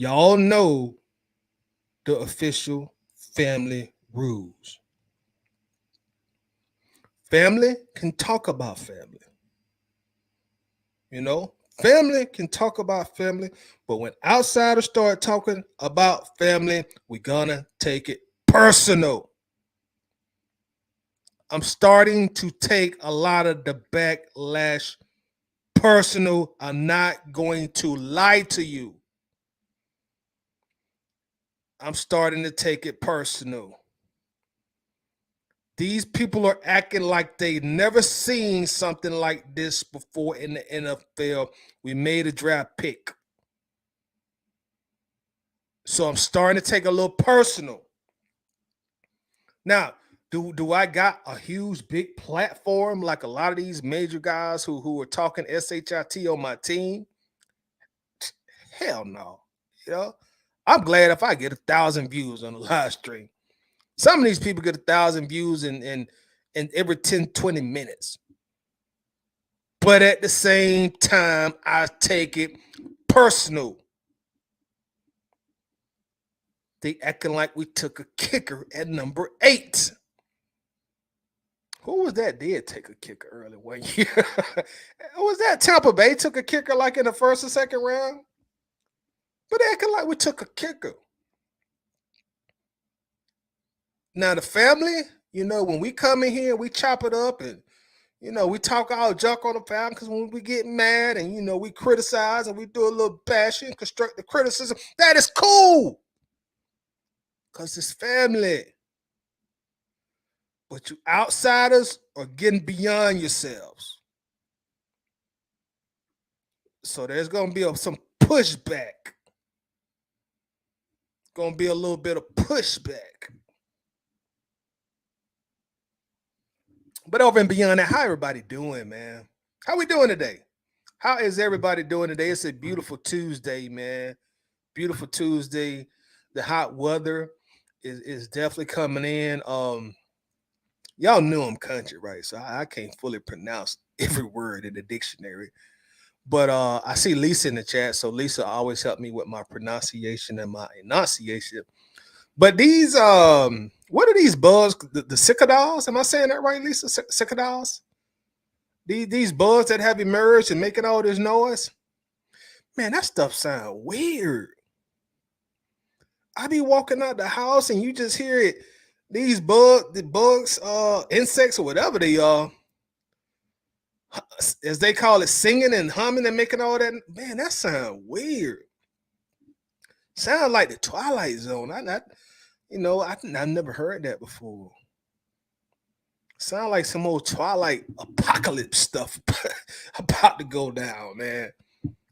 Y'all know the official family rules. Family can talk about family. You know, family can talk about family, but when outsiders start talking about family, we're gonna take it personal. I'm starting to take a lot of the backlash personal. I'm not going to lie to you. I'm starting to take it personal. These people are acting like they never seen something like this before in the NFL. We made a draft pick. So I'm starting to take a little personal. Now, do I got a huge big platform like a lot of these major guys who are talking SHIT on my team? Hell no. You know, I'm glad if I get 1,000 views on the live stream. Some of these people get 1,000 views in every 10, 20 minutes. But at the same time, I take it personal. They acting like we took a kicker at number 8. Who was that did take a kicker early one year? Was that Tampa Bay took a kicker like in the first or second round? But they acting like we took a kicker. Now the family, you know, when we come in here, we chop it up and you know, we talk all junk on the family because when we get mad and you know we criticize and we do a little bashing, constructive criticism, that is cool. Because it's family. But you outsiders are getting beyond yourselves. So there's going to be some pushback. It's going to be a little bit of pushback. But over and beyond that, how everybody doing, man? How we doing today? How is everybody doing today? It's a beautiful Tuesday, man. Beautiful Tuesday. The hot weather is definitely coming in. Y'all knew I'm country, right? So I can't fully pronounce every word in the dictionary. But I see Lisa in the chat. So Lisa always helped me with my pronunciation and my enunciation. But these, what are these bugs? The cicadas? Am I saying that right, Lisa? Cicadas? These bugs that have emerged and making all this noise? Man, that stuff sound weird. I be walking out the house and you just hear it. The bugs, insects or whatever they are, as they call it, singing and humming and making all that. Man, that sound weird. Sound like the Twilight Zone. I've never heard that before. Sound like some old Twilight apocalypse stuff about to go down, man.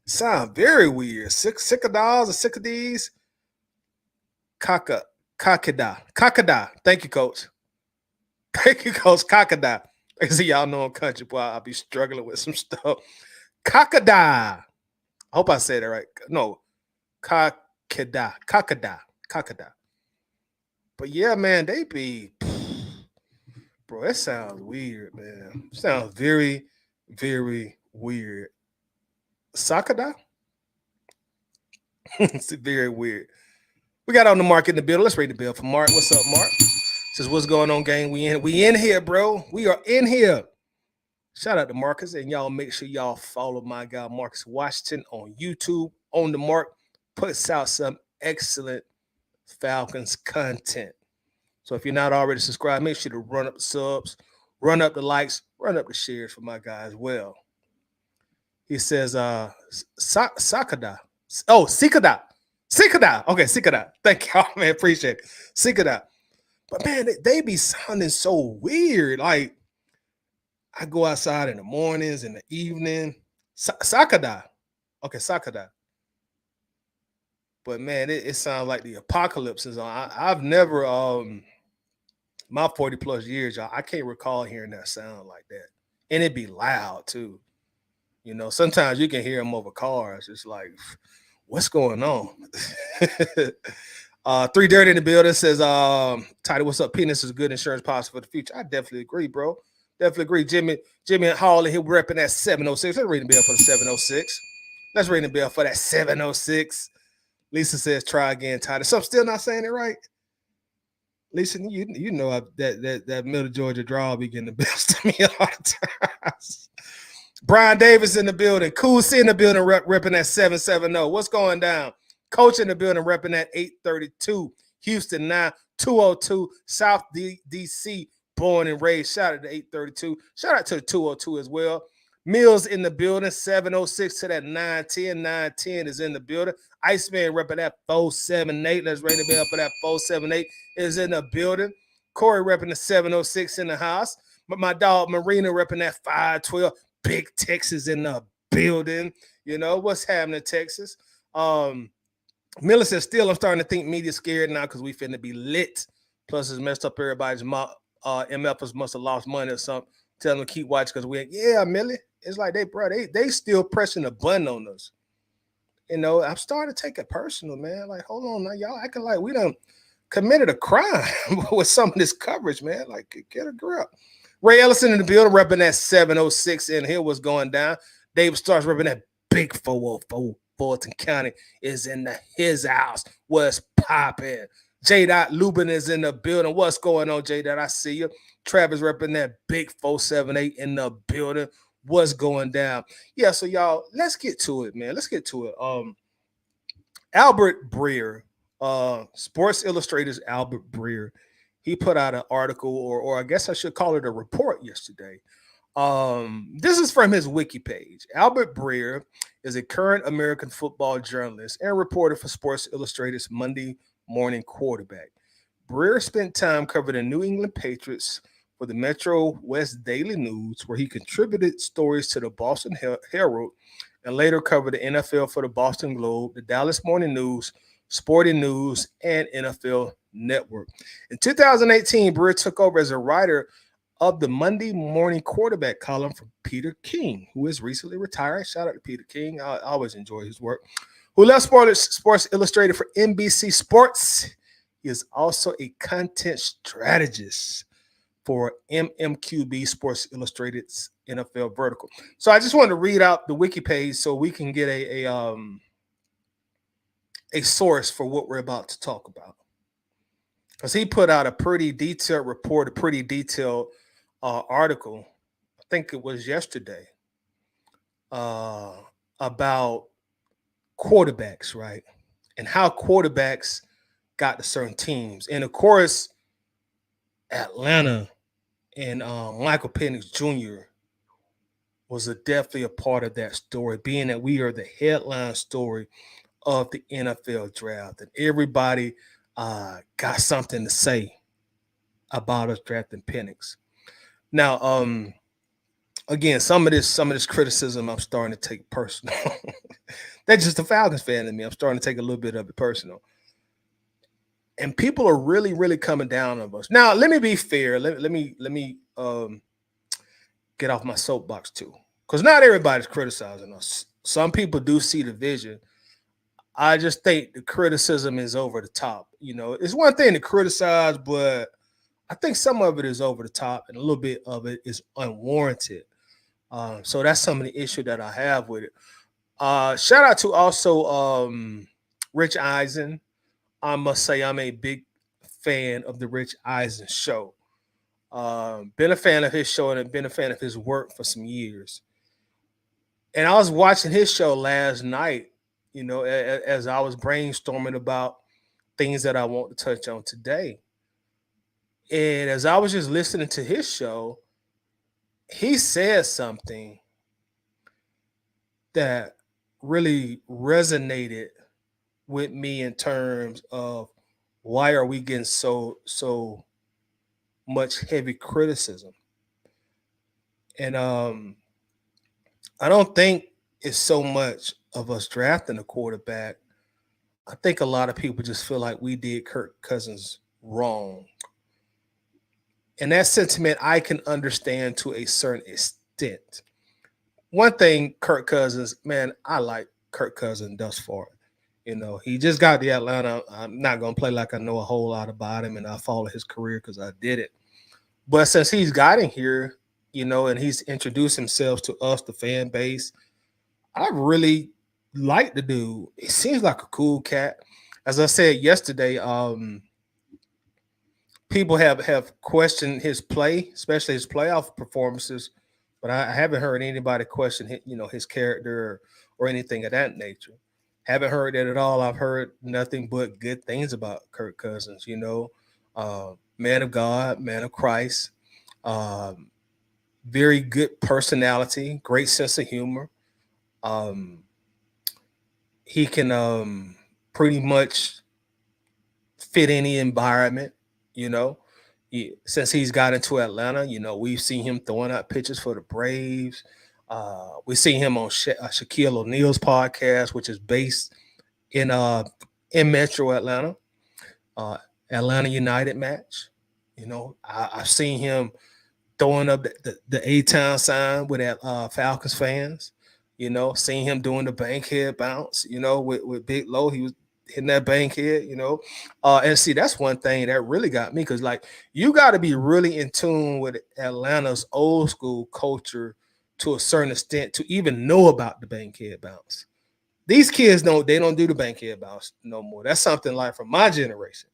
Sound very weird. Cicadas or cicadies. Kakada. Thank you, Coach. Thank you, Coach. Kakada. See, y'all know I'm country, boy. I'll be struggling with some stuff. Kakada. I hope I said it right. No. Kakada. But yeah, man, they be, bro, that sounds weird, man. Sounds very, very weird. Sakada? It's very weird. We got on the mark in the bill. Let's read the bill for Mark. What's up, Mark? Says, what's going on, gang? We in here, bro. We are in here. Shout out to Marcus, and y'all make sure y'all follow my guy Marcus Washington on YouTube. On the Mark puts out some excellent Falcons content. So if you're not already subscribed, make sure to run up the subs, run up the likes, run up the shares for my guy as well. He says, Sakada. Oh, Sikada. Okay, Sikada. Thank y'all, man. Appreciate it. Sikada. But man, they be sounding so weird. Like, I go outside in the mornings, in the evening. Sakada. Okay, Sakada. But man, it sounds like the apocalypse is on. I've never, my 40 plus years, y'all, I can't recall hearing that sound like that. And it'd be loud too. You know, sometimes you can hear them over cars. It's like, what's going on? 3 Dirty in the building says, Tidy, what's up? Penis is good insurance policy for the future. I definitely agree, bro. Definitely agree. Jimmy Hall and he'll repping that 706. Let's ring the bell for the 706. Let's ring the bell for that 706. Lisa says, try again, Titus. So I'm still not saying it right. Lisa, you know that Middle Georgia draw be getting the best of me all the time. Brian Davis in the building. Cool C in the building, repping at 770. What's going down? Coach in the building, repping at 832. Houston now 202. South DC, born and raised. Shout out to 832. Shout out to the 202 as well. Mills in the building, 706 to that 910. 910 is in the building. Iceman repping at 478. Let's ring the bell for that 478 is in the building. Corey repping the 706 in the house. But my dog Marina repping that 512. Big Texas in the building. You know, what's happening in Texas? Miller says, still, I'm starting to think media scared now because we finna be lit. Plus, it's messed up everybody's MFers must have lost money or something. Tell them to keep watching because we ain't, yeah, Millie. It's like they still pressing the button on us. You know, I'm starting to take it personal, man. Like, hold on now, y'all acting like we done committed a crime with some of this coverage, man. Like, get a grip. Ray Ellison in the building, repping that 706 in here. What's going down? David Starks repping that big 404. Fulton County is in his house. What's popping? J. Lubin is in the building. What's going on, J. I see you. Travis repping that big 478 in the building. What's going down? Yeah, so y'all, let's get to it, man. Let's get to it. Albert Breer, Sports Illustrated's Albert Breer, he put out an article, or I guess I should call it a report yesterday. This is from his wiki page. Albert Breer is a current American football journalist and reporter for Sports Illustrated's Monday Morning Quarterback. Breer spent time covering the New England Patriots for the Metro West Daily News, where he contributed stories to the Boston Herald and later covered the NFL for the Boston Globe, the Dallas Morning News, Sporting News, and NFL Network. In 2018, Breer took over as a writer of the Monday Morning Quarterback column from Peter King, who is recently retired. Shout out to Peter King. I always enjoy his work. Who left Sports Illustrated for NBC Sports. He is also a content strategist for MMQB Sports Illustrated's NFL Vertical. So I just wanted to read out the wiki page so we can get a source for what we're about to talk about. Because he put out a pretty detailed report, a pretty detailed article, I think it was yesterday, about quarterbacks, right? And how quarterbacks got to certain teams. And of course, Atlanta and Michael Penix Jr. was definitely a part of that story, being that we are the headline story of the NFL draft. And everybody got something to say about us drafting Penix. Now, again, some of this criticism I'm starting to take personal. That's just a Falcons fan in me. I'm starting to take a little bit of it personal. And people are really, really coming down on us. Now, let me be fair. Let me get off my soapbox too. Because not everybody's criticizing us. Some people do see the vision. I just think the criticism is over the top. You know, it's one thing to criticize, but I think some of it is over the top and a little bit of it is unwarranted. So that's some of the issue that I have with it. Shout out to also Rich Eisen. I must say I'm a big fan of the Rich Eisen show. Been a fan of his show and been a fan of his work for some years. And I was watching his show last night, you know, as I was brainstorming about things that I want to touch on today. And as I was just listening to his show, he said something that really resonated with me in terms of why are we getting so much heavy criticism. And I don't think it's so much of us drafting a quarterback. I think a lot of people just feel like we did Kirk Cousins wrong. And that sentiment I can understand to a certain extent. One thing, Kirk Cousins, man, I like Kirk Cousins thus far. You know, he just got to Atlanta. I'm not going to play like I know a whole lot about him and I follow his career because I did it. But since he's gotten here, you know, and he's introduced himself to us, the fan base, I really like the dude. He seems like a cool cat. As I said yesterday, people have questioned his play, especially his playoff performances, but I haven't heard anybody question his character or anything of that nature. Haven't heard that at all. I've heard nothing but good things about Kirk Cousins. Man of God, man of Christ, um, very good personality, great sense of humor. Um, he can pretty much fit any environment, you know. Since he's got into Atlanta, we've seen him throwing out pitches for the Braves. We see him on Shaquille O'Neal's podcast, which is based in in Metro Atlanta, uh, Atlanta United match. I've seen him throwing up the A-Town sign with that Falcons fans. Seeing him doing the bankhead bounce. With Big Low, he was hitting that bankhead. And see, that's one thing that really got me because like you got to be really in tune with Atlanta's old school culture to a certain extent to even know about the bankhead bounce. These kids don't do the bankhead bounce no more. That's something like from my generation.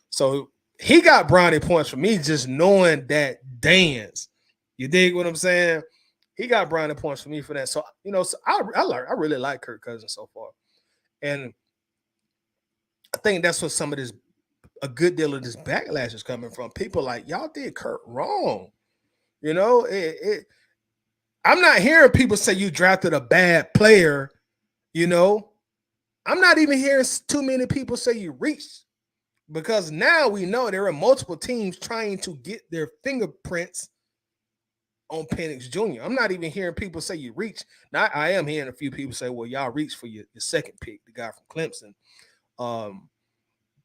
So he got brownie points for me just knowing that dance. You dig what I'm saying? He got brownie points for me for that. So I really like Kirk Cousins so far, and I think that's what some of this a good deal of this backlash is coming from. People like y'all did Kirk wrong. I'm not hearing people say you drafted a bad player. I'm not even hearing too many people say you reached. Because now we know there are multiple teams trying to get their fingerprints on Penix Jr. I'm not even hearing people say you reach. Now I am hearing a few people say, well, y'all reached for your second pick, the guy from Clemson.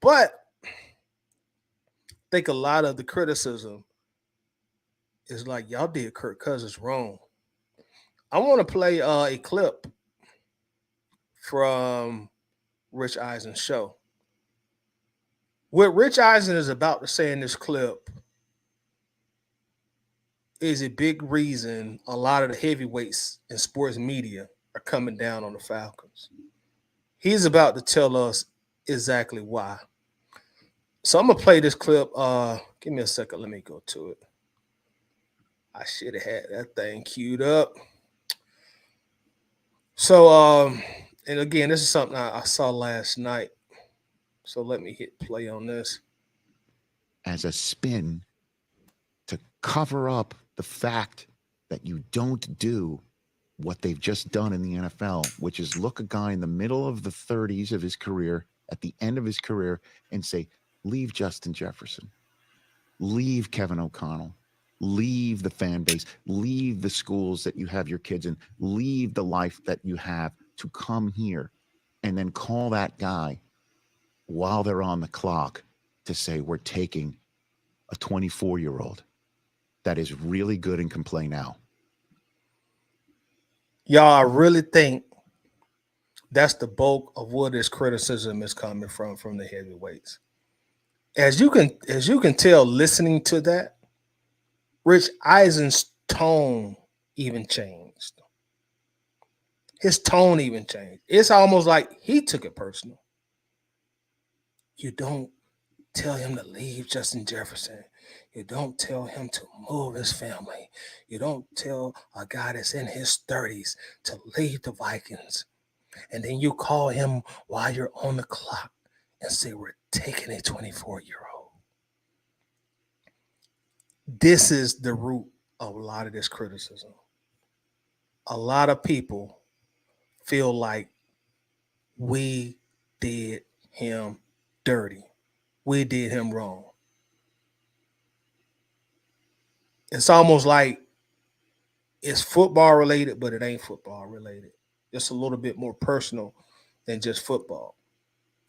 But I think a lot of the criticism is like, y'all did Kirk Cousins wrong. I want to play a clip from Rich Eisen's show. What Rich Eisen is about to say in this clip is a big reason a lot of the heavyweights in sports media are coming down on the Falcons. He's about to tell us exactly why. So I'm going to play this clip. Give me a second. Let me go to it. I should have had that thing queued up. So, and again, this is something I saw last night. So let me hit play on this. As a spin to cover up the fact that you don't do what they've just done in the NFL, which is look a guy in the middle of the 30s of his career, at the end of his career, and say, leave Justin Jefferson, leave Kevin O'Connell, leave the fan base, leave the schools that you have your kids in, leave the life that you have to come here and then call that guy while they're on the clock to say, we're taking a 24-year-old that is really good and can play now. Y'all, I really think that's the bulk of where this criticism is coming from the heavyweights. As you can tell, listening to that, Rich Eisen's tone even changed. His tone even changed. It's almost like he took it personal. You don't tell him to leave Justin Jefferson. You don't tell him to move his family. You don't tell a guy that's in his 30s to leave the Vikings. And then you call him while you're on the clock and say, we're taking a 24-year-old. This is the root of a lot of this criticism. A lot of people feel like we did him dirty. We did him wrong. It's almost like it's football related, but it ain't football related. It's a little bit more personal than just football.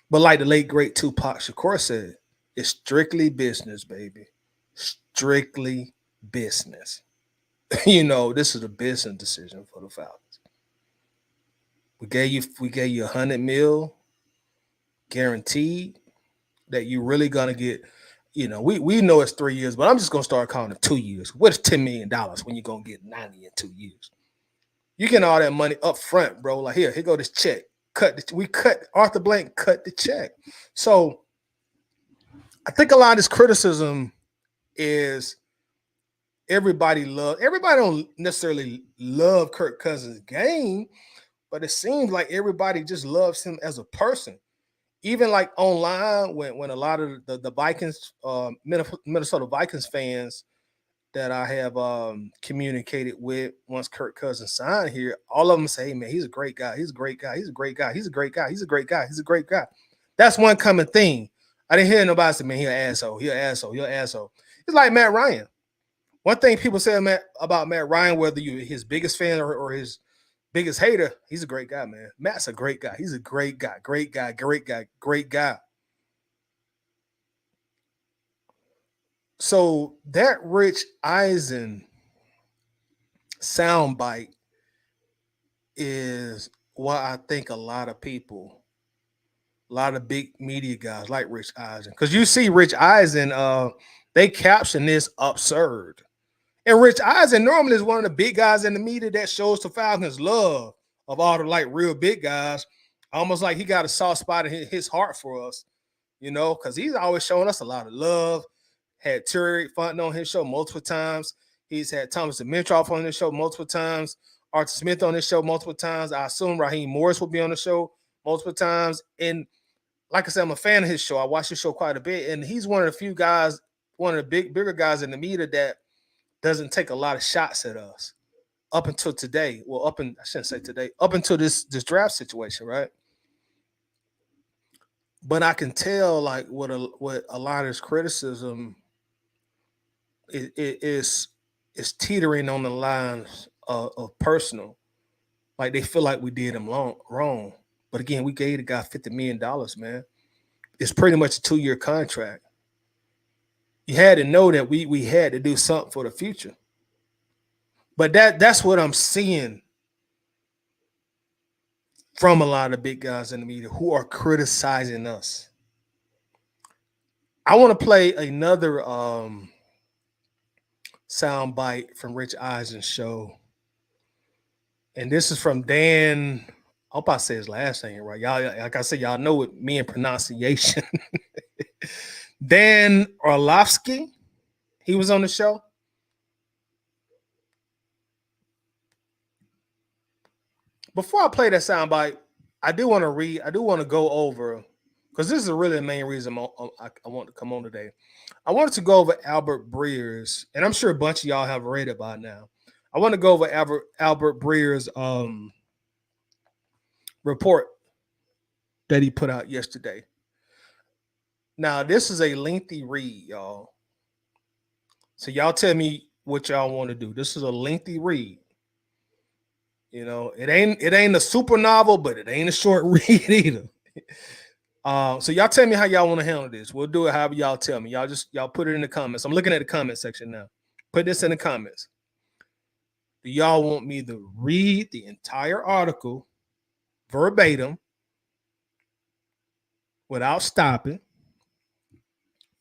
But like the late great Tupac Shakur said, it's strictly business, baby. Strictly business. This is a business decision for the Falcons. We gave you $100 million guaranteed that you're really gonna get. We know it's 3 years, but I'm just gonna start calling it 2 years. What's $10 million when you're gonna get 90 in 2 years? You get all that money up front, bro. Like here go this check. cut Arthur Blank cut the check. So I think a lot of this criticism is everybody don't necessarily love Kirk Cousins' game, but it seems like everybody just loves him as a person. Even like online, when a lot of the Vikings, Minnesota Vikings fans that I have communicated with once Kirk Cousins signed here, all of them say, hey, man, he's a great guy. He's a great guy. He's a great guy. He's a great guy. He's a great guy. He's a great guy. That's one common thing. I didn't hear nobody say, man, he's an asshole. He's an asshole. He's an asshole. It's like Matt Ryan. One thing people say about Matt Ryan, whether you his biggest fan or his biggest hater, he's a great guy, man. Matt's a great guy. He's a great guy. Great guy. Great guy. Great guy. So that Rich Eisen soundbite is why I think a lot of people, a lot of big media guys like Rich Eisen, because you see Rich Eisen, they caption this absurd. And Rich Eisen normally is one of the big guys in the media that shows the Falcons love of all the like real big guys. Almost like he got a soft spot in his heart for us, because he's always showing us a lot of love. Had Terry Fontenot on his show multiple times. He's had Thomas Dimitroff on his show multiple times. Arthur Smith on his show multiple times. I assume Raheem Morris will be on the show multiple times. And like I said, I'm a fan of his show. I watch his show quite a bit. And he's one of the few guys, one of the bigger guys in the media that doesn't take a lot of shots at us up until today. Well, I shouldn't say today, up until this draft situation, right? But I can tell like what a lot of this criticism is teetering on the lines of personal. Like they feel like we did him wrong. But again, we gave the guy $50 million, man. It's pretty much a 2-year contract. You had to know that we had to do something for the future. But that's what I'm seeing from a lot of big guys in the media who are criticizing us. I want to play another sound bite from Rich Eisen's show. And this is from Dan. I hope I say his last name right. Y'all, like I said, y'all know it, me and pronunciation. Dan Orlovsky. He was on the show. Before I play that soundbite, I do want to go over, because this is really the main reason I want to come on today. I wanted to go over Albert Breer's, and I'm sure a bunch of y'all have read it by now. I want to go over Albert Breer's report that he put out yesterday. Now, this is a lengthy read, y'all. So y'all tell me what y'all want to do. This is a lengthy read. It ain't a super novel, but it ain't a short read either. So y'all tell me how y'all want to handle this. We'll do it however y'all tell me. Y'all put it in the comments. I'm looking at the comment section now. Put this in the comments. Do y'all want me to read the entire article verbatim without stopping?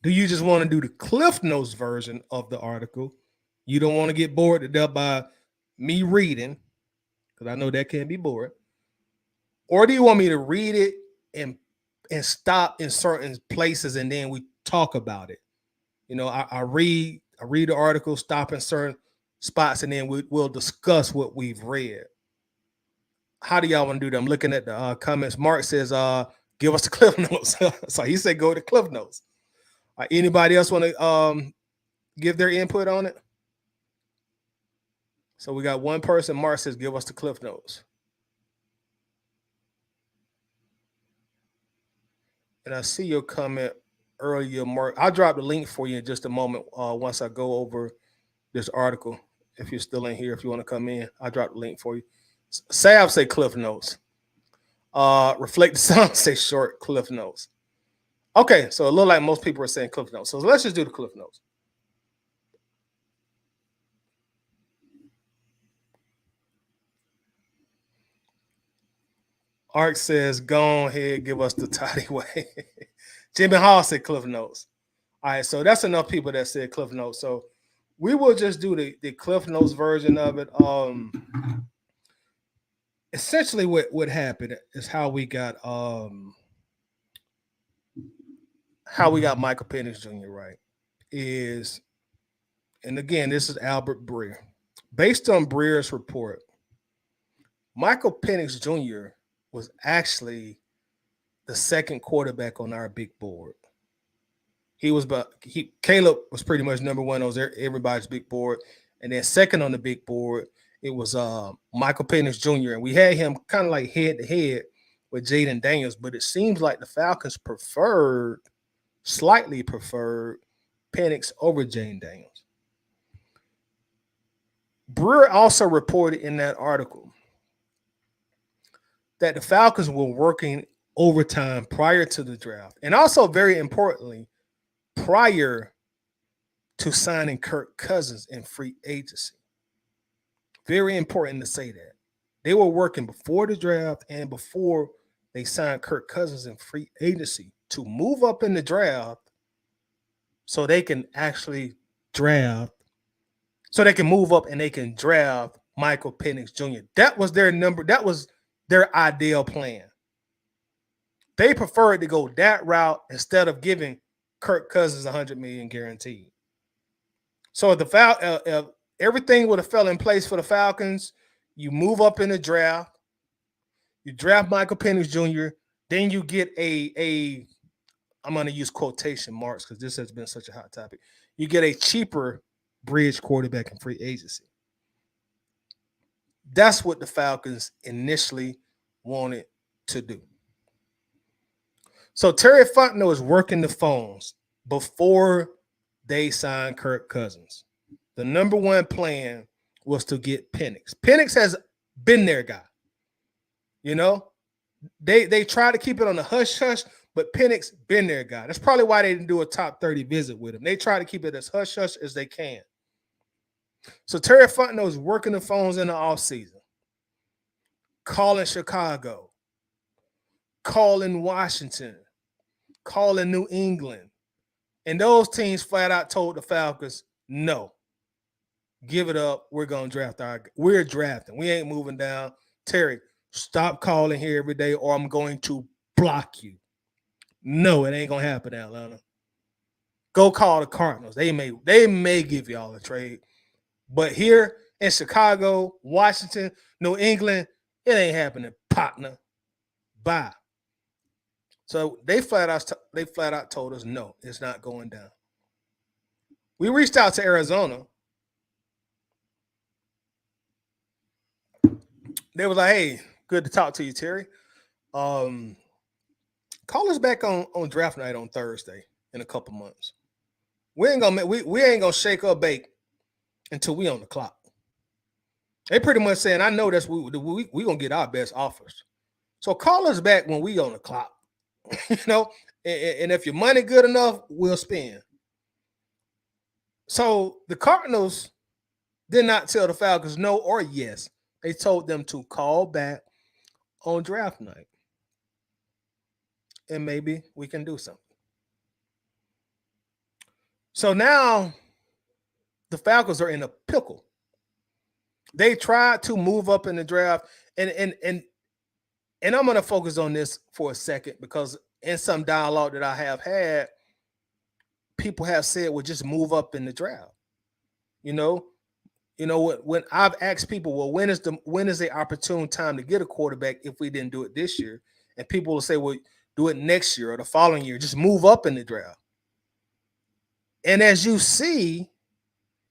Do you just want to do the Cliff Notes version of the article? You don't want to get bored to death by me reading, because I know that can be boring. Or do you want me to read it and stop in certain places and then we talk about it? I read the article, stop in certain spots, and then we'll discuss what we've read. How do y'all want to do that? I'm looking at the comments. Mark says, give us the Cliff Notes. So he said go to Cliff Notes. Anybody else want to give their input on it? So we got one person. Mark says, give us the Cliff Notes. And I see your comment earlier, Mark. I'll drop the link for you in just a moment once I go over this article. If you're still in here, if you want to come in, I'll drop the link for you. Sav say Cliff Notes. Reflect the Sound say short Cliff Notes. Okay, so it looked like most people are saying Cliff Notes. So let's just do the Cliff Notes. Ark says, go ahead, give us the tidy way. Jimmy Hall said Cliff Notes. All right, so that's enough people that said Cliff Notes. So we will just do the Cliff Notes version of it. essentially what happened is how we got Michael Penix Jr. right is, and again, this is Albert Breer. Based on Breer's report, Michael Penix Jr. was actually the second quarterback on our big board. Caleb was pretty much number one on everybody's big board, and then second on the big board it was Michael Penix Jr. and we had him kind of like head to head with Jaden Daniels, but it seems like the Falcons slightly preferred Penix over Jaden Daniels. Breer also reported in that article that the Falcons were working overtime prior to the draft, and also very importantly, prior to signing Kirk Cousins in free agency. Very important to say that. They were working before the draft and before they signed Kirk Cousins in free agency to move up in the draft so they can actually draft, so they can move up and they can draft Michael Penix Jr. That was their ideal plan. They preferred to go that route instead of giving Kirk Cousins $100 million guaranteed. So if everything would have fell in place for the Falcons, you move up in the draft, you draft Michael Penix Jr., then you get I'm going to use quotation marks because this has been such a hot topic. You get a cheaper bridge quarterback in free agency. That's what the Falcons initially wanted to do. So Terry Fontenot is working the phones before they signed Kirk Cousins. The number one plan was to get Penix. Penix has been their guy. You know, they try to keep it on the hush-hush, but Penix been their guy. That's probably why they didn't do a top 30 visit with him. They try to keep it as hush-hush as they can. So Terry Fontenot is working the phones in the offseason, calling Chicago, calling Washington, calling New England. And those teams flat out told the Falcons, no, give it up. We're going to draft we're drafting. We ain't moving down. Terry, stop calling here every day or I'm going to block you. No, it ain't going to happen, Atlanta. Go call the Cardinals. They may give y'all a trade. But here in Chicago, Washington, New England, it ain't happening, partner. Bye. So they flat out told us, no, it's not going down. We reached out to Arizona. They was like, hey, good to talk to you, Terry. Call us back on draft night on Thursday in a couple months. We ain't gonna shake or bake until we on the clock. They pretty much saying, I know that's we gonna get our best offers. So call us back when we on the clock. You know, and if your money good enough, we'll spend. So the Cardinals did not tell the Falcons no or yes. They told them to call back on draft night. And maybe we can do something. So now the Falcons are in a pickle. They tried to move up in the draft, and I'm going to focus on this for a second because in some dialogue that I have had, people have said, well, just move up in the draft. You know, when I've asked people, well, when is the opportune time to get a quarterback if we didn't do it this year? And people will say, well, do it next year or the following year. Just move up in the draft. And as you see,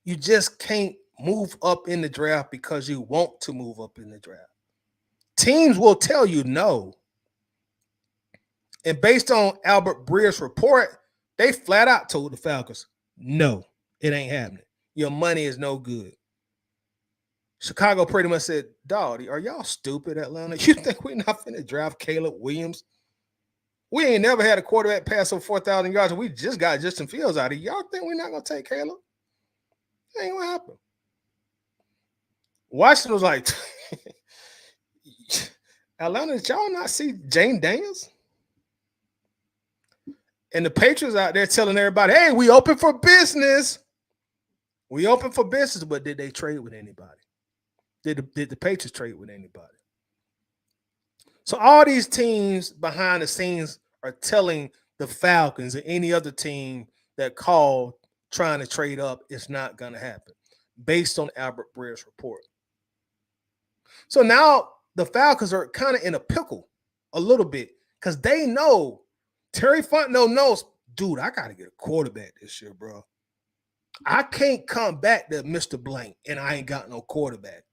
you just can't move up in the draft because you want to move up in the draft. Teams will tell you no. And based on Albert Breer's report, they flat out told the Falcons, no, it ain't happening. Your money is no good. Chicago pretty much said, dog, are y'all stupid, Atlanta? You think we're not finna draft Caleb Williams? We ain't never had a quarterback pass over 4,000 yards, and we just got Justin Fields out of y'all think we're not going to take Caleb? That ain't what happened. Washington was like, Atlanta, did y'all not see Jane Daniels? And the Patriots out there telling everybody, hey, we open for business. We open for business, but did they trade with anybody? Did the Patriots trade with anybody? So all these teams behind the scenes are telling the Falcons and any other team that called trying to trade up it's not going to happen based on Albert Breer's report. So now the Falcons are kind of in a pickle a little bit because they know Terry Fontenot knows, dude, I got to get a quarterback this year, bro. I can't come back to Mr. Blank and I ain't got no quarterback.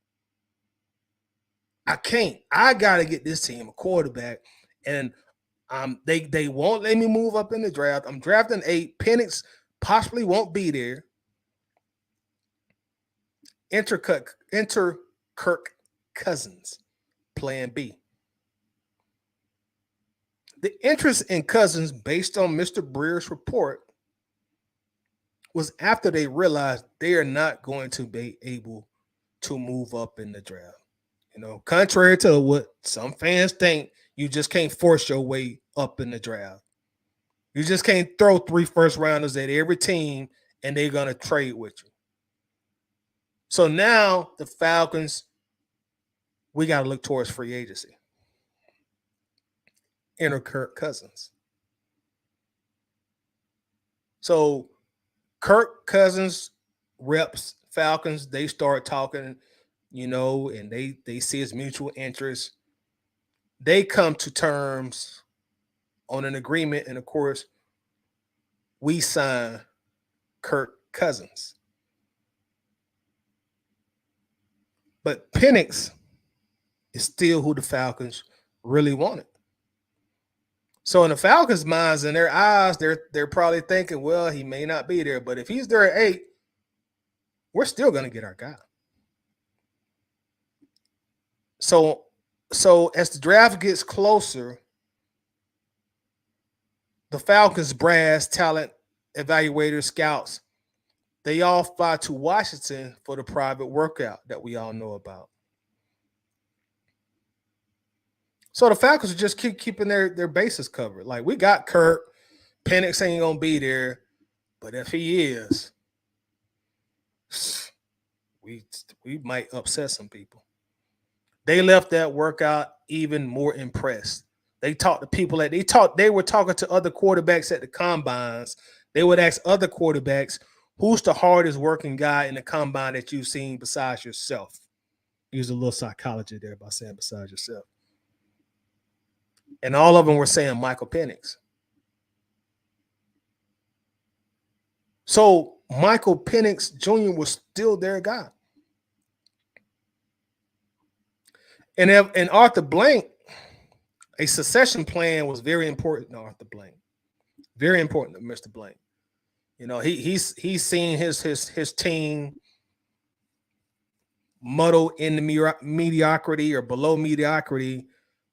I can't. I got to get this team a quarterback. And they won't let me move up in the draft. I'm drafting 8. Penix possibly won't be there. Enter Kirk Cousins, plan B. The interest in Cousins, based on Mr. Breer's report, was after they realized they are not going to be able to move up in the draft. You know, contrary to what some fans think, you just can't force your way up in the draft. You just can't throw 3 first rounders at every team and they're going to trade with you. So now the Falcons, we got to look towards free agency. Enter Kirk Cousins. So Kirk Cousins reps Falcons. They start talking, you know, and they see his mutual interest. They come to terms on an agreement, and of course, we sign Kirk Cousins. But Penix is still who the Falcons really wanted. So in the Falcons' minds, in their eyes, they're probably thinking, well, he may not be there, but if he's there at 8, we're still going to get our guy. So as the draft gets closer, the Falcons brass, talent evaluators, scouts, they all fly to Washington for the private workout that we all know about. So the Falcons are just keeping their bases covered. Like, we got Kirk. Penix ain't going to be there. But if he is, we might upset some people. They left that workout even more impressed. They talked to people they were talking to other quarterbacks at the combines. They would ask other quarterbacks, who's the hardest working guy in the combine that you've seen besides yourself? Use a little psychology there by saying besides yourself. And all of them were saying Michael Penix. So Michael Penix Jr. was still their guy. And Arthur Blank, a succession plan was very important to Arthur Blank. Very important to Mr. Blank. You know, he's seen his team muddle in the mediocrity or below mediocrity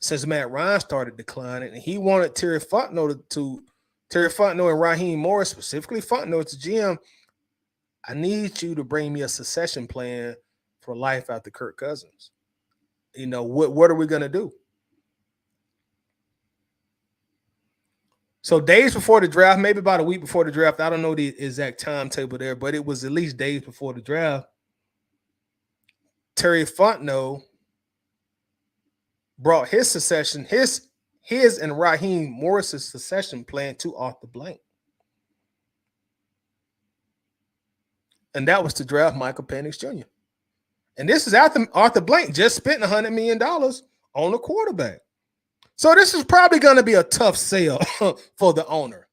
since Matt Ryan started declining, and he wanted Terry Fontenot and Raheem Morris, specifically Fontenot, to GM. I need you to bring me a succession plan for life after Kirk Cousins. You know, what are we going to do? So days before the draft, maybe about a week before the draft, I don't know the exact timetable there, but it was at least days before the draft, Terry Fontenot brought his succession, his and Raheem Morris's succession plan to Arthur Blank. And that was to draft Michael Penix Jr. And this is after Arthur Blank just spent $100 million on a quarterback. So this is probably going to be a tough sale for the owner.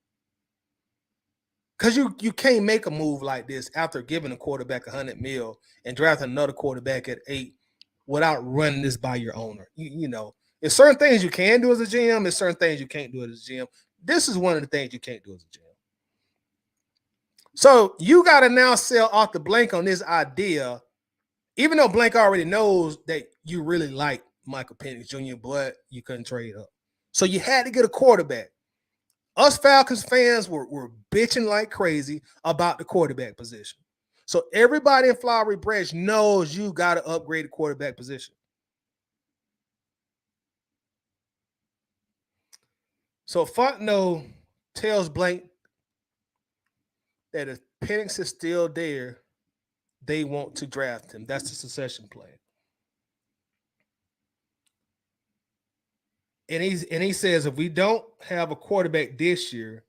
Because you can't make a move like this after giving a quarterback $100 million and drafting another quarterback at 8 without running this by your owner. You know, there's certain things you can do as a GM, there's certain things you can't do as a GM. This is one of the things you can't do as a GM. So you got to now sell Arthur Blank on this idea, even though Blank already knows that you really like Michael Penix Jr., but you couldn't trade up. So you had to get a quarterback. Us Falcons fans were bitching like crazy about the quarterback position. So everybody in Flowery Branch knows you got to upgrade the quarterback position. So Fontenot tells Blank that if Penix is still there, they want to draft him. That's the succession plan. And he says, if we don't have a quarterback this year,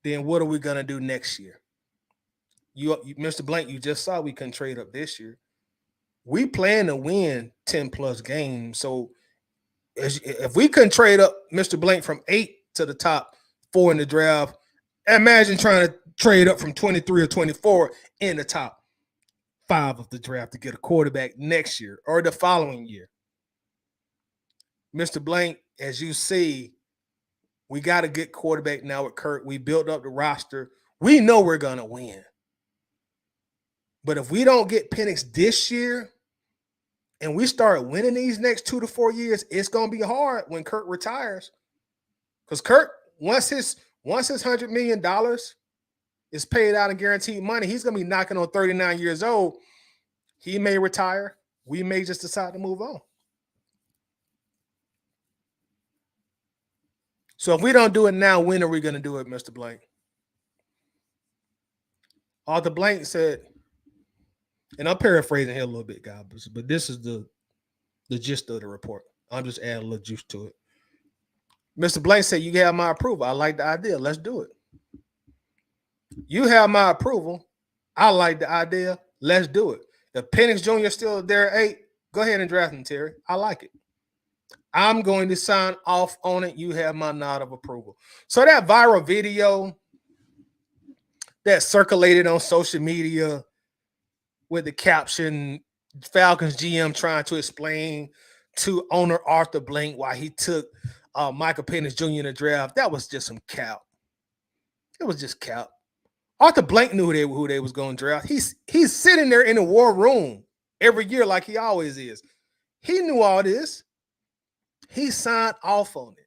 then what are we gonna do next year? You Mr. Blank, you just saw we couldn't trade up this year. We plan to win 10 plus games. So if we couldn't trade up Mr. Blank from 8 to the top 4 in the draft, imagine trying to trade up from 23 or 24 in the top 5 of the draft to get a quarterback next year or the following year. Mr. Blank, as you see, we got a good quarterback now with Kirk. We built up the roster. We know we're going to win. But if we don't get Penix this year and we start winning these next 2 to 4 years, it's going to be hard when Kirk retires. Because Kirk, once his $100 million is paid out in guaranteed money, he's going to be knocking on 39 years old. He may retire. We may just decide to move on. So if we don't do it now, when are we going to do it, Mr. Blank? Arthur Blank said, and I'm paraphrasing here a little bit, guys, but this is the gist of the report. I'm just adding a little juice to it. Mr. Blank said, you have my approval. I like the idea. Let's do it. You have my approval. I like the idea. Let's do it. If Penix Jr. is still there at 8, go ahead and draft him, Terry. I like it. I'm going to sign off on it. You have my nod of approval. So that viral video that circulated on social media with the caption, Falcons GM trying to explain to owner Arthur Blank why he took Michael Penix Jr. in the draft, that was just some cap. It was just cap. Arthur Blank knew who they was going to draft. He's sitting there in the war room every year like he always is. He knew all this. He signed off on it.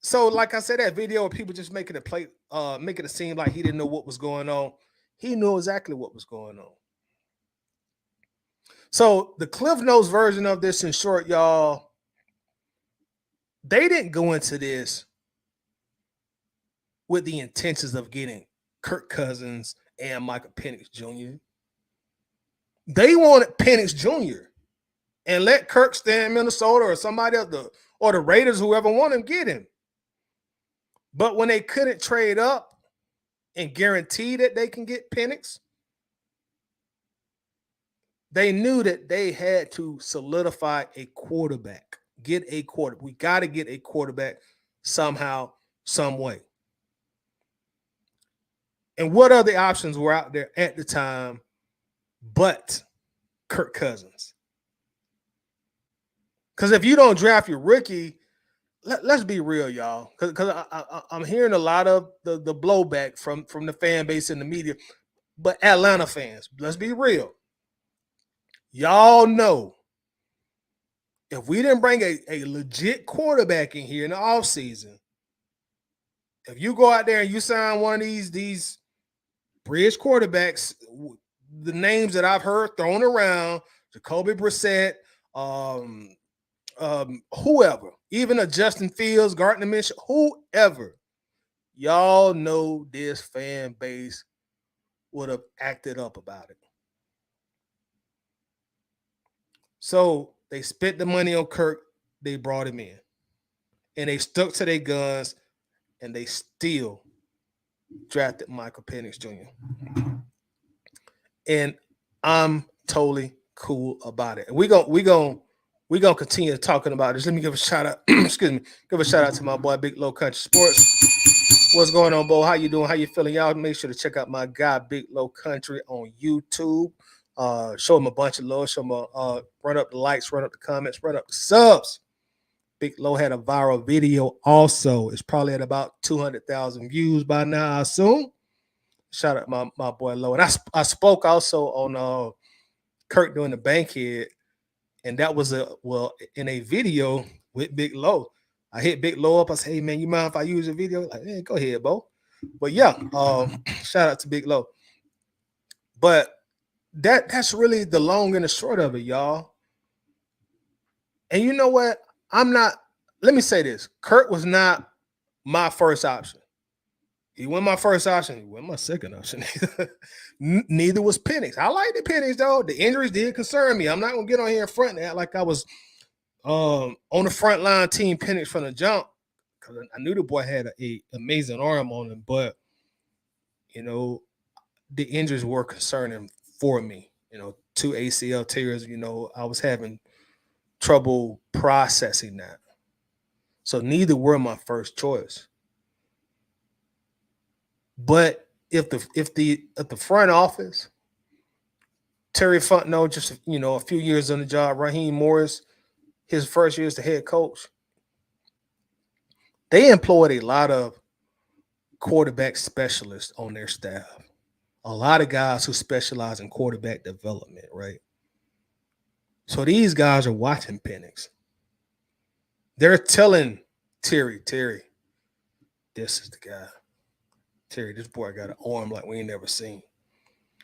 So like I said, that video of people just making it seem like he didn't know what was going on. He knew exactly what was going on. So the Cliff Notes version of this, in short, y'all, they didn't go into this with the intentions of getting Kirk Cousins and Michael Penix Jr. They wanted Penix Jr. and let Kirk stay in Minnesota or somebody else, or the Raiders, whoever want him, get him. But when they couldn't trade up and guarantee that they can get Penix, they knew that they had to solidify a quarterback, get a quarterback. We got to get a quarterback somehow, some way. And what other options were out there at the time but Kirk Cousins? Because if you don't draft your rookie, let's be real, y'all. Because I'm hearing a lot of the blowback from the fan base and the media. But Atlanta fans, let's be real. Y'all know if we didn't bring a legit quarterback in here in the offseason, if you go out there and you sign one of these bridge quarterbacks, the names that I've heard thrown around, Jacoby Brissett, whoever, even a Justin Fields, Gardner Minshew, whoever, y'all know this fan base would have acted up about it. So they spent the money on Kirk. They brought him in. And they stuck to their guns, and they still drafted Michael Penix Jr. And I'm totally cool about it. And we're gonna continue talking about this. Let me give a shout out. Excuse me. Give a shout out to my boy Big Low Country Sports. What's going on, Bo? How you doing? How you feeling? Y'all make sure to check out my guy Big Low Country on YouTube. Show him a bunch of love. Show him run up the likes, run up the comments, run up the subs. Big Low had a viral video also. It's probably at about 200,000 views by now, I assume. Shout out my boy Low. And I spoke also on Kirk doing the bankhead, and that was in a video with Big Low. I hit Big Low up. I said, hey man, you mind if I use a video? Like, hey, go ahead, Bo. But yeah, shout out to Big Low. But that's really the long and the short of it, y'all. And you know what? Let me say this. Kirk was not my first option. He wasn't my first option. He wasn't my second option. Neither was Penix. I liked the Penix, though. The injuries did concern me. I'm not going to get on here in front and act like I was On the front line, team Penix from the jump, because I knew the boy had a amazing arm on him, but you know the injuries were concerning for me. 2 ACL tears. I was having trouble processing that, so neither were my first choice. But if the front office, Terry Fontenot, just a few years on the job, Raheem Morris, his first year as the head coach, they employed a lot of quarterback specialists on their staff. A lot of guys who specialize in quarterback development, right? So these guys are watching Penix. They're telling Terry, this is the guy. Terry, this boy got an arm like we ain't never seen.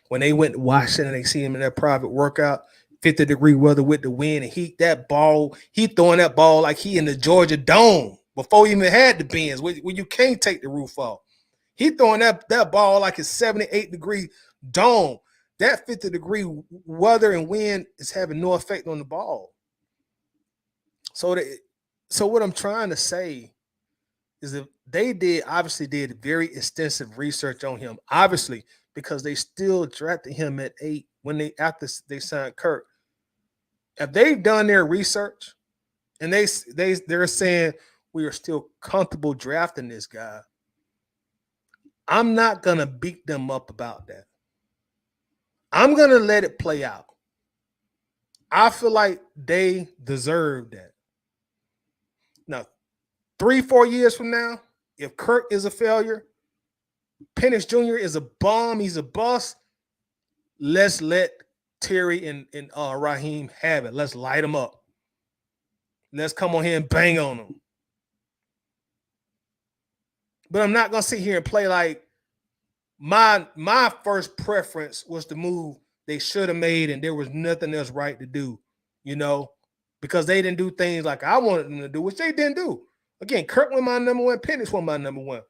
When they went to Washington, they see him in their private workout, 50-degree weather with the wind and heat. That ball, he throwing that ball like he in the Georgia Dome before he even had the bins, where you can't take the roof off. He throwing that ball like it's 78-degree dome. That 50-degree weather and wind is having no effect on the ball. So what I'm trying to say is that they obviously did very extensive research on him, obviously, because they still drafted him at 8 after they signed Kirk. If they've done their research and they're saying we are still comfortable drafting this guy, I'm not gonna beat them up about that. I'm gonna let it play out. I feel like they deserve that. Now, 3-4 years from now, if Kirk is a failure, Penix Jr. is a bomb, he's a bust, let's let Terry and Raheem have it. Let's light them up. Let's come on here and bang on them. But I'm not gonna sit here and play like my first preference was the move they should have made, and there was nothing else right to do, because they didn't do things like I wanted them to do, which they didn't do. Again, Kirk was my number one, Penix was my number one.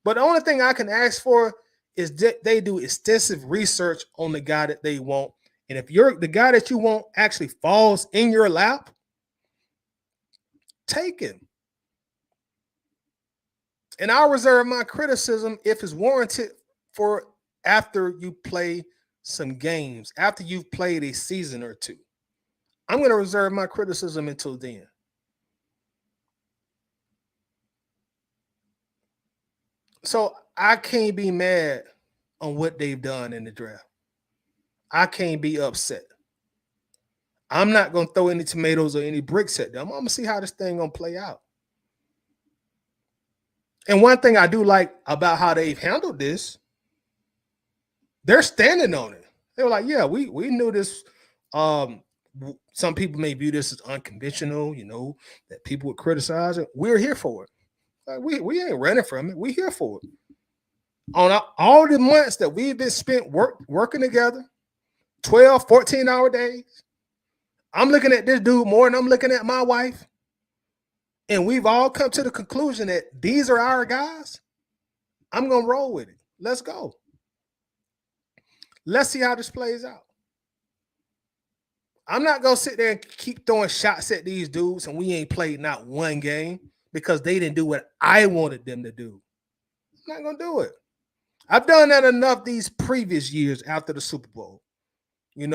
But the only thing I can ask for is that they do extensive research on the guy that they want. And if the guy that you want actually falls in your lap, take him. And I'll reserve my criticism if it's warranted for after you play some games, after you've played a season or two. I'm going to reserve my criticism until then. So I can't be mad on what they've done in the draft. I can't be upset. I'm not going to throw any tomatoes or any bricks at them. I'm going to see how this thing going to play out. And one thing I do like about how they've handled this, they're standing on it. They were like, yeah, we knew this. Some people may view this as unconventional, that people would criticize it. We're here for it. Like we ain't running from it. We're here for it. On all the months that we've been spent working together, 12, 14-hour days, I'm looking at this dude more than I'm looking at my wife. And we've all come to the conclusion that these are our guys. I'm going to roll with it. Let's go. Let's see how this plays out. I'm not going to sit there and keep throwing shots at these dudes and we ain't played not one game because they didn't do what I wanted them to do. I'm not going to do it. I've done that enough these previous years after the Super Bowl. With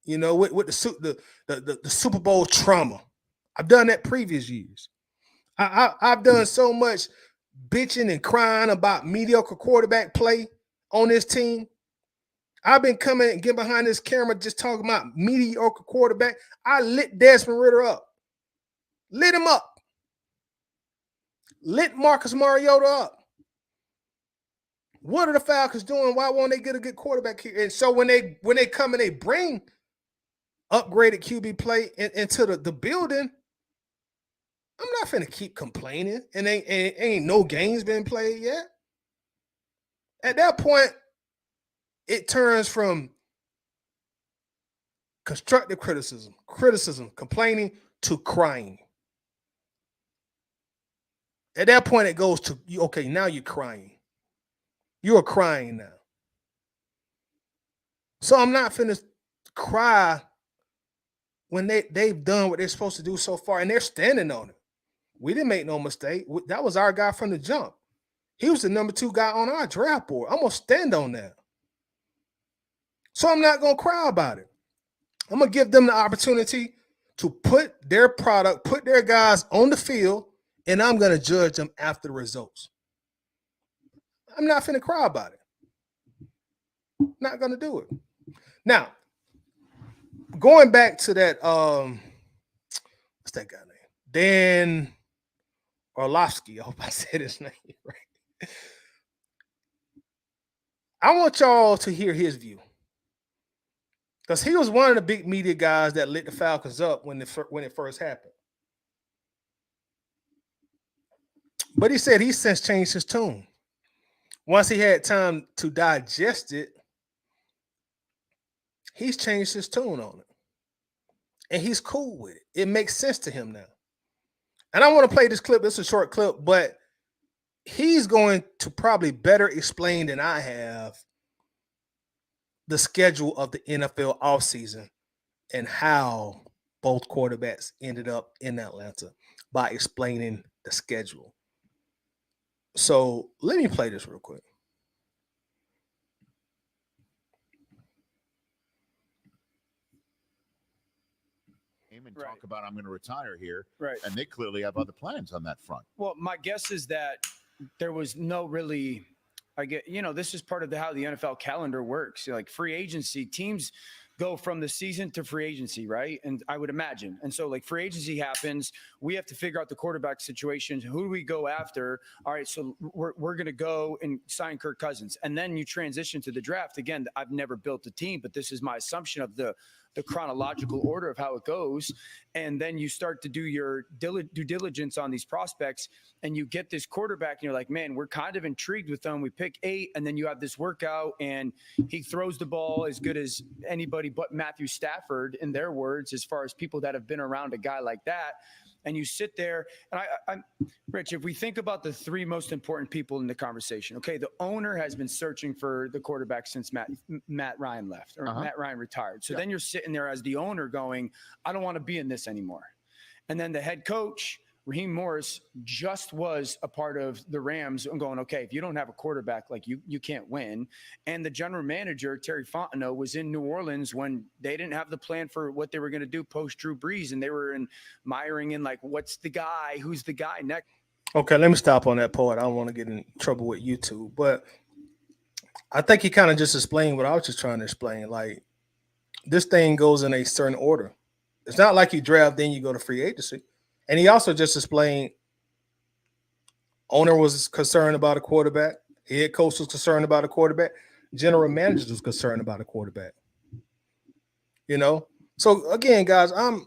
the Super Bowl trauma. I've done that previous years. I've done so much bitching and crying about mediocre quarterback play on this team. I've been coming and getting behind this camera just talking about mediocre quarterback. I lit Desmond Ritter up. Lit him up. Lit Marcus Mariota up. What are the Falcons doing? Why won't they get a good quarterback here? And so when they come and they bring upgraded QB play into the building, I'm not finna keep complaining and ain't no games been played yet. At that point, it turns from constructive criticism, complaining, to crying. At that point, it goes to, okay, now you're crying. You are crying now. So I'm not finna cry when they've done what they're supposed to do so far, and they're standing on it. We didn't make no mistake. That was our guy from the jump. He was the number 2 guy on our draft board. I'm gonna stand on that. So I'm not gonna cry about it. I'm gonna give them the opportunity to put their product, put their guys on the field, and I'm gonna judge them after the results. I'm not finna cry about it. Not gonna do it. Now, going back to that, what's that guy name? Dan Orlovsky. I hope I said his name right. I want y'all to hear his view. Because he was one of the big media guys that lit the Falcons up when it first happened. But he said he's since changed his tune. Once he had time to digest it, he's changed his tune on it. And he's cool with it. It makes sense to him now. And I want to play this clip. This is a short clip, but he's going to probably better explain than I have the schedule of the NFL offseason and how both quarterbacks ended up in Atlanta by explaining the schedule. So let me play this real quick. And talk about I'm going to retire here. Right. And they clearly have other plans on that front. Well, my guess is that there was no really, this is part of how the NFL calendar works. Like free agency, teams go from the season to free agency, right? And I would imagine. And so like free agency happens, we have to figure out the quarterback situation. Who do we go after? All right, so we're going to go and sign Kirk Cousins. And then you transition to the draft. Again, I've never built a team, but this is my assumption of the chronological order of how it goes. And then you start to do your due diligence on these prospects, and you get this quarterback and you're like, man, we're kind of intrigued with them. We pick 8, and then you have this workout and he throws the ball as good as anybody but Matthew Stafford, in their words, as far as people that have been around a guy like that. And you sit there, and I'm Rich, if we think about the 3 most important people in the conversation, okay, the owner has been searching for the quarterback since Matt Ryan left, or Matt Ryan retired. So then you're sitting there as the owner going, I don't want to be in this anymore. And then the head coach, Raheem Morris, just was a part of the Rams and going, okay, if you don't have a quarterback, like you can't win. And the general manager, Terry Fontenot, was in New Orleans when they didn't have the plan for what they were going to do post Drew Brees. And they were miring in like, who's the guy next? Okay, let me stop on that part. I don't want to get in trouble with YouTube, but I think he kind of just explained what I was just trying to explain. Like, this thing goes in a certain order. It's not like you draft, then you go to free agency. And he also just explained owner was concerned about a quarterback. Head coach was concerned about a quarterback. General manager was concerned about a quarterback. You know? So, again, guys, I'm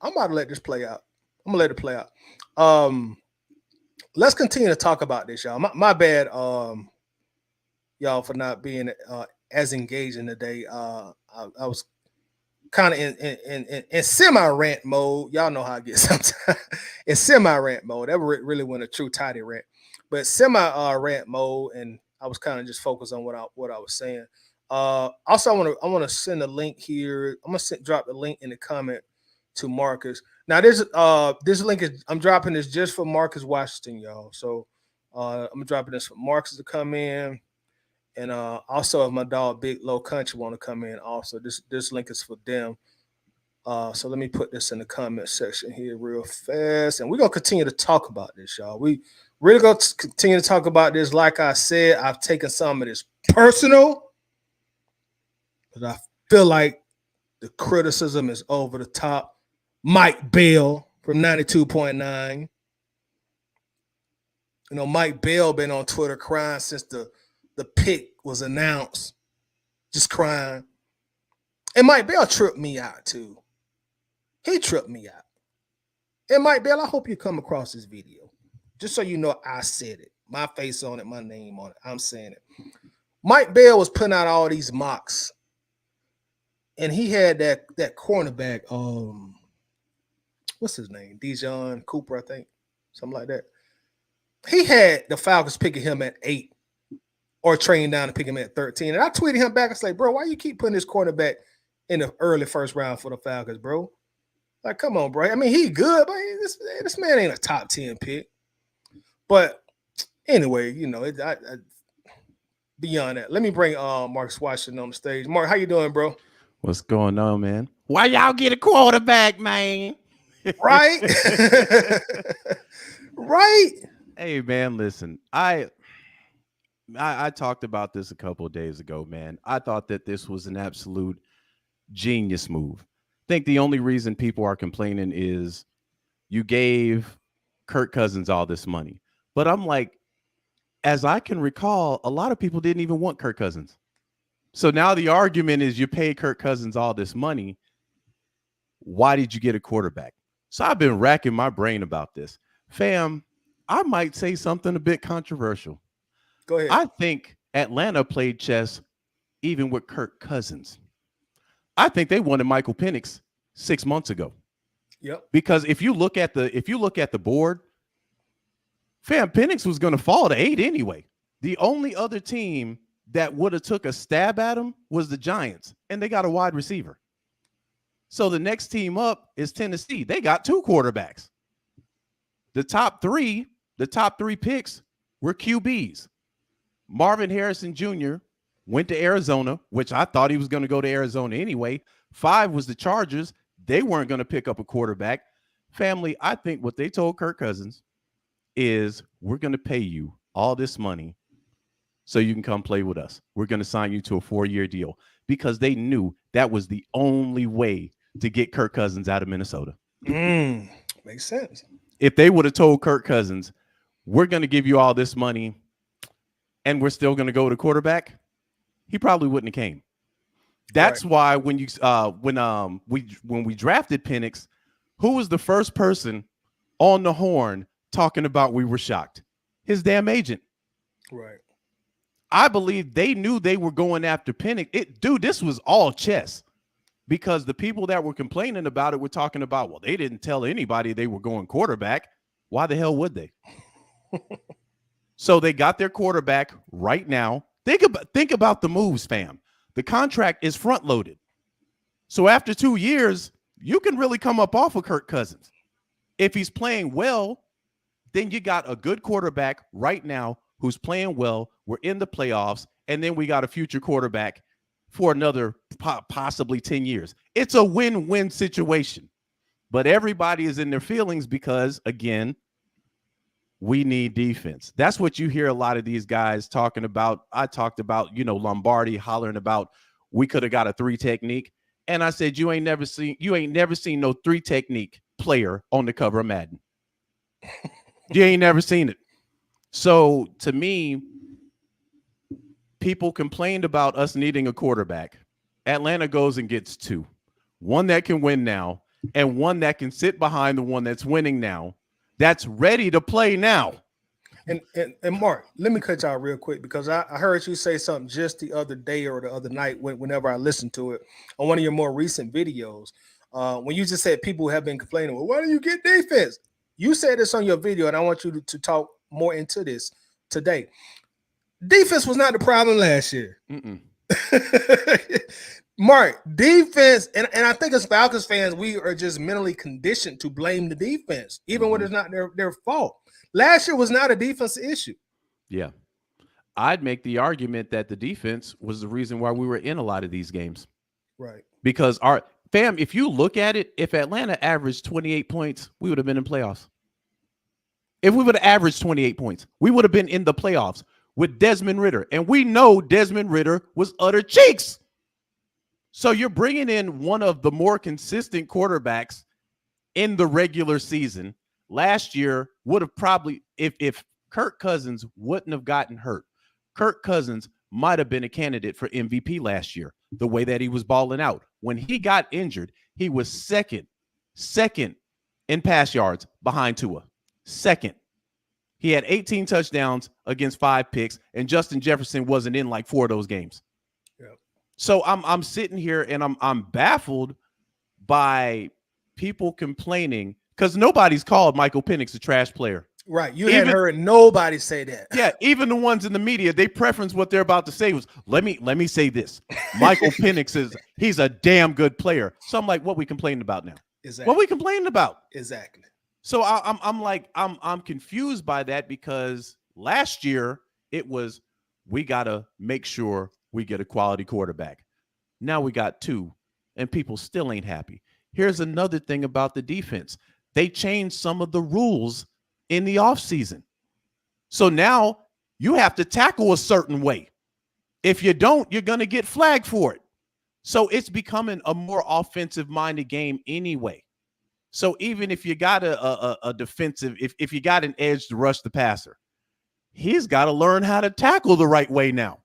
about to let this play out. I'm going to let it play out. Let's continue to talk about this, y'all. My bad, y'all, for not being as engaging today. I was kind of in semi-rant mode. Y'all know how I get sometimes. In semi-rant mode. That really wasn't a true tidy rant. But semi-rant mode, and I was kind of just focused on what I was saying. Also, I want to send a link here. I'm going to drop the link in the comment to Marcus. Now, this link is, I'm dropping this just for Marcus Washington, y'all. So I'm dropping this for Marcus to come in. And also, if my dog Big Low Country want to come in, also this link is for them. So let me put this in the comment section here real fast, and we're gonna continue to talk about this, y'all. We really gonna continue to talk about this. Like I said, I've taken some of this personal, but I feel like the criticism is over the top. Mike Bell from 92.9. You know, Mike Bell been on Twitter crying since the pick was announced, just crying. And Mike Bell tripped me out too. He tripped me out. And Mike Bell, I hope you come across this video. Just so you know I said it. My face on it, my name on it. I'm saying it. Mike Bell was putting out all these mocks. And he had that cornerback, what's his name? Dijon Cooper, I think. Something like that. He had the Falcons picking him at 8. Or trading down and pick him at 13. And I tweeted him back. I was like, bro, why you keep putting this quarterback in the early first round for the Falcons, bro? Like, come on, bro. I mean, he good, but this man ain't a top 10 pick. But anyway, beyond that, let me bring Marcus Washington on the stage. Mark, how you doing, bro? What's going on, man? Why y'all get a quarterback, man? Right? Right? Hey, man, listen. I talked about this a couple of days ago, man. I thought that this was an absolute genius move. I think the only reason people are complaining is you gave Kirk Cousins all this money. But I'm like, as I can recall, a lot of people didn't even want Kirk Cousins. So now the argument is you pay Kirk Cousins all this money. Why did you get a quarterback? So I've been racking my brain about this. Fam, I might say something a bit controversial. Go ahead. I think Atlanta played chess even with Kirk Cousins. I think they wanted Michael Penix 6 months ago. Yep. Because if you look at the board, fam, Penix was going to fall to 8 anyway. The only other team that would have took a stab at him was the Giants, and they got a wide receiver. So the next team up is Tennessee. They got 2 quarterbacks. The top three picks were QBs. Marvin Harrison Jr. went to Arizona, which I thought he was going to go to Arizona anyway. 5 was the Chargers. They weren't going to pick up a quarterback. Family, I think what they told Kirk Cousins is, we're going to pay you all this money so you can come play with us. We're going to sign you to a 4-year deal, because they knew that was the only way to get Kirk Cousins out of Minnesota. Makes sense. If they would have told Kirk Cousins, we're going to give you all this money and we're still going to go to quarterback, he probably wouldn't have came. That's why when we drafted Penix, who was the first person on the horn talking about we were shocked? His damn agent. Right. I believe they knew they were going after Penix. Dude, this was all chess, because the people that were complaining about it were talking about, well, they didn't tell anybody they were going quarterback. Why the hell would they? So they got their quarterback right now. Think about the moves, fam. The contract is front loaded. So after 2 years, you can really come up off of Kirk Cousins. If he's playing well, then you got a good quarterback right now who's playing well. We're in the playoffs, and then we got a future quarterback for another possibly 10 years. It's a win-win situation. But everybody is in their feelings because, again, we need defense. That's what you hear a lot of these guys talking about. I talked about, Lombardi hollering about we could have got a 3 technique. And I said, you ain't never seen no 3 technique player on the cover of Madden. You ain't never seen it. So to me, people complained about us needing a quarterback. Atlanta goes and gets 2. One that can win now, and one that can sit behind the one that's winning now, that's ready to play now. And Mark, let me cut y'all real quick, because I heard you say something just the other day or the other night whenever I listened to it on one of your more recent videos. When you just said people have been complaining, well, why do you get defense? You said this on your video, and I want you to talk more into this today. Defense was not the problem last year. Mark, defense, and I think as Falcons fans, we are just mentally conditioned to blame the defense, even when it's not their fault. Last year was not a defense issue. Yeah. I'd make the argument that the defense was the reason why we were in a lot of these games. Right. Because if you look at it, if Atlanta averaged 28 points, we would have been in playoffs. If we would have averaged 28 points, we would have been in the playoffs with Desmond Ritter. And we know Desmond Ritter was utter cheeks. So you're bringing in one of the more consistent quarterbacks in the regular season. Last year would have probably, if Kirk Cousins wouldn't have gotten hurt, Kirk Cousins might have been a candidate for MVP last year, the way that he was balling out. When he got injured, he was second in pass yards behind Tua. Second. He had 18 touchdowns against 5 picks, and Justin Jefferson wasn't in like 4 of those games. Yep. So I'm sitting here and I'm baffled by people complaining, because nobody's called Michael Penix a trash player. Right. You hadn't heard nobody say that. Yeah, even the ones in the media, they preference what they're about to say was, let me say this. Michael Penix he's a damn good player. So I'm like, what we complaining about now? Exactly. What we complaining about? Exactly. So I'm confused by that, because last year it was, we gotta make sure we get a quality quarterback. Now we got two, and people still ain't happy. Here's another thing about the defense. They changed some of the rules in the offseason. So now you have to tackle a certain way. If you don't, you're going to get flagged for it. So it's becoming a more offensive-minded game anyway. So even if you got a defensive, if you got an edge to rush the passer, he's got to learn how to tackle the right way now.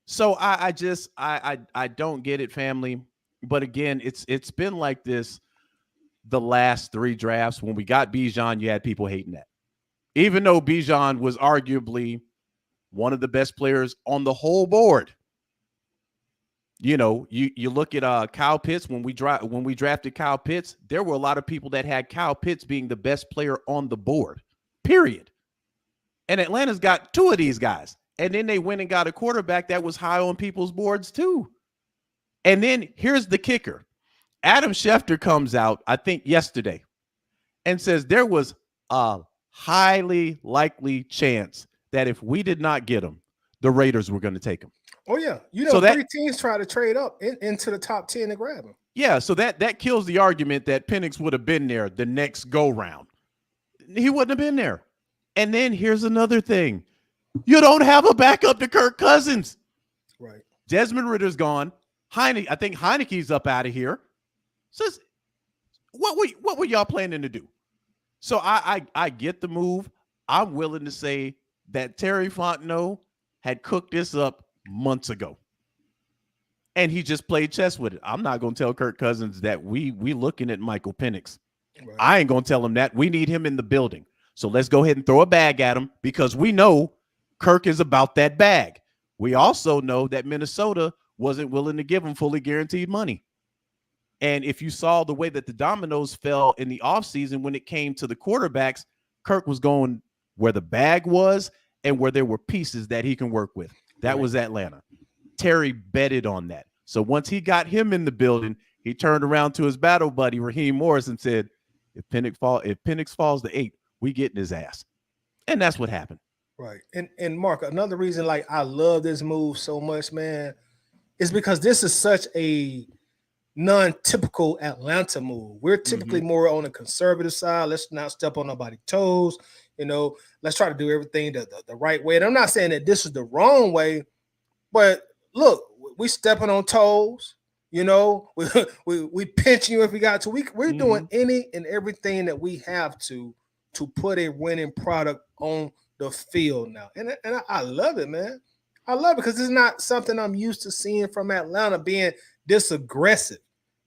So I don't get it, family. But again, it's been like this the last three drafts. When we got Bijan, you had people hating that. Even though Bijan was arguably one of the best players on the whole board. You know, you look at Kyle Pitts. When we drafted Kyle Pitts, there were a lot of people that had Kyle Pitts being the best player on the board, period. And Atlanta's got two of these guys. And then they went and got a quarterback that was high on people's boards too. And then here's the kicker. Adam Schefter comes out, I think yesterday, and says there was a highly likely chance that if we did not get him, the Raiders were going to take him. Oh, yeah. You know, So that- 3 teams try to trade up into the top 10 to grab him. Yeah, so that kills the argument that Penix would have been there the next go round. He wouldn't have been there. And then here's another thing. You don't have a backup to Kirk Cousins. Right. Desmond Ritter's gone. I think Heineke's up out of here. So what were y'all planning to do? So I get the move. I'm willing to say that Terry Fontenot had cooked this up months ago. And he just played chess with it. I'm not going to tell Kirk Cousins that we looking at Michael Penix. Right. I ain't going to tell him that. We need him in the building. So let's go ahead and throw a bag at him, because we know Kirk is about that bag. We also know that Minnesota wasn't willing to give him fully guaranteed money. And if you saw the way that the dominoes fell in the offseason when it came to the quarterbacks, Kirk was going where the bag was and where there were pieces that he can work with. That was Atlanta. Terry betted on that. So once he got him in the building, he turned around to his battle buddy, Raheem Morris, and said, if Penix falls to 8, we getting his ass. And that's what happened. Right. And Mark, another reason like I love this move so much, man, is because this is such a non-typical Atlanta move. We're typically more on the conservative side. Let's not step on nobody's toes. You know, let's try to do everything the right way. And I'm not saying that this is the wrong way, but look, we stepping on toes. You know, we pinching you if we got to. We're doing any and everything that we have to put a winning product on the field now. And I love it, man. I love it because it's not something I'm used to seeing from Atlanta being this aggressive,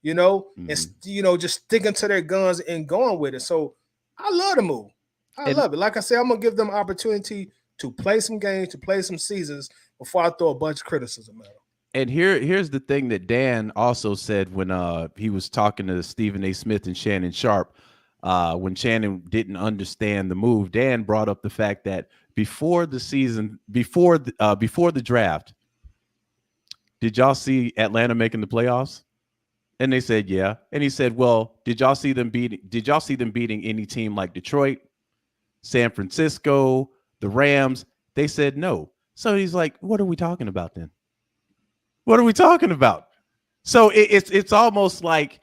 you know, and, you know, just sticking to their guns and going with it. So I love the move. I love it. Like I said, I'm going to give them opportunity to play some games, to play some seasons before I throw a bunch of criticism at them. And here's the thing that Dan also said when he was talking to Stephen A. Smith and Shannon Sharp. When Shannon didn't understand the move, Dan brought up the fact that before the season, before the draft, did y'all see Atlanta making the playoffs? And they said, yeah. And he said, well, did y'all see them beating any team like Detroit, San Francisco, the Rams? They said no. So he's like, what are we talking about then? What are we talking about? So it's almost like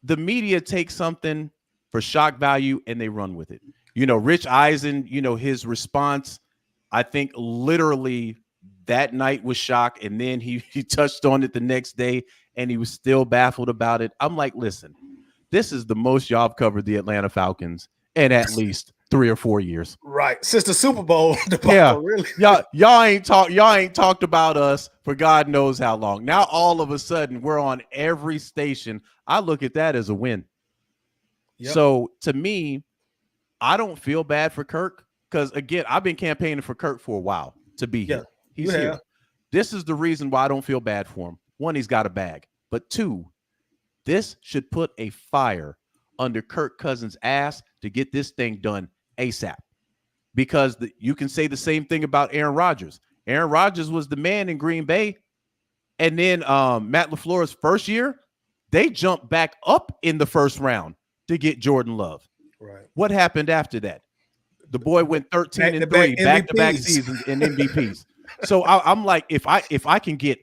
the media takes something for shock value and they run with it. You know, Rich Eisen, you know, his response, I think literally that night was shock. And then he touched on it the next day and he was still baffled about it. I'm like, listen, this is the most y'all have covered the Atlanta Falcons in at least 3 or 4 years. Right. Since the Super Bowl. Really. Y'all ain't talked about us for God knows how long. Now all of a sudden we're on every station. I look at that as a win. Yep. So to me, I don't feel bad for Kirk because again, I've been campaigning for Kirk for a while to be here. He's here. This is the reason why I don't feel bad for him. 1, he's got a bag, but 2, this should put a fire under Kirk Cousins' ass to get this thing done ASAP. Because you can say the same thing about Aaron Rodgers. Aaron Rodgers was the man in Green Bay. And then Matt LaFleur's first year, They jumped back up in the first round to get Jordan Love. Right. What happened after that? The boy went 13-3, Back-to-back back-to-back MVPs. seasons and MVPs. So I'm like, if I can get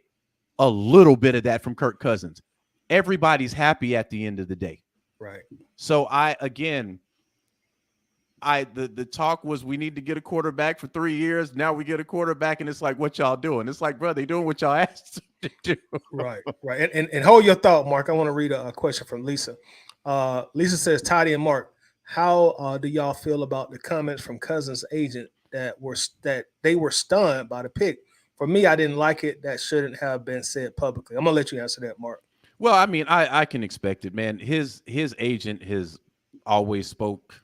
a little bit of that from Kirk Cousins, everybody's happy at the end of the day. Right. So the talk was we need to get a quarterback for 3 years. Now we get a quarterback, and it's like, what y'all doing? It's like, bro, they doing what y'all asked them to do. Right. Right. And hold your thought, Mark. I want to read a question from Lisa. Lisa says, Toddy and Mark, how do y'all feel about the comments from Cousins' agent that they were stunned by the pick? For me, I didn't like it. That shouldn't have been said publicly. I'm gonna let you answer that, Mark. Well, I mean, I can expect it, man. His agent has always spoke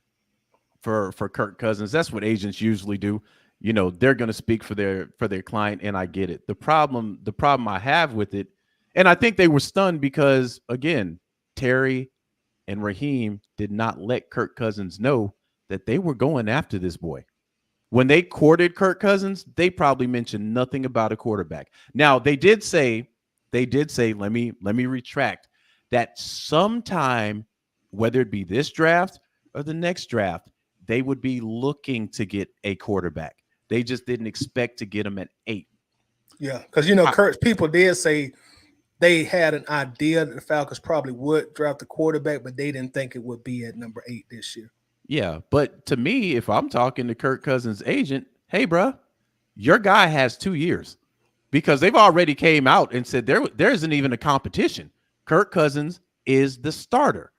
for Kirk Cousins. That's what agents usually do. You know, they're going to speak for their client, and I get it. The problem I have with it, and I think they were stunned because, again, Terry and Raheem did not let Kirk Cousins know that they were going after this boy. When they courted Kirk Cousins, they probably mentioned nothing about a quarterback. Now, they did say, let me retract that sometime, whether it be this draft or the next draft, they would be looking to get a quarterback. They just didn't expect to get him at 8. Yeah, because Kirk, people did say they had an idea that the Falcons probably would draft a quarterback, but they didn't think it would be at number 8 this year. Yeah, but to me, if I'm talking to Kirk Cousins' agent, hey, bro, your guy has 2 years because they've already came out and said there isn't even a competition. Kirk Cousins is the starter.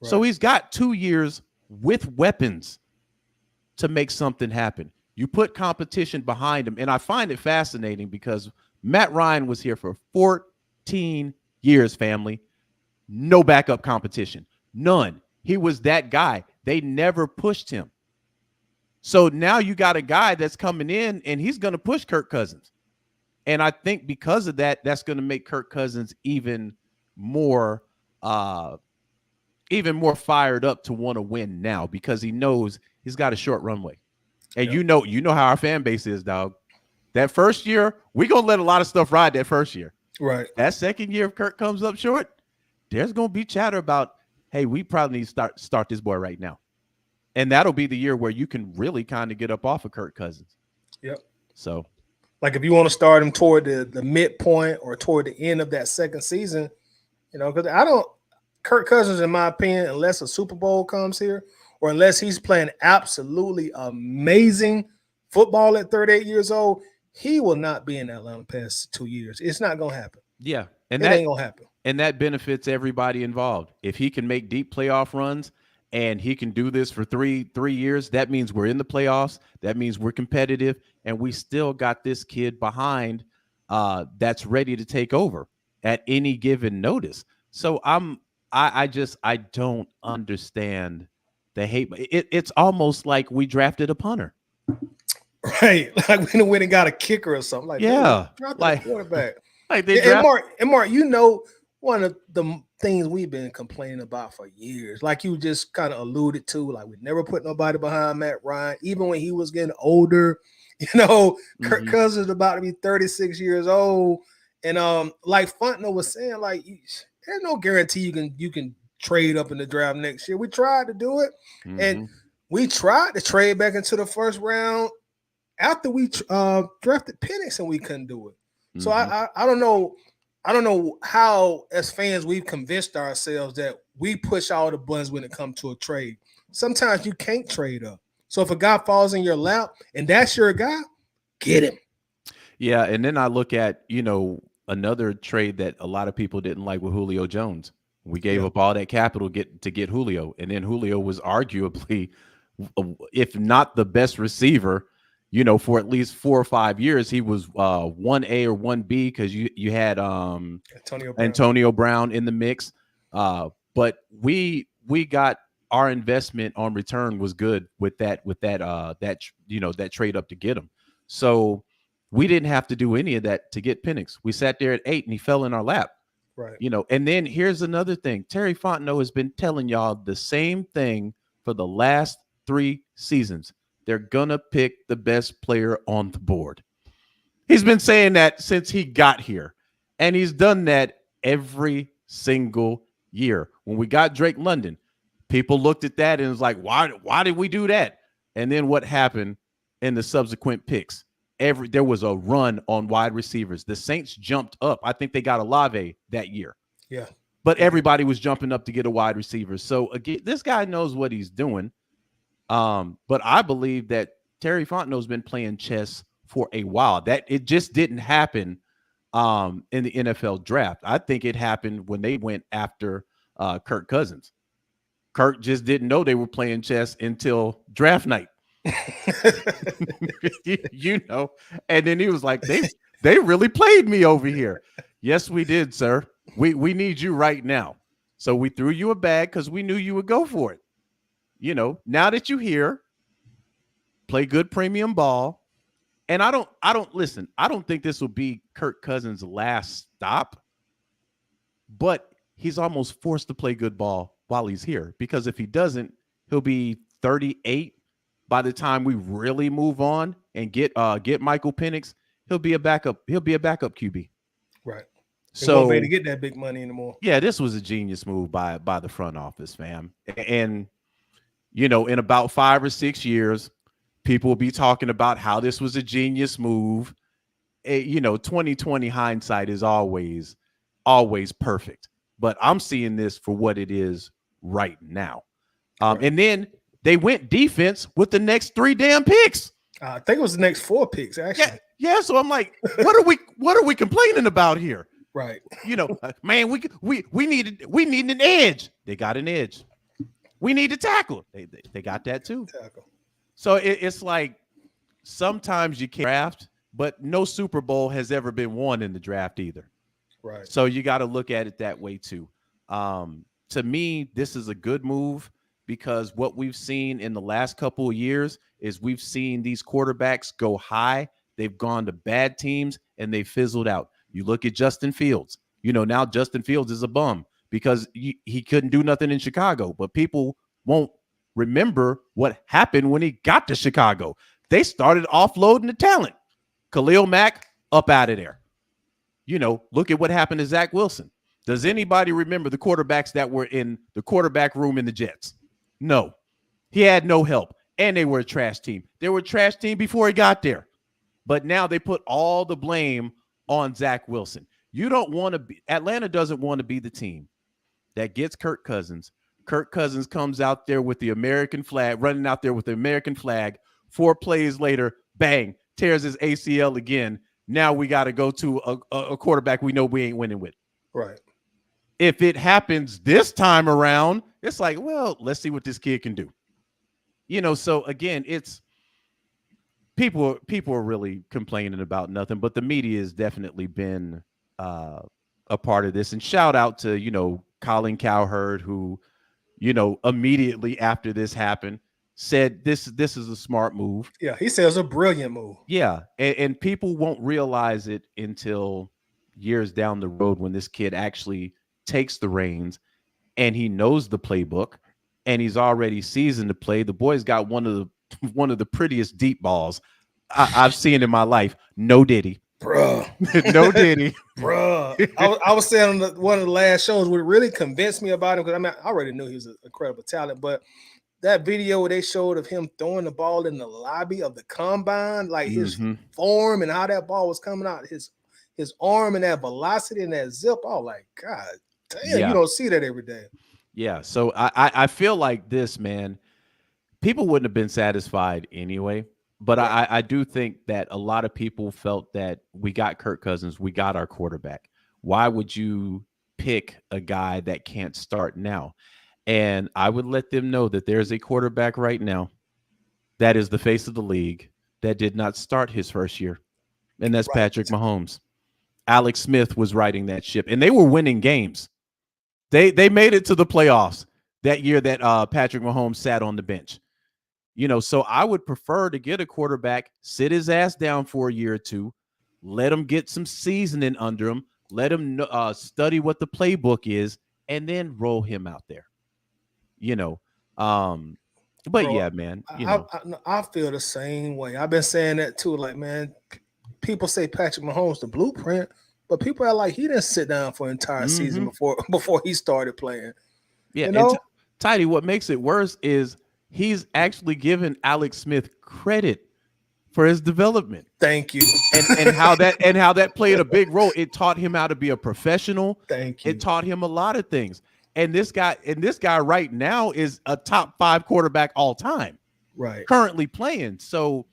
Right. So he's got 2 years with weapons to make something happen. You put competition behind him, and I find it fascinating because Matt Ryan was here for 14 years, family. No backup competition. None. He was that guy. They never pushed him. So now you got a guy that's coming in, and he's going to push Kirk Cousins. And I think because of that, that's going to make Kirk Cousins even more fired up to want to win now because he knows he's got a short runway. And yep. you know how our fan base is, dog. That first year, we're going to let a lot of stuff ride that first year. Right. That second year, if Kirk comes up short, there's going to be chatter about, hey, we probably need to start this boy right now. And that'll be the year where you can really kind of get up off of Kirk Cousins. Yep. So, like if you want to start him toward the midpoint or toward the end of that second season, because Kirk Cousins, in my opinion, unless a Super Bowl comes here or unless he's playing absolutely amazing football at 38 years old, he will not be in Atlanta past 2 years. It's not going to happen. Yeah. And that ain't going to happen. And that benefits everybody involved. If he can make deep playoff runs and he can do this for three years, that means we're in the playoffs. That means we're competitive, and we still got this kid behind that's ready to take over at any given notice. So I don't understand the hate. It's almost like we drafted a punter. Right. Like we went and got a kicker or something. Like, yeah. Like quarterback. Like they and Mark, one of the things we've been complaining about for years, like you just kind of alluded to, like we never put nobody behind Matt Ryan, even when he was getting older. Kirk Cousins is about to be 36 years old. And like Fontenot was saying, like there's no guarantee you can trade up in the draft next year. We tried to do it, and we tried to trade back into the first round after we drafted Penix, and we couldn't do it. So I don't know. I don't know how, as fans, we've convinced ourselves that we push all the buttons when it comes to a trade. Sometimes you can't trade up. So if a guy falls in your lap and that's your guy, get him. Yeah, and then I look at, another trade that a lot of people didn't like with Julio Jones. We gave up all that capital to get Julio, and then Julio was arguably, if not the best receiver, for at least 4 or 5 years. He was 1A or 1B because you had Antonio Brown in the mix. But we got our investment on return was good with that trade up to get him. So we didn't have to do any of that to get Penix. We sat there at 8 and he fell in our lap. Right. And then here's another thing. Terry Fontenot has been telling y'all the same thing for the last 3 seasons. They're going to pick the best player on the board. He's been saying that since he got here, and he's done that every single year when we got Drake London, people looked at that and was like, why did we do that? And then what happened in the subsequent picks? There was a run on wide receivers. The Saints jumped up. I think they got Olave that year. Yeah. But everybody was jumping up to get a wide receiver. So again, this guy knows what he's doing. But I believe that Terry Fontenot's been playing chess for a while. That it just didn't happen in the NFL draft. I think it happened when they went after Kirk Cousins. Kirk just didn't know they were playing chess until draft night. You know, and then he was like, they really played me over here. Yes, we did, sir. We need you right now. So we threw you a bag because we knew you would go for it. You know, now that you're here, play good premium ball. And I don't think this will be Kirk Cousins' last stop, but he's almost forced to play good ball while he's here, because if he doesn't, he'll be 38 by the time we really move on and get Michael Penix. He'll be a backup QB. Right. So won't be able to get that big money anymore. Yeah, this was a genius move by the front office, fam. And you know, in about 5 or 6 years, people will be talking about how this was a genius move. You know, 2020 hindsight is always perfect. But I'm seeing this for what it is right now. Right. And then they went defense with the next 3 damn picks. I think it was the next 4 picks, actually. Yeah. So I'm like, what are we complaining about here? Right. You know, man, we needed an edge. They got an edge. We need to tackle. They got that too. Tackle. So it's like sometimes you can't draft, but no Super Bowl has ever been won in the draft either. Right. So you got to look at it that way too. To me, this is a good move, because what we've seen in the last couple of years is we've seen these quarterbacks go high. They've gone to bad teams and they fizzled out. You look at Justin Fields. You know, now Justin Fields is a bum because he couldn't do nothing in Chicago, but people won't remember what happened when he got to Chicago. They started offloading the talent. Khalil Mack, up out of there. You know, look at what happened to Zach Wilson. Does anybody remember the quarterbacks that were in the quarterback room in the Jets? No. He had no help, and they were a trash team. They were a trash team before he got there. But now they put all the blame on Zach Wilson. Atlanta doesn't want to be the team that gets Kirk Cousins. Kirk Cousins comes out there with the American flag, running out there with the American flag. 4 plays later, bang, tears his ACL again. Now we got to go to a quarterback we know we ain't winning with. Right. If it happens this time around, it's like, well, let's see what this kid can do. You know, so again, it's people are really complaining about nothing, but the media has definitely been a part of this. And shout out to, you know, Colin Cowherd, who, you know, immediately after this happened, said this is a smart move. Yeah, he said it was a brilliant move. Yeah, and people won't realize it until years down the road when this kid actually takes the reins and he knows the playbook and he's already seasoned to play. The boy's got one of the prettiest deep balls I've seen in my life. No Diddy. Bruh. No Diddy. Bruh. I was saying on one of the last shows what really convinced me about him, because I mean, I already knew he was an incredible talent, but that video where they showed of him throwing the ball in the lobby of the combine, like his form and how that ball was coming out, his arm and that velocity and that zip, I was like, God damn, you don't see that every day. Yeah, so I feel like this, man, people wouldn't have been satisfied anyway. But yeah. I do think that a lot of people felt that we got Kirk Cousins, we got our quarterback. Why would you pick a guy that can't start now? And I would let them know that there's a quarterback right now that is the face of the league that did not start his first year, and that's Patrick Mahomes. Alex Smith was riding that ship, and they were winning games. They made it to the playoffs that year that Patrick Mahomes sat on the bench. You know, so I would prefer to get a quarterback, sit his ass down for a year or two, let him get some seasoning under him, let him study what the playbook is, and then roll him out there. You know, but bro, yeah, man. I feel the same way. I've been saying that too. Like, man, people say Patrick Mahomes the blueprint. but people are like he didn't sit down for an entire season before he started playing. Yeah, You know, and Tidy, what makes it worse is he's actually given Alex Smith credit for his development. thank you, and how that played a big role. It taught him how to be a professional. thank you. It taught him a lot of things. And this guy right now is a top 5 quarterback all time, Right. currently playing. So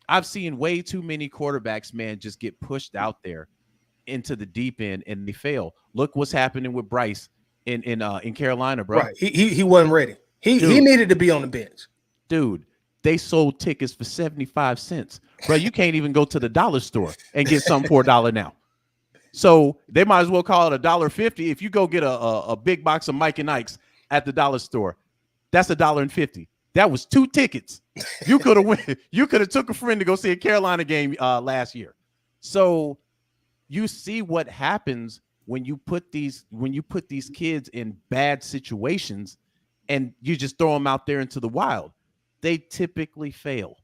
I've seen way too many quarterbacks, man, just get pushed out there into the deep end and they fail. Look what's happening with Bryce in Carolina, bro. Right. He wasn't ready. He needed to be on the bench. Dude, they sold tickets for 75 cents. Bro, you can't even go to the dollar store and get something for $1 now. So they might as well call it $1.50. If you go get a big box of Mike and Ike's at the dollar store, that's $1.50. That was 2 tickets. You could have went. You could have took a friend to go see a Carolina game last year. So you see what happens when you put these kids in bad situations and you just throw them out there into the wild. They typically fail.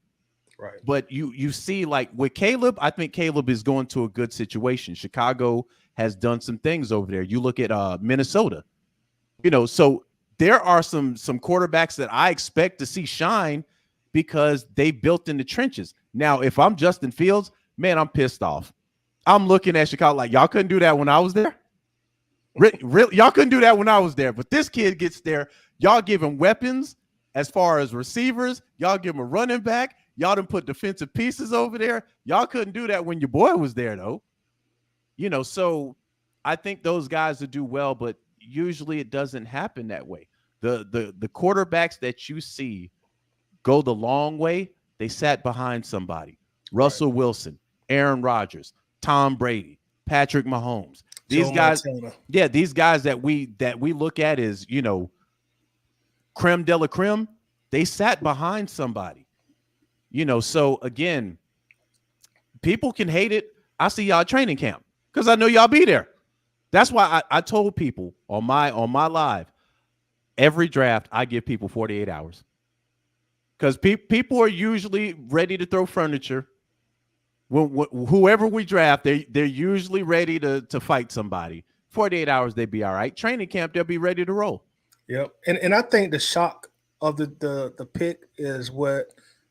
Right. But you see, like with Caleb, I think Caleb is going to a good situation. Chicago has done some things over there. You look at Minnesota, so there are some quarterbacks that I expect to see shine because they built in the trenches. Now, if I'm Justin Fields, man, I'm pissed off. I'm looking at Chicago like, y'all couldn't do that when I was there. Y'all couldn't do that when I was there. But this kid gets there. Y'all give him weapons as far as receivers. Y'all give him a running back. Y'all done put defensive pieces over there. Y'all couldn't do that when your boy was there, though. So I think those guys will do well, but usually it doesn't happen that way. The quarterbacks that you see go the long way, they sat behind somebody. Russell Wilson, Aaron Rodgers, Tom Brady, Patrick Mahomes. These guys, these guys that we look at as, creme de la creme, they sat behind somebody. So again, people can hate it. I see y'all training camp because I know y'all be there. That's why I told people on my live, every draft, I give people 48 hours. Because people are usually ready to throw furniture. Whoever we draft, they're usually ready to fight somebody. 48 hours, they'd be all right. Training camp, they'll be ready to roll. Yep. And I think the shock of the pick is what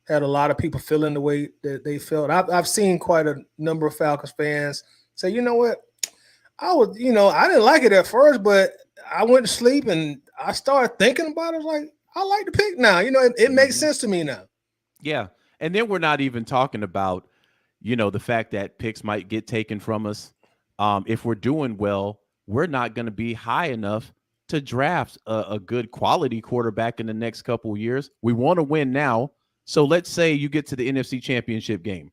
had a lot of people feeling the way that they felt. I've seen quite a number of Falcons fans say, you know what, I didn't like it at first, but I went to sleep and I started thinking about it. I was like, I like the pick now. It makes sense to me now. Yeah. And then we're not even talking about, the fact that picks might get taken from us. If we're doing well, we're not going to be high enough to draft a good quality quarterback in the next couple of years. We want to win now. So let's say you get to the NFC Championship game.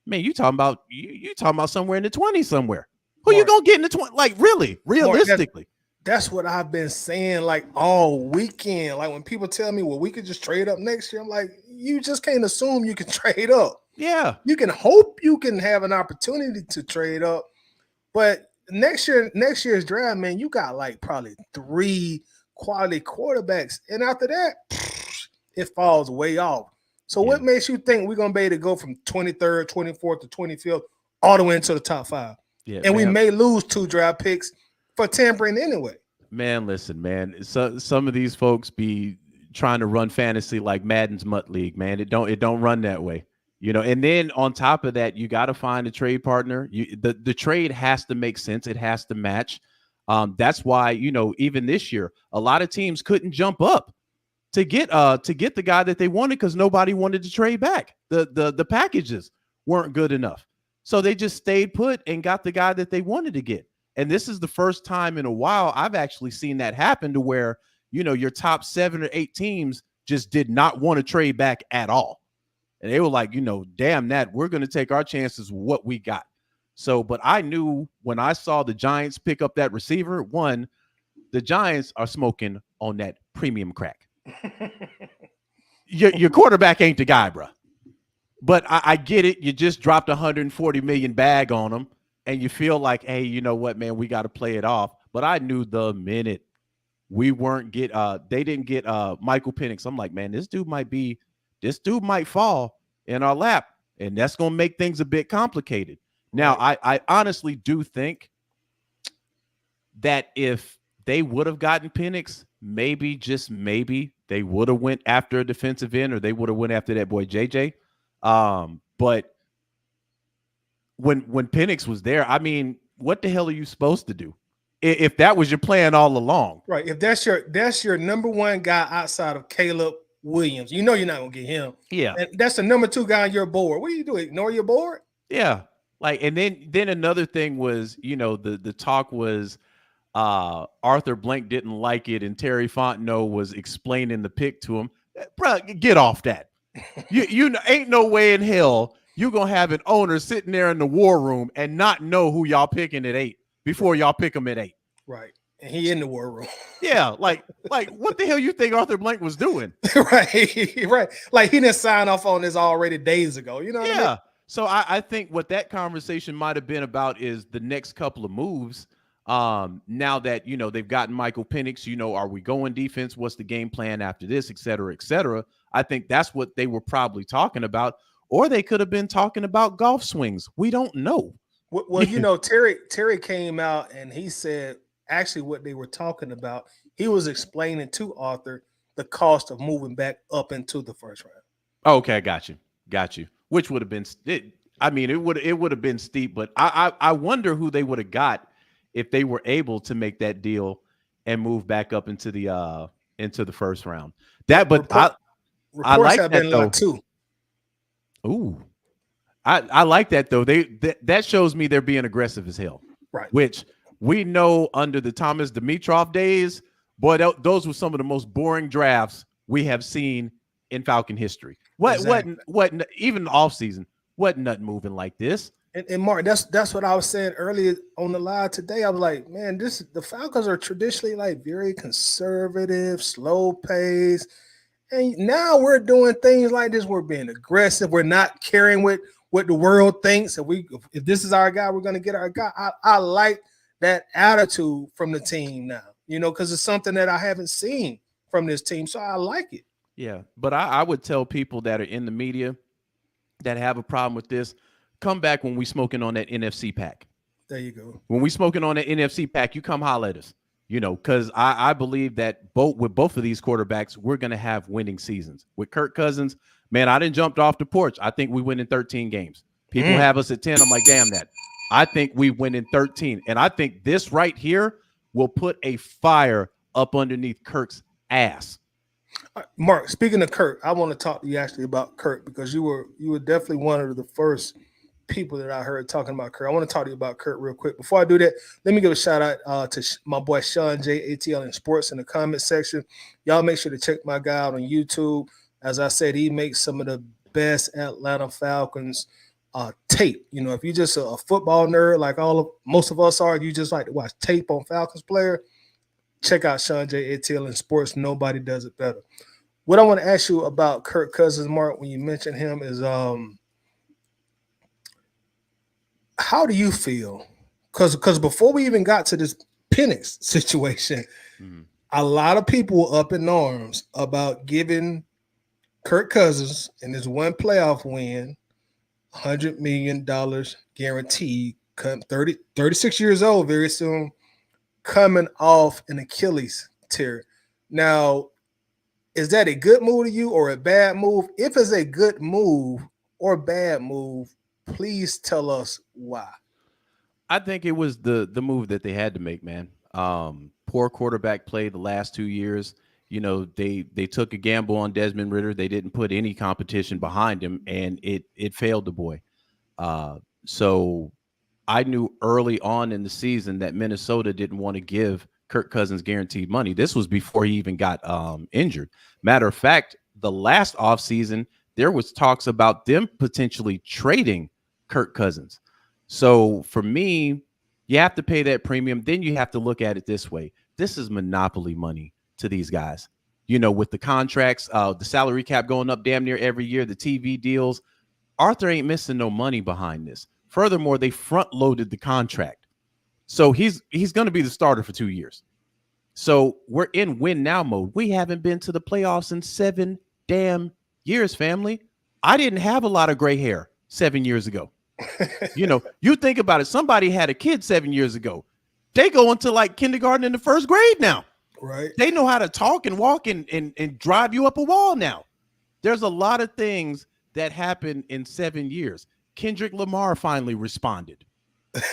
Man, you talking about somewhere in the 20s somewhere. Who you gonna get in the 20? Like, really, realistically. That's what I've been saying like all weekend. Like when people tell me, well, we could just trade up next year. I'm like, you just can't assume you can trade up. Yeah. You can hope you can have an opportunity to trade up. But next year's draft, man, you got like probably 3 quality quarterbacks. And after that, it falls way off. So what makes you think we're going to be able to go from 23rd, 24th to 25th all the way into the top 5? Yeah, and we may lose 2 draft picks for tampering anyway. Man, listen, man. So some of these folks be trying to run fantasy like Madden's Mutt League, man. It don't run that way. And then on top of that, you got to find a trade partner. The trade has to make sense. It has to match. That's why, even this year, a lot of teams couldn't jump up to get the guy that they wanted because nobody wanted to trade back. The packages weren't good enough. So they just stayed put and got the guy that they wanted to get. And this is the first time in a while I've actually seen that happen to where, your top 7 or 8 teams just did not want to trade back at all. And they were like, damn that, we're going to take our chances with what we got. So, but I knew when I saw the Giants pick up that receiver, one, the Giants are smoking on that premium crack. Your quarterback ain't the guy, bro. But I get it. You just dropped $140 million bag on him, and you feel like, hey, you know what, man, we got to play it off. But I knew the minute they didn't get Michael Penix, I'm like, man, this dude might fall in our lap, and that's gonna make things a bit complicated. Now, I honestly do think that if they would have gotten Penix, maybe, just maybe, they would have went after a defensive end, or they would have went after that boy JJ. But when Penix was there, I mean, what the hell are you supposed to do if that was your plan all along? Right. If that's your number one guy outside of Caleb Williams, you know you're not gonna get him. Yeah. And that's the number two guy on your board. What do you do? Ignore your board? Yeah. Like, and then another thing was, you know, the talk was Arthur Blank didn't like it, and Terry Fontenot was explaining the pick to him. Bro, get off that. You ain't no way in hell you're gonna have an owner sitting there in the war room and not know who y'all picking at 8 before y'all pick him at 8. Right. And he in the war room. Yeah, like what the hell you think Arthur Blank was doing? Right. Like he didn't sign off on this already days ago. You know what I mean? So I think what that conversation might have been about is the next couple of moves. Now that, you know, they've gotten Michael Penix, you know, are we going defense? What's the game plan after this, et cetera, et cetera? I think that's what they were probably talking about. Or they could have been talking about golf swings. We don't know. Well, you know, Terry came out and he said actually what they were talking about. He was explaining to Arthur the cost of moving back up into the first round. Okay, got you. Which would have been, it would have been steep, but I wonder who they would have got if they were able to make that deal and move back up into the first round. I like that though too. Ooh, I like that though. That shows me they're being aggressive as hell. Right. Which we know under the Thomas Dimitroff days, boy, those were some of the most boring drafts we have seen in Falcon history. What even the offseason, what nothing moving like this. And Mark, that's what I was saying earlier on the live today. I was like, man, the Falcons are traditionally like very conservative, slow pace. And now we're doing things like this. We're being aggressive. We're not caring what the world thinks. If this is our guy, we're going to get our guy. I like that attitude from the team now, you know, because it's something that I haven't seen from this team. So I like it. Yeah, but I would tell people that are in the media that have a problem with this, come back when we smoking on that NFC pack. There you go. When we smoking on that NFC pack, you come holler at us, you know, because I believe that with both of these quarterbacks, we're going to have winning seasons. With Kirk Cousins, man, I didn't jumped off the porch. I think we win in 13 games. People have us at 10. I'm like, damn that. I think we win in 13. And I think this right here will put a fire up underneath Kirk's ass. Mark, speaking of Kirk, I want to talk to you actually about Kirk because you were definitely one of the first people that I heard talking about Kirk. I want to talk to you about Kirk real quick. Before I do that, let me give a shout out to my boy Sean J, ATL in Sports in the comment section. Y'all make sure to check my guy out on YouTube. As I said, he makes some of the best Atlanta Falcons tape. You know, if you're just a football nerd like most of us are, you just like to watch tape on Falcons player, check out Sean J, ATL in Sports. Nobody does it better. What I want to ask you about Kirk Cousins, Mark, when you mentioned him is how do you feel? Because before we even got to this Penix situation, a lot of people were up in arms about giving Kirk Cousins in his one playoff win $100 million guaranteed, 36 years old very soon, coming off an Achilles tear. Now, is that a good move to you or a bad move? If it's a good move or bad move, please tell us why. I think it was the move that they had to make, man. Poor quarterback play the last 2 years. You know, they took a gamble on Desmond Ritter. They didn't put any competition behind him, and it failed the boy. So I knew early on in the season that Minnesota didn't want to give Kirk Cousins guaranteed money. This was before he even got injured. Matter of fact, the last offseason, there was talks about them potentially trading Kirk Cousins. So for me, you have to pay that premium. Then you have to look at it this way. This is monopoly money to these guys. You know, with the contracts, the salary cap going up damn near every year, the TV deals, Arthur ain't missing no money behind this. Furthermore, they front loaded the contract. So he's going to be the starter for 2 years. So we're in win now mode. We haven't been to the playoffs in 7 damn years, family. I didn't have a lot of gray hair 7 years ago. You know, you think about it. Somebody had a kid 7 years ago. They go into like kindergarten in the first grade now. Right. They know how to talk and walk and drive you up a wall now. There's a lot of things that happen in 7 years. Kendrick Lamar finally responded.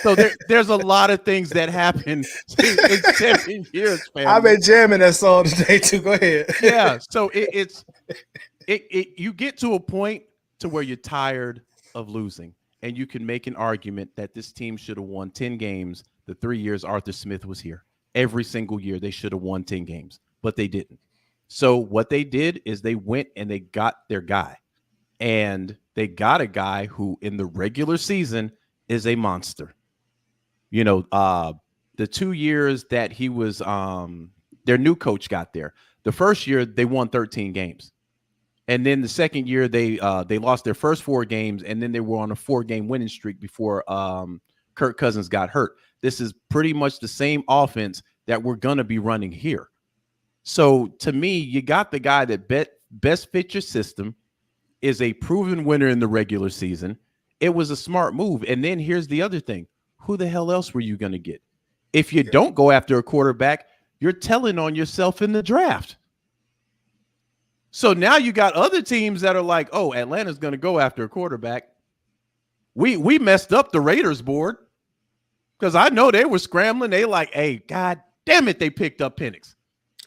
So there's a lot of things that happen in 7 years, family. I've been jamming that song today too. Go ahead. Yeah. So you get to a point to where you're tired of losing, and you can make an argument that this team should have won 10 games the 3 years Arthur Smith was here. Every single year they should have won 10 games, but they didn't. So what they did is they went and they got their guy, and they got a guy who in the regular season is a monster. You know, the 2 years that he was their new coach got there, the first year they won 13 games. And then the second year they lost their first 4 games, and then they were on a 4-game winning streak before Kirk Cousins got hurt. This is pretty much the same offense that we're going to be running here. So to me, you got the guy that best fit your system, is a proven winner in the regular season. It was a smart move. And then here's the other thing. Who the hell else were you going to get? If you don't go after a quarterback, you're telling on yourself in the draft. So now you got other teams that are like, oh, Atlanta's going to go after a quarterback. We messed up the Raiders board because I know they were scrambling. They like, hey, God damn it, they picked up Penix.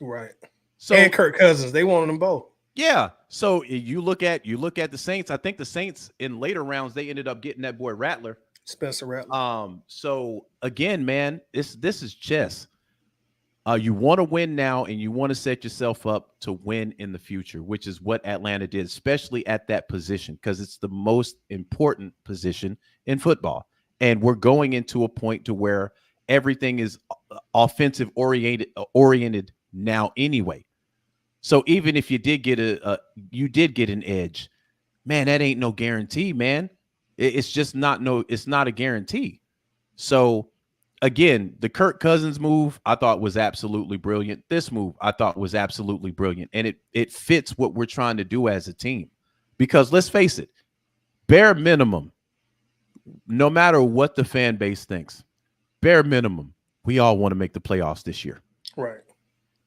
Right. So and Kirk Cousins, they wanted them both. Yeah. So you look at the Saints. I think the Saints in later rounds they ended up getting that boy Rattler. Spencer Rattler. So again, man, this is chess. You want to win now, and you want to set yourself up to win in the future, which is what Atlanta did, especially at that position, because it's the most important position in football. And we're going into a point to where everything is offensive oriented now anyway. So even if you did get an edge, man, that ain't no guarantee, man. It's just it's not a guarantee. So again, the Kirk Cousins move I thought was absolutely brilliant. This move I thought was absolutely brilliant. And it fits what we're trying to do as a team. Because let's face it, bare minimum, no matter what the fan base thinks, bare minimum, we all want to make the playoffs this year. Right.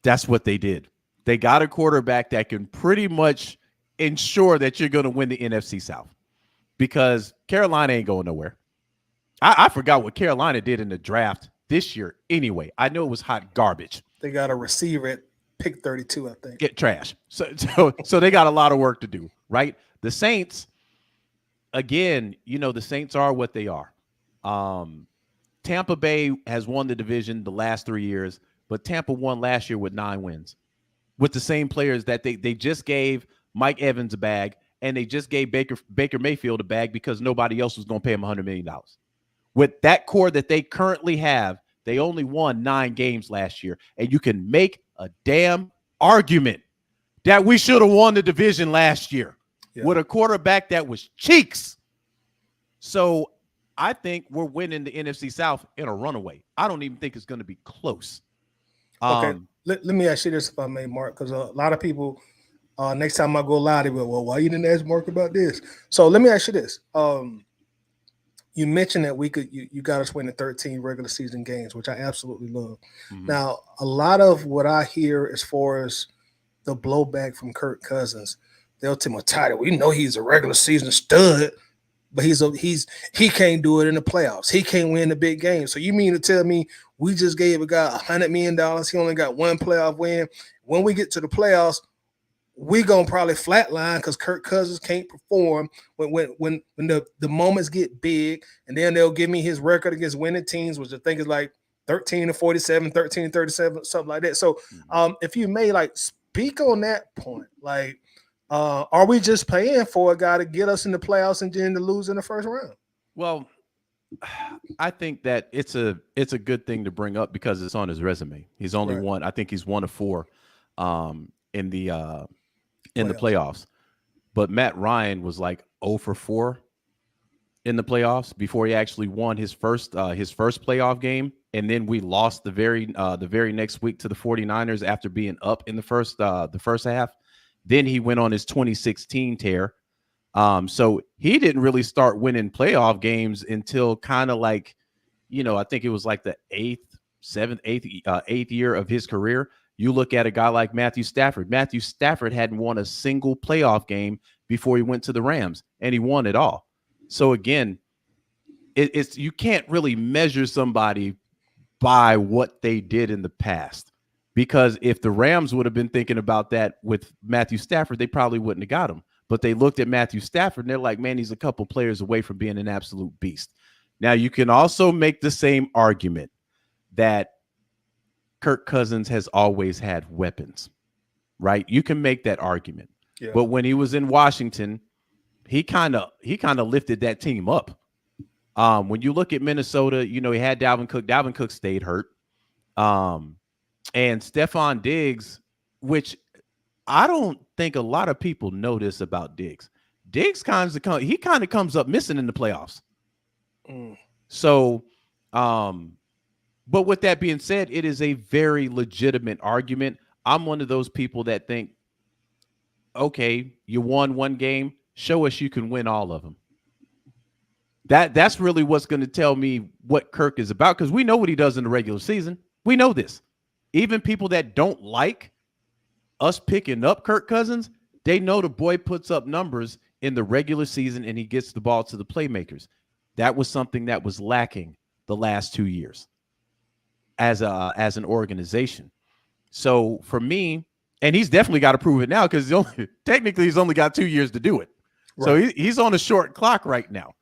That's what they did. They got a quarterback that can pretty much ensure that you're going to win the NFC South, because Carolina ain't going nowhere. I forgot what Carolina did in the draft this year anyway. I know it was hot garbage. They got a receiver at pick 32, I think. Get trash. So they got a lot of work to do, right? The Saints, again, the Saints are what they are. Tampa Bay has won the division the last 3 years, but Tampa won last year with 9 wins with the same players that they just gave Mike Evans a bag, and they just gave Baker Mayfield a bag because nobody else was going to pay him $100 million. With that core that they currently have, they only won 9 games last year, and you can make a damn argument that we should have won the division last year with a quarterback that was cheeks. So I think we're winning the NFC South in a runaway. I don't even think it's going to be close. Okay, let me ask you this, if I may, Mark, because a lot of people, next time I go live, they will, well, why you didn't ask Mark about this? So let me ask you this. You mentioned that you got us winning 13 regular season games, which I absolutely love. Mm-hmm. Now, a lot of what I hear as far as the blowback from Kirk Cousins, they'll tell me, Tyler, we know he's a regular season stud, but he can't do it in the playoffs. He can't win the big game. So you mean to tell me we just gave a guy $100 million, he only got 1 playoff win? When we get to the playoffs, we're going to probably flatline because Kirk Cousins can't perform when the moments get big, and then they'll give me his record against winning teams, which I think is like 13-47, 13-37, something like that. So if you may speak on that point, are we just paying for a guy to get us in the playoffs and then to lose in the first round? Well, I think that it's a good thing to bring up because it's on his resume. He's only one. I think he's 1 of 4 in the playoffs. But Matt Ryan was like 0 for 4 in the playoffs before he actually won his first playoff game. And then we lost the very next week to the 49ers after being up in the first half. Then he went on his 2016 tear. So he didn't really start winning playoff games until kind of like, I think it was like the eighth year of his career. You look at a guy like Matthew Stafford. Matthew Stafford hadn't won a single playoff game before he went to the Rams, and he won it all. So again, it's you can't really measure somebody by what they did in the past, because if the Rams would have been thinking about that with Matthew Stafford, they probably wouldn't have got him. But they looked at Matthew Stafford and they're like, man, he's a couple players away from being an absolute beast. Now, you can also make the same argument that Kirk Cousins has always had weapons, right? You can make that argument. Yeah. But when he was in Washington, he kind of lifted that team up. When you look at Minnesota, he had Dalvin Cook. Dalvin Cook stayed hurt. And Stephon Diggs, which I don't think a lot of people know this about Diggs. Diggs kind of comes up missing in the playoffs. So, but with that being said, it is a very legitimate argument. I'm one of those people that think, okay, you won one game, show us you can win all of them. That's really what's going to tell me what Kirk is about, because we know what he does in the regular season. We know this. Even people that don't like us picking up Kirk Cousins, they know the boy puts up numbers in the regular season and he gets the ball to the playmakers. That was something that was lacking the last 2 years as an organization. So for me, and he's definitely got to prove it now, because technically he's only got 2 years to do it. Right. So he's on a short clock right now.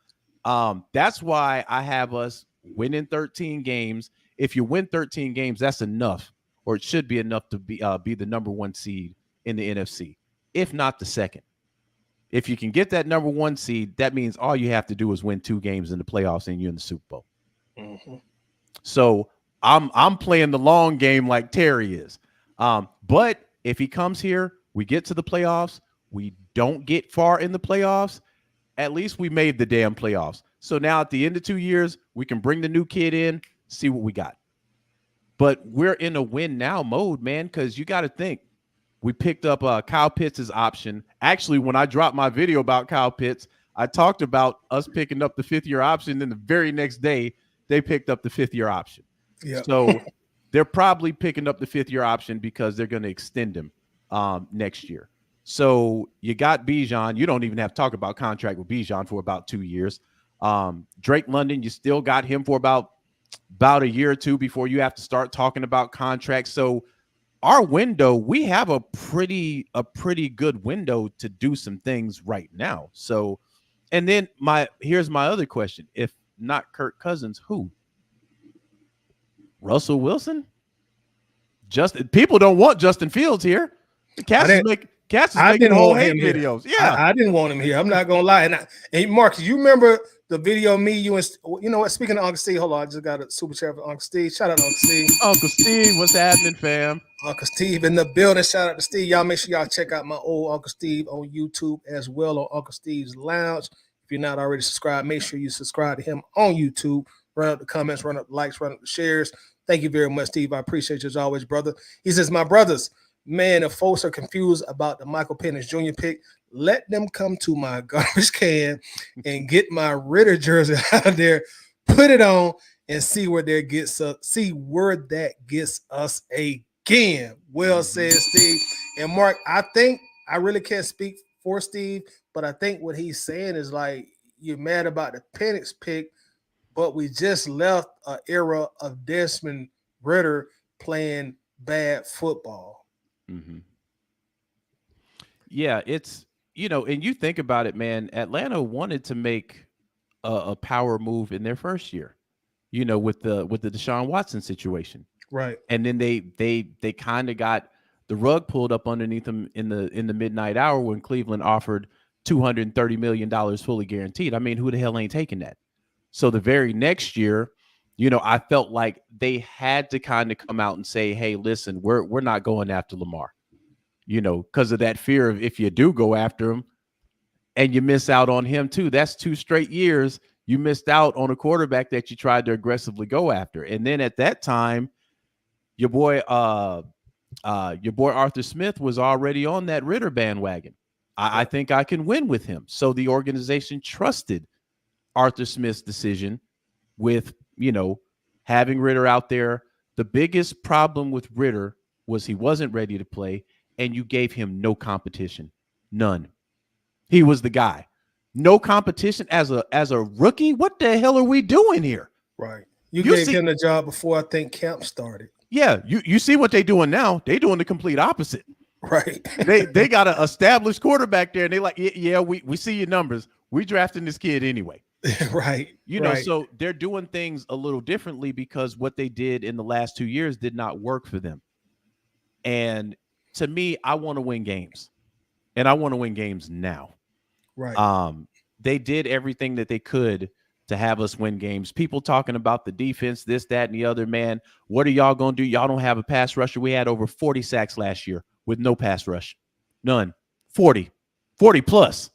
That's why I have us winning 13 games. If you win 13 games, that's enough, or it should be enough to be the number one seed in the NFC, if not the second. If you can get that number one seed, that means all you have to do is win 2 games in the playoffs and you're in the Super Bowl. Mm-hmm. So I'm playing the long game like Terry is. But if he comes here, we get to the playoffs, we don't get far in the playoffs, at least we made the damn playoffs. So now at the end of 2 years, we can bring the new kid in, see what we got. But we're in a win now mode, man, because you got to think. We picked up Kyle Pitts' option. Actually, when I dropped my video about Kyle Pitts, I talked about us picking up the 5th-year option. Then the very next day, they picked up the 5th-year option. Yep. So they're probably picking up the 5th-year option because they're going to extend him next year. So you got Bijan. You don't even have to talk about contract with Bijan for about 2 years. Drake London, you still got him for about a year or two before you have to start talking about contracts. So our window, we have a pretty good window to do some things right now. So, and then here's my other question. If not Kirk Cousins, who? Russell Wilson? People don't want Justin Fields here. Cass is making whole hate videos. Yeah. I didn't want him here. I'm not gonna lie. And Marcus, you remember the video of me, you and you know what? Speaking of Uncle Steve, hold on, I just got a super chat for Uncle Steve. Shout out to Uncle Steve. Uncle Steve, what's happening, fam? Uncle Steve in the building. Shout out to Steve. Y'all make sure y'all check out my old Uncle Steve on YouTube as well, on Uncle Steve's Lounge. If you're not already subscribed, make sure you subscribe to him on YouTube. Run up the comments, run up the likes, run up the shares. Thank you very much, Steve. I appreciate you as always, brother. He says, my brothers, man, if folks are confused about the Michael Penix Jr. pick, let them come to my garbage can and get my Ritter jersey out there, put it on, and see where that gets us again. Well said, Steve. And Mark, I think I really can't speak for Steve, but I think what he's saying is like, you're mad about the Penix pick, but we just left an era of Desmond Ritter playing bad football. Mm-hmm. Yeah, it's, and you think about it, man, Atlanta wanted to make a power move in their first year, with the Deshaun Watson situation. Right. And then they kind of got the rug pulled up underneath them in the midnight hour when Cleveland offered $230 million fully guaranteed. I mean, who the hell ain't taking that? So the very next year, I felt like they had to kind of come out and say, hey, listen, we're not going after Lamar, because of that fear of if you do go after him and you miss out on him too, that's 2 straight years you missed out on a quarterback that you tried to aggressively go after. And then at that time, your boy Arthur Smith was already on that Ritter bandwagon. I think I can win with him. So the organization trusted Arthur Smith's decision with, having Ritter out there. The biggest problem with Ritter was he wasn't ready to play, and you gave him no competition. None. He was the guy. No competition as a rookie. What the hell are we doing here? Right. You gave him the job before I think camp started. Yeah, you see what they're doing now. They're doing the complete opposite. Right. they got an established quarterback there, and they like, yeah, we see your numbers. We drafting this kid anyway. Right. So they're doing things a little differently because what they did in the last 2 years did not work for them. And to me, I want to win games, and I want to win games now. Right. They did everything that they could to have us win games. People talking about the defense, this, that, and the other. Man, what are y'all going to do? Y'all don't have a pass rusher. We had over 40 sacks last year with no pass rush. None. 40 plus.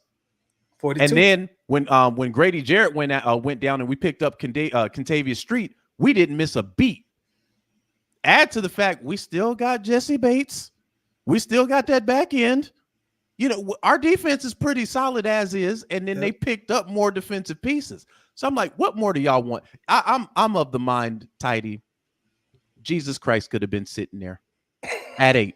42. And then when Grady Jarrett went down and we picked up Kentavious Street, we didn't miss a beat. Add to the fact we still got Jesse Bates. We still got that back end. Our defense is pretty solid as is, and then they picked up more defensive pieces. So I'm like, what more do y'all want? I'm of the mind, Tidy. Jesus Christ could have been sitting there at 8.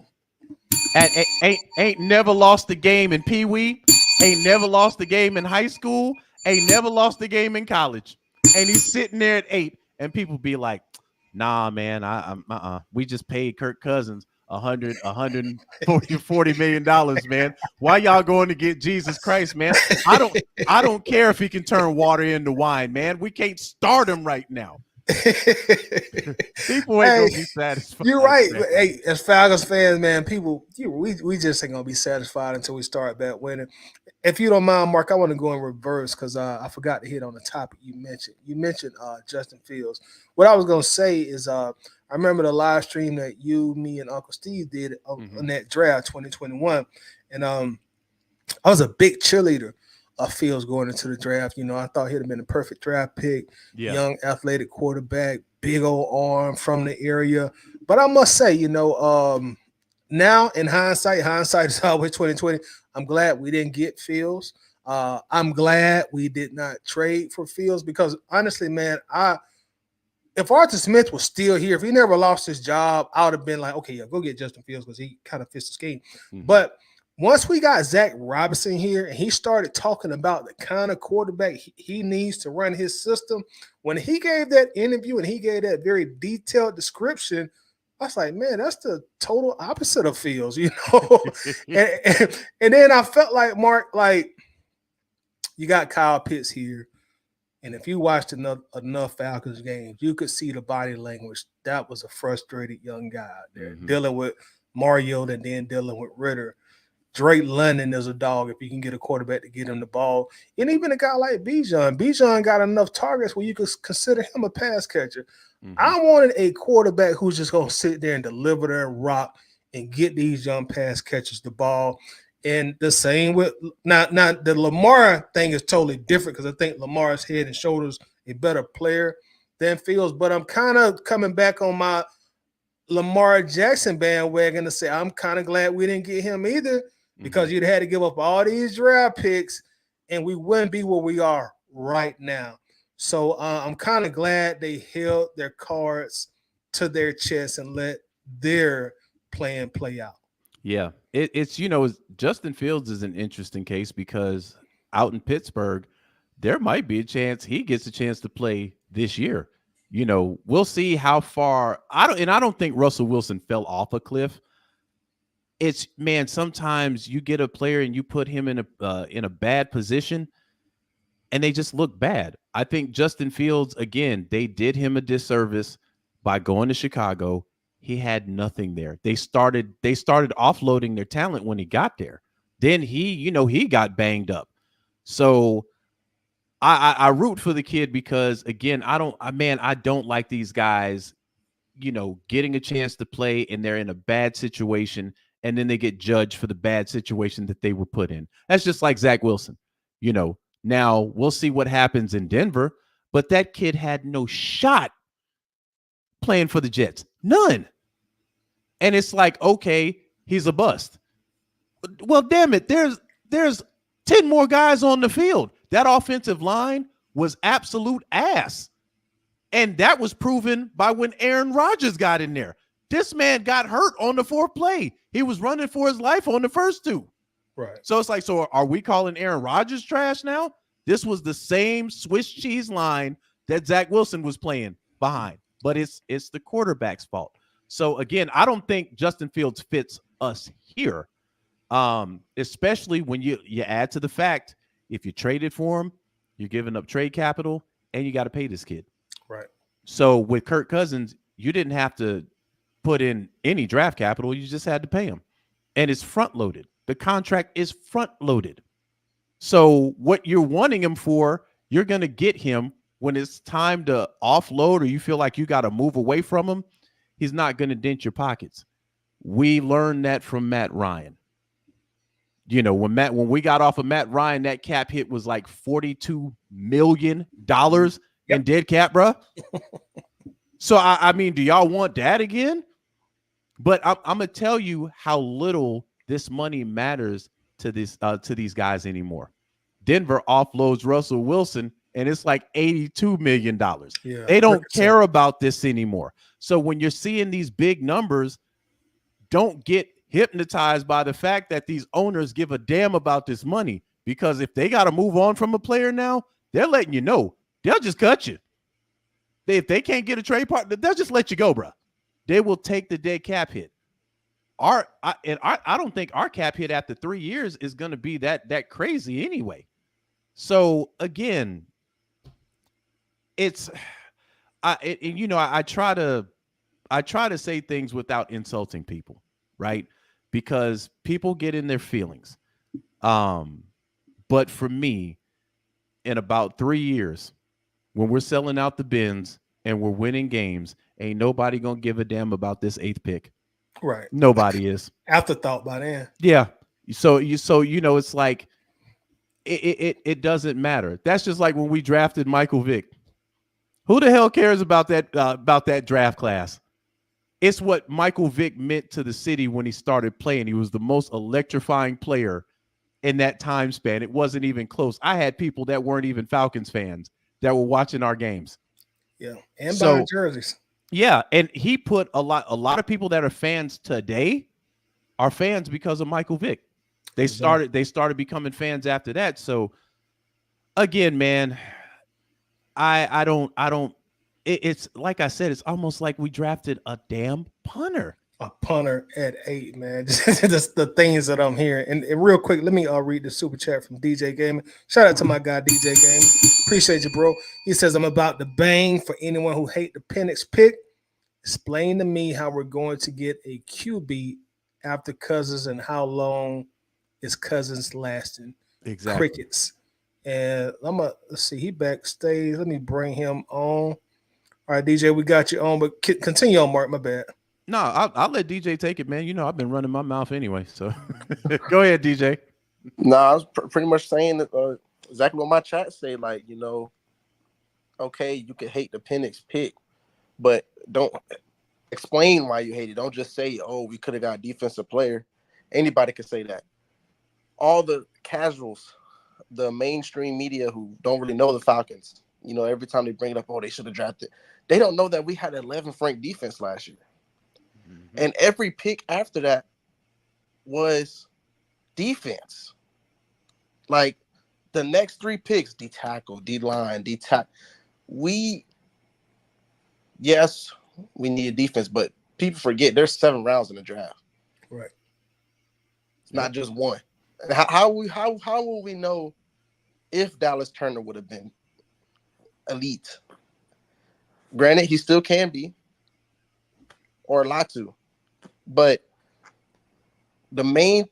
Ain't never lost a game in Pee Wee. Ain't never lost a game in high school. Ain't never lost a game in college. And he's sitting there at 8, and people be like, nah, man, we just paid Kirk Cousins $140 million, man. Why y'all going to get Jesus Christ, man? I don't care if he can turn water into wine, man. We can't start him right now. People ain't gonna be satisfied. You're right. Man. Hey, as Falcons fans, man, we just ain't gonna be satisfied until we start back winning. If you don't mind, Mark, I want to go in reverse because I forgot to hit on the topic you mentioned. You mentioned Justin Fields. What I was gonna say is I remember the live stream that you, me, and Uncle Steve did on that draft 2021, and I was a big cheerleader of Fields going into the draft. I thought he'd have been a perfect draft pick. Yeah. Young, athletic quarterback, big old arm from the area. But I must say, now in hindsight is always 2020. I'm glad we didn't get Fields. I'm glad we did not trade for Fields because honestly, man, if Arthur Smith was still here, if he never lost his job, I would have been like, okay, yeah, go get Justin Fields because he kind of fits the scheme. Mm-hmm. But once we got Zach Robinson here and he started talking about the kind of quarterback he needs to run his system, when he gave that interview and he gave that very detailed description, I was like, man, that's the total opposite of Fields, and then I felt like, Mark, like you got Kyle Pitts here. And if you watched enough Falcons games, you could see the body language. That was a frustrated young guy out there dealing with Mario and then dealing with Ritter. Drake London is a dog if you can get a quarterback to get him the ball. And even a guy like Bijan. Bijan got enough targets where you could consider him a pass catcher. Mm-hmm. I wanted a quarterback who's just going to sit there and deliver their rock and get these young pass catchers the ball. And the same with now the Lamar thing is totally different because I think Lamar's head and shoulders a better player than Fields. But I'm kind of coming back on my Lamar Jackson bandwagon to say I'm kind of glad we didn't get him either because you'd had to give up all these draft picks and we wouldn't be where we are right now. So I'm kind of glad they held their cards to their chest and let their plan play out. Yeah, it's Justin Fields is an interesting case because out in Pittsburgh, there might be a chance he gets a chance to play this year. We'll see how far. I don't think Russell Wilson fell off a cliff. It's sometimes you get a player and you put him in a bad position, and they just look bad. I think Justin Fields again, they did him a disservice by going to Chicago. He had nothing there. They started offloading their talent when he got there. Then he got banged up. So I root for the kid because again, I don't like these guys, getting a chance to play and they're in a bad situation and then they get judged for the bad situation that they were put in. That's just like Zach Wilson. Now we'll see what happens in Denver, but that kid had no shot playing for the Jets. None. And it's like, okay, he's a bust. Well, damn it. there's 10 more guys on the field. That offensive line was absolute ass. And that was proven by when Aaron Rodgers got in there. This man got hurt on the 4th play. He was running for his life on the first 2. Right. So it's like, so are we calling Aaron Rodgers trash now? This was the same Swiss cheese line that Zach Wilson was playing behind, but it's the quarterback's fault. So again, I don't think Justin Fields fits us here, especially when you add to the fact if you traded for him, you're giving up trade capital, and you got to pay this kid. Right. So with Kirk Cousins, you didn't have to put in any draft capital. You just had to pay him. And it's front loaded. The contract is front loaded. So what you're wanting him for, you're going to get him when it's time to offload or you feel like you got to move away from him. He's not going to dent your pockets. We learned that from Matt Ryan. You know, when we got off of Matt Ryan, that cap hit was like $42 million in dead cap, bro. So, I mean, do y'all want that again? But I'm going to tell you how little this money matters to these guys anymore. Denver offloads Russell Wilson, and it's like $82 million. Yeah, they don't care about this anymore. So when you're seeing these big numbers, don't get hypnotized by the fact that these owners give a damn about this money, because if they got to move on from a player now, they're letting you know they'll just cut you. If they can't get a trade partner, they'll just let you go, bro. They will take the dead cap hit. I don't think our cap hit after 3 years is going to be that crazy anyway. So again, I try to say things without insulting people, right? Because people get in their feelings. But for me, in about 3 years, when we're selling out the bins and we're winning games, ain't nobody gonna give a damn about this 8th pick. Right. Nobody is. Afterthought by then. Yeah. So it's like it doesn't matter. That's just like when we drafted Michael Vick. Who the hell cares about that draft class? It's what Michael Vick meant to the city when he started playing. He was the most electrifying player in that time span. It wasn't even close. I had people that weren't even Falcons fans that were watching our games. Yeah, and buying jerseys. Yeah, and he put a lot of people that are fans today are fans because of Michael Vick. They started becoming fans after that. So again, man, I don't it's like I said, it's almost like we drafted a damn punter. A punter at 8, man. Just the things that I'm hearing. And real quick, let me read the super chat from DJ Gaming. Shout out to my guy, DJ Gaming. Appreciate you, bro. He says, I'm about to bang for anyone who hate the Penix pick. Explain to me how we're going to get a QB after Cousins and how long is Cousins lasting. Exactly. Crickets. And let's see, he backstage. Let me bring him on. All right, DJ, we got you on, but continue on, Mark. My bad. No, I'll let DJ take it, man. You know, I've been running my mouth anyway. So go ahead, DJ. No, I was pretty much saying that, exactly what my chat say. Like, okay, you can hate the Penix pick, but don't explain why you hate it. Don't just say, oh, we could have got a defensive player. Anybody can say that. All the casuals, the mainstream media who don't really know the Falcons, every time they bring it up, oh, they should have drafted. They don't know that we had an 11th ranked defense last year. Mm-hmm. And every pick after that was defense. Like the next 3 picks, D tackle, D line, D tackle. Yes, we need a defense, but people forget there's 7 rounds in the draft. Right. It's not just one. How will we know if Dallas Turner would have been elite? Granted, he still can be, or Latu, but the main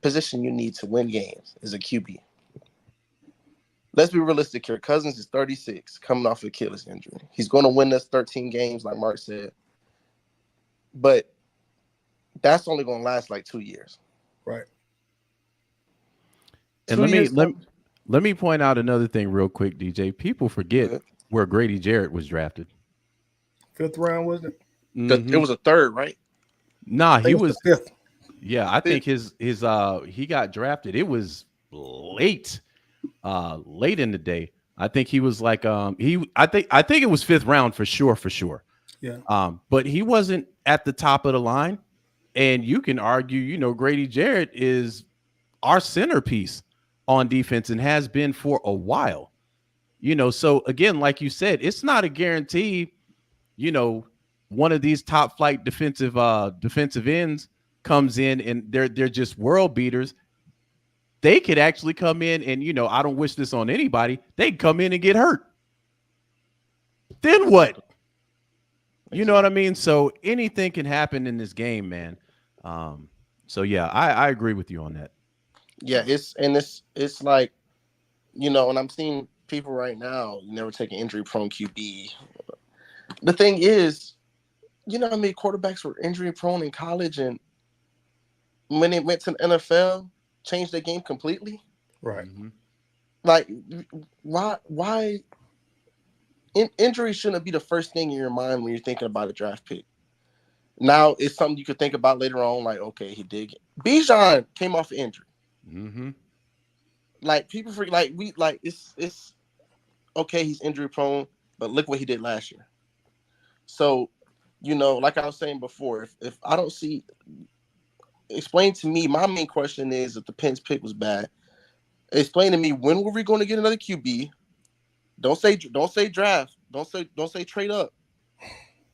position you need to win games is a QB. Let's be realistic here. Cousins is 36, coming off of Achilles injury. He's going to win us 13 games, like Mark said, but that's only going to last like 2 years. Right. And let me point out another thing real quick, DJ. People forget where Grady Jarrett was drafted. 5th round, wasn't it? Mm-hmm. It was a 3rd, right? Nah, he was 5th. Yeah, I think his he got drafted. It was late in the day. I think he was like I think it was 5th round for sure. Yeah. But he wasn't at the top of the line. And you can argue, you know, Grady Jarrett is our centerpiece on defense and has been for a while. You know, so again, like you said, it's not a guarantee, you know, one of these top flight defensive ends comes in and they're just world beaters. They could actually come in and, you know, I don't wish this on anybody. They come in and get hurt. Then what? You know what I mean? So anything can happen in this game, man. So yeah, I agree with you on that. Yeah, it's like, you know, and I'm seeing people right now never take an injury prone QB. The thing is, you know how many quarterbacks were injury prone in college, and when they went to the NFL, changed their game completely? Right. Mm-hmm. Like, why injury shouldn't be the first thing in your mind when you're thinking about a draft pick. Now it's something you could think about later on, like, okay, he did get Bijan came off an injury. Mm-hmm. Like, people freak, like, we like it's okay, he's injury prone, but look what he did last year. So, you know, like I was saying before, if I don't see, explain to me, my main question is, if the Penn's pick was bad, explain to me, when were we going to get another QB? Don't say draft. Don't say trade up.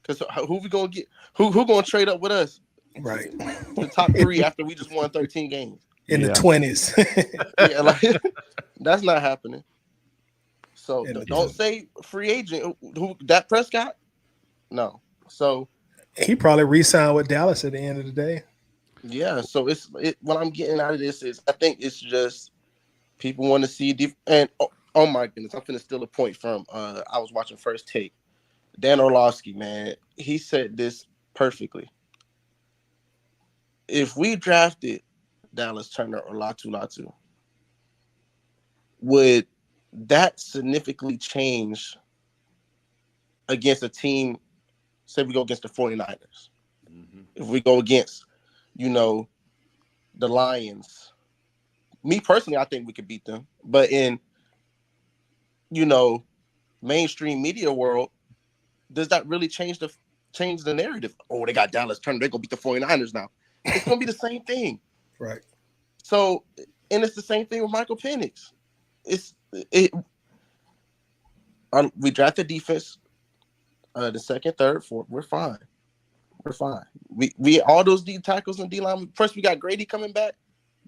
Because who we gonna get? Who gonna trade up with us? Right. The top 3 after we just won 13 games in the 20s. Yeah, like that's not happening. So don't say free agent. Who Dak Prescott? No. So he probably re-signed with Dallas at the end of the day. Yeah. So what I'm getting out of this is, I think it's just people want to see and oh my goodness, I'm finna steal a point from I was watching First Take. Dan Orlovsky, man, he said this perfectly. If we drafted Dallas Turner or Latu, would that significantly change against a team? Say we go against the 49ers. Mm-hmm. If we go against, you know, the Lions. Me personally, I think we could beat them. But in, you know, mainstream media world, does that really change the narrative? Oh, they got Dallas Turner. They're going to beat the 49ers now. It's going to be the same thing. Right. So, and it's the same thing with Michael Penix. We drafted defense, the second, third, fourth. We're fine. We all those D tackles and D line. First, we got Grady coming back.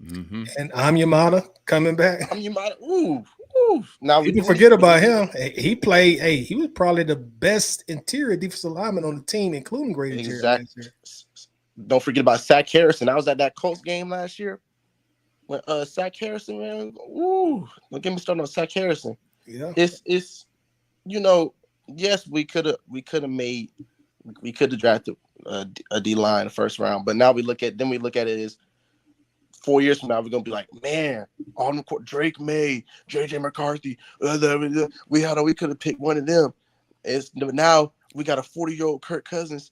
Mm-hmm. And Amyamata coming back. Ooh. Now we forget about him. He played. Hey, he was probably the best interior defensive lineman on the team, including Grady. Exactly. Don't forget about Zach Harrison. I was at that Colts game last year when Zach Harrison, man. Ooh, don't get me started on Zach Harrison. Yeah, it's you know, yes, we could have drafted a D line the first round, but now we look at it as 4 years from now, we're gonna be like, man, Drake May, JJ McCarthy, we could have picked one of them. Now we got a 40-year-old Kirk Cousins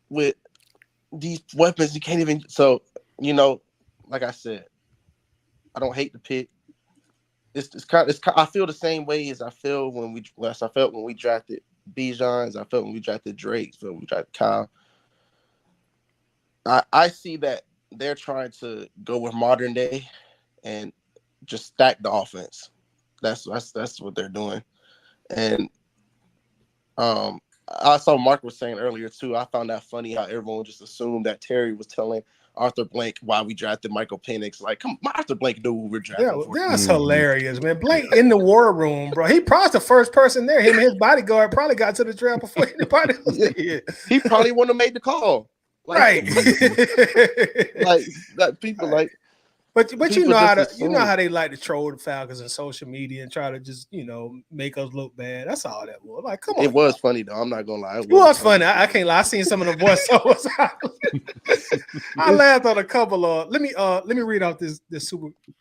with these weapons. You can't even. So, you know, like I said, I don't hate the pick. It's kind of, I feel the same way as I felt when we drafted Bijan, as I felt when we drafted Drake, when we drafted Kyle. I see that they're trying to go with modern day and just stack the offense. That's what they're doing. And I saw Mark was saying earlier too, I found that funny how everyone just assumed that Terry was telling Arthur Blank why we drafted Michael Penix. Like, come on, Arthur Blank knew who we're drafting. Yeah, that's hilarious, man. Blank in the war room, bro. He probably the first person there. Him and his bodyguard probably got to the draft before anybody else did. He probably wouldn't have made the call. Like, right. Like that people right. Like. But you know how they like to troll the Falcons on social media and try to just, you know, make us look bad. That's all that was. Like, come on. It was funny though. I'm not gonna lie. It was funny. I can't lie. I seen some of the voiceovers. I laughed on a couple of. Let me read out this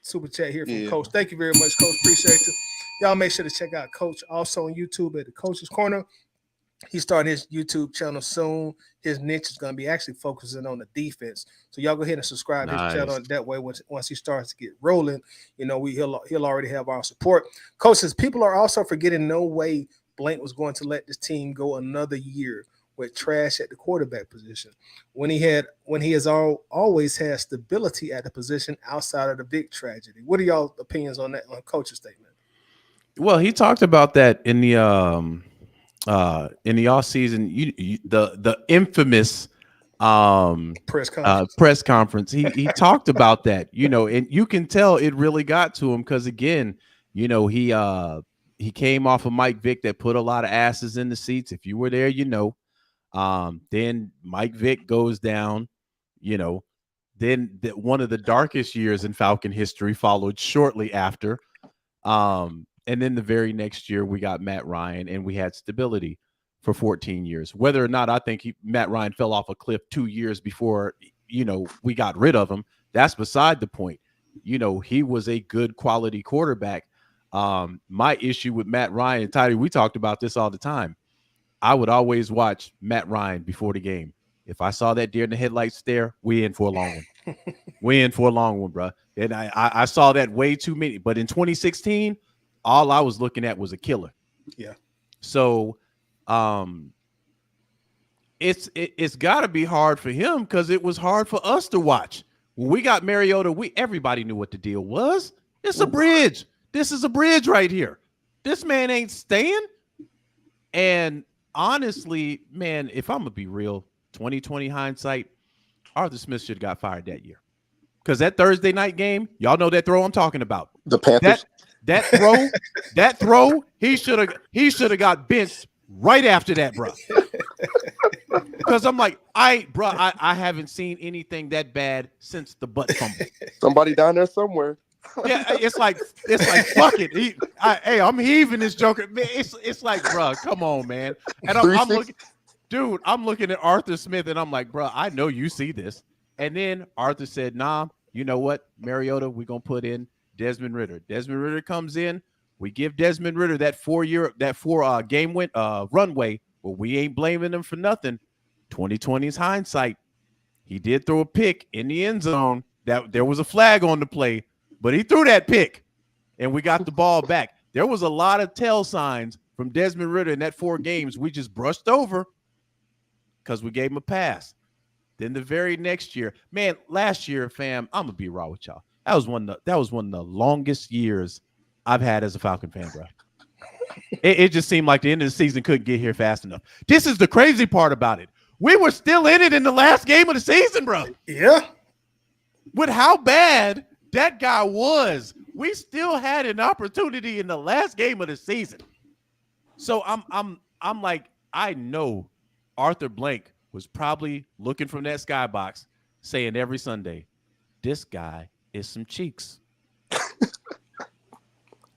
super chat here from Coach. Thank you very much, Coach. Appreciate you. Y'all make sure to check out Coach also on YouTube at the Coach's Corner. He's starting his YouTube channel soon. His niche is going to be actually focusing on the defense. So y'all go ahead and subscribe to his channel. Nice. That way, once he starts to get rolling, he'll already have our support. Coaches, people are also forgetting no way Blank was going to let this team go another year with trash at the quarterback position when he has always had stability at the position outside of the big tragedy. What are y'all opinions on that on Coach's statement? Well, he talked about that in the off season. The infamous press conference. He talked about that, and you can tell it really got to him because again, he came off of Mike Vick that put a lot of asses in the seats. If you were there, then Mike Vick goes down, then one of the darkest years in Falcon history followed shortly after. And then the very next year we got Matt Ryan and we had stability for 14 years. Whether or not I think Matt Ryan fell off a cliff 2 years before, we got rid of him, that's beside the point. He was a good quality quarterback. My issue with Matt Ryan, and Toddy, we talked about this all the time. I would always watch Matt Ryan before the game. If I saw that deer in the headlights stare, we in for a long one. We in for a long one, bro. And I saw that way too many. But in 2016, all I was looking at was a killer. Yeah. So it's got to be hard for him because it was hard for us to watch. When we got Mariota, everybody knew what the deal was. It's a bridge. This is a bridge right here. This man ain't staying. And honestly, man, if I'm going to be real, 2020 hindsight, Arthur Smith should have got fired that year. Because that Thursday night game, y'all know that throw I'm talking about. The Panthers. That throw, he should have got benched right after that, bro. Because I'm like, I haven't seen anything that bad since the butt fumble. Somebody down there somewhere. Yeah, it's like fuck it. I'm heaving this joker. Man, it's like, bro, come on, man. And I'm looking at Arthur Smith, and I'm like, bro, I know you see this. And then Arthur said, nah, you know what, Mariota, we're gonna put in Desmond Ritter. Desmond Ritter comes in. We give Desmond Ritter that 4 game win runway. Well, we ain't blaming him for nothing. 2020's hindsight. He did throw a pick in the end zone. That there was a flag on the play, but he threw that pick, and we got the ball back. There was a lot of tell signs from Desmond Ritter in that 4 games we just brushed over because we gave him a pass. Then the very next year, man, last year, fam, I'm gonna be raw with y'all. That was one of the longest years I've had as a Falcon fan, bro. It just seemed like the end of the season couldn't get here fast enough. This is the crazy part about it. We were still in it in the last game of the season, bro. Yeah. With how bad that guy was, we still had an opportunity in the last game of the season. So I'm like, I know Arthur Blank was probably looking from that skybox saying every Sunday, this guy is some cheeks.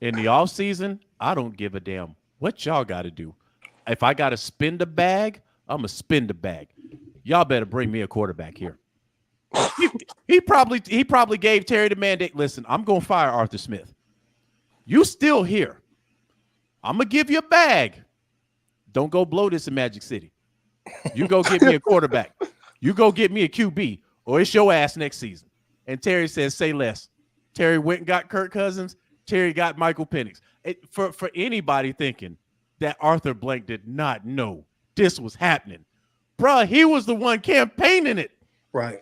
In the off season, I don't give a damn what y'all got to do. If I got to spend a bag, I'm going to spend a bag. Y'all better bring me a quarterback here. He probably gave Terry the mandate. Listen, I'm going to fire Arthur Smith. You still here. I'm going to give you a bag. Don't go blow this in Magic City. You go get me a quarterback. You go get me a QB, or it's your ass next season. And Terry says, say less. Terry went and got Kirk Cousins. Terry got Michael Penix. For anybody thinking that Arthur Blank did not know this was happening, bro, he was the one campaigning it. Right.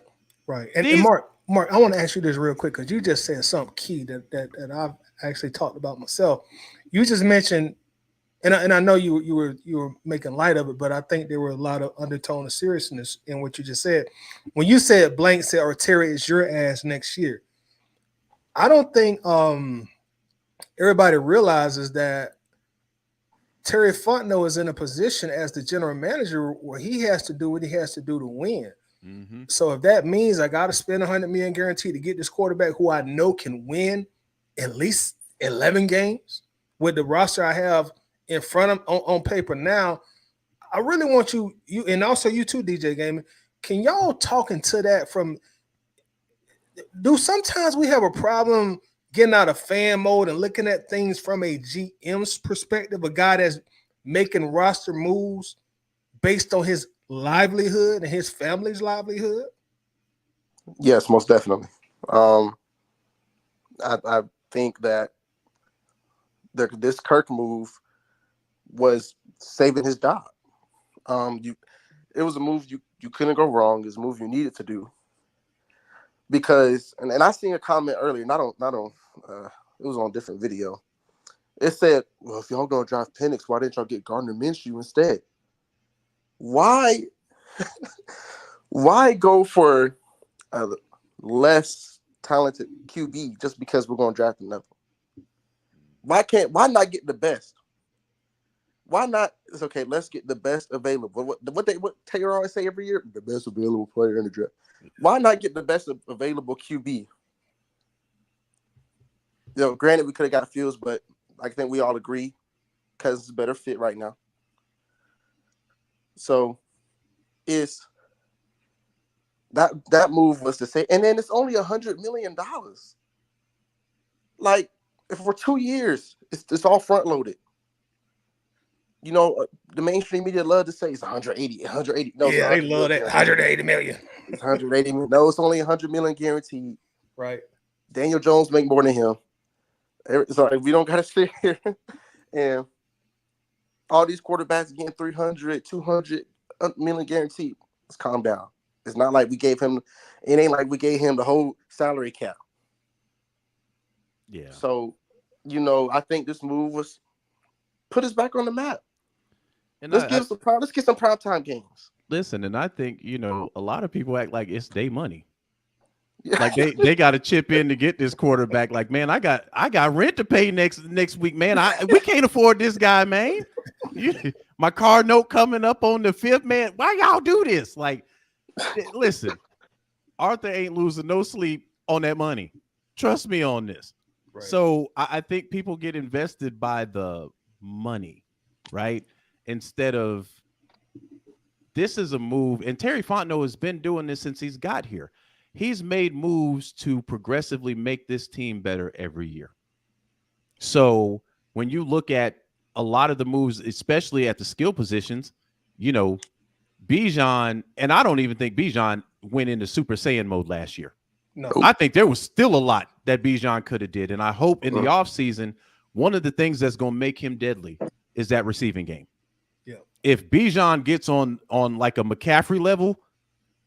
And Mark, I want to ask you this real quick because you just said something key that I've actually talked about myself. You just mentioned, and I know you were making light of it, but I think there were a lot of undertone of seriousness in what you just said. When you said Blank said, or Terry is your ass next year, I don't think everybody realizes that Terry Fontenot is in a position as the general manager where he has to do what he has to do to win. Mm-hmm. So if that means I got to spend $100 million guarantee to get this quarterback who I know can win at least 11 games with the roster I have in front of on paper now, I really want you and also you too, DJ Gaming. Can y'all talk into that from? Do sometimes we have a problem getting out of fan mode and looking at things from a GM's perspective, a guy that's making roster moves based on his livelihood and his family's livelihood? Yes, most definitely. I think that this Kirk move was saving his job. It was a move you couldn't go wrong. It was a move you needed to do because, and I seen a comment earlier, not on it was on a different video. It said, "Well, if y'all gonna draft Penix, why didn't y'all get Gardner Minshew instead? Why go for a less talented QB just because we're gonna draft another? Why not get the best? Why not? It's okay. Let's get the best available. What Taylor always say every year? The best available player in the draft. Why not get the best available QB? Granted, we could have got Fields, but I think we all agree Cousins is a better fit right now. So, it's that move was to say, and then it's only $100 million. Like, if for 2 years, it's all front loaded. The mainstream media love to say it's 180. No, yeah, they love that. 180 million. It's 180 million. No, it's only 100 million guaranteed. Right. Daniel Jones make more than him. So we don't got to sit here and all these quarterbacks getting 300, 200 million guaranteed. Let's calm down. It's not like it ain't like we gave him the whole salary cap. Yeah. So, I think this move was put us back on the map. And let's get some primetime games. Listen, and I think, a lot of people act like it's their money. Yeah. Like they got to chip in to get this quarterback. Like, man, I got rent to pay next week, man. We can't afford this guy, man. My car note coming up on the 5th, man. Why y'all do this? Like, listen, Arthur ain't losing no sleep on that money. Trust me on this. Right. So I think people get invested by the money, right? Instead of this is a move, and Terry Fontenot has been doing this since he's got here. He's made moves to progressively make this team better every year. So when you look at a lot of the moves, especially at the skill positions, Bijan, and I don't even think Bijan went into Super Saiyan mode last year. No, I think there was still a lot that Bijan could have did. And I hope in the offseason, one of the things that's going to make him deadly is that receiving game. Yeah. If Bijan gets on like a McCaffrey level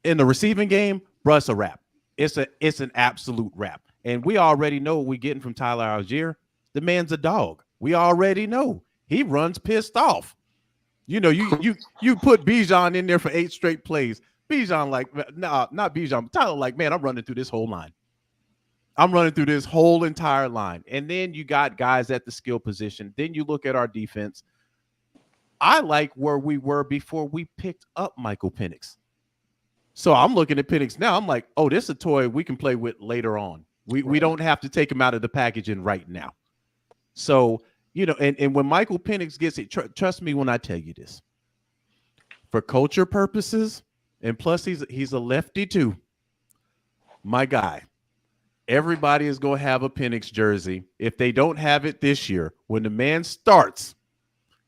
in the receiving game, bruh, it's a wrap. It's an absolute wrap. And we already know what we're getting from Tyler Algier. The man's a dog. We already know. He runs pissed off. You put Bijan in there for 8 straight plays. Bijan like, nah, not Bijan. Tyler like, man, I'm running through this whole line. I'm running through this whole entire line. And then you got guys at the skill position. Then you look at our defense. I like where we were before we picked up Michael Penix. So I'm looking at Penix now. I'm like, oh, this is a toy we can play with later on. We don't have to take him out of the packaging right now. So, and when Michael Penix gets it, trust me when I tell you this. For culture purposes, and plus he's a lefty too. My guy, everybody is going to have a Penix jersey. If they don't have it this year, when the man starts,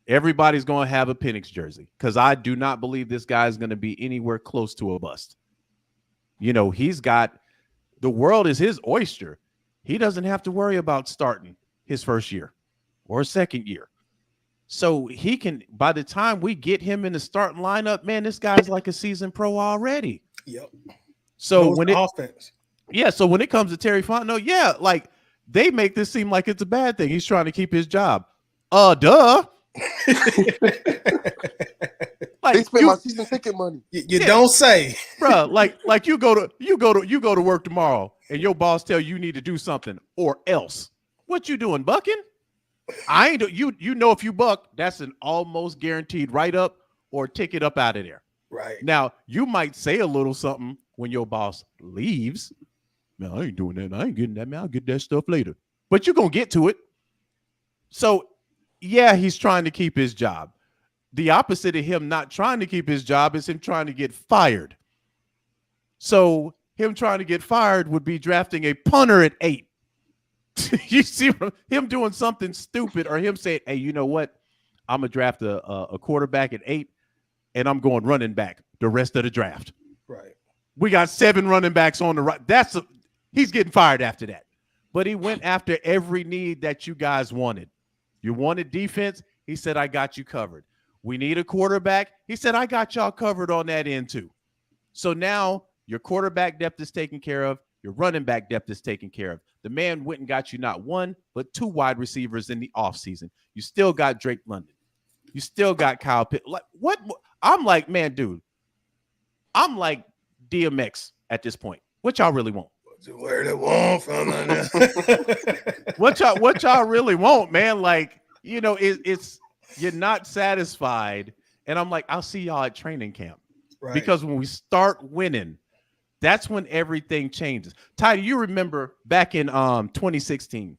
everybody's going to have a Penix jersey because I do not believe this guy is going to be anywhere close to a bust. He's got the world is his oyster. He doesn't have to worry about starting his first year or second year. So he can, by the time we get him in the starting lineup, man, this guy's like a seasoned pro already. Yep. So offense. Yeah. So when it comes to Terry Fontenot, yeah, like they make this seem like it's a bad thing. He's trying to keep his job. Duh. Like they spent my season ticket money. You don't say, bro. Like you go to work tomorrow, and your boss tell you need to do something or else. What you doing, bucking? I ain't. You if you buck, that's an almost guaranteed write up or ticket up out of there. Right now, you might say a little something when your boss leaves. Man, I ain't doing that. I ain't getting that. Man, I'll get that stuff later. But you're gonna get to it. So. Yeah, he's trying to keep his job. The opposite of him not trying to keep his job is him trying to get fired. So him trying to get fired would be drafting a punter at 8. You see him doing something stupid or him saying, hey, you know what? I'm going to draft a quarterback at 8. and I'm going running back the rest of the draft. Right. We got 7 running backs on the right. He's getting fired after that. But he went after every need that you guys wanted. You wanted defense? He said, I got you covered. We need a quarterback? He said, I got y'all covered on that end too. So now your quarterback depth is taken care of. Your running back depth is taken care of. The man went and got you not 1, but 2 wide receivers in the offseason. You still got Drake London. You still got Kyle Pitt. Like, what? I'm like, man, dude, I'm like DMX at this point. What y'all really want? Where they want from what y'all really want, man? Like, you know, it's you're not satisfied. And I'm like, I'll see y'all at training camp. Right. Because when we start winning, that's when everything changes. Ty, do you remember back in 2016?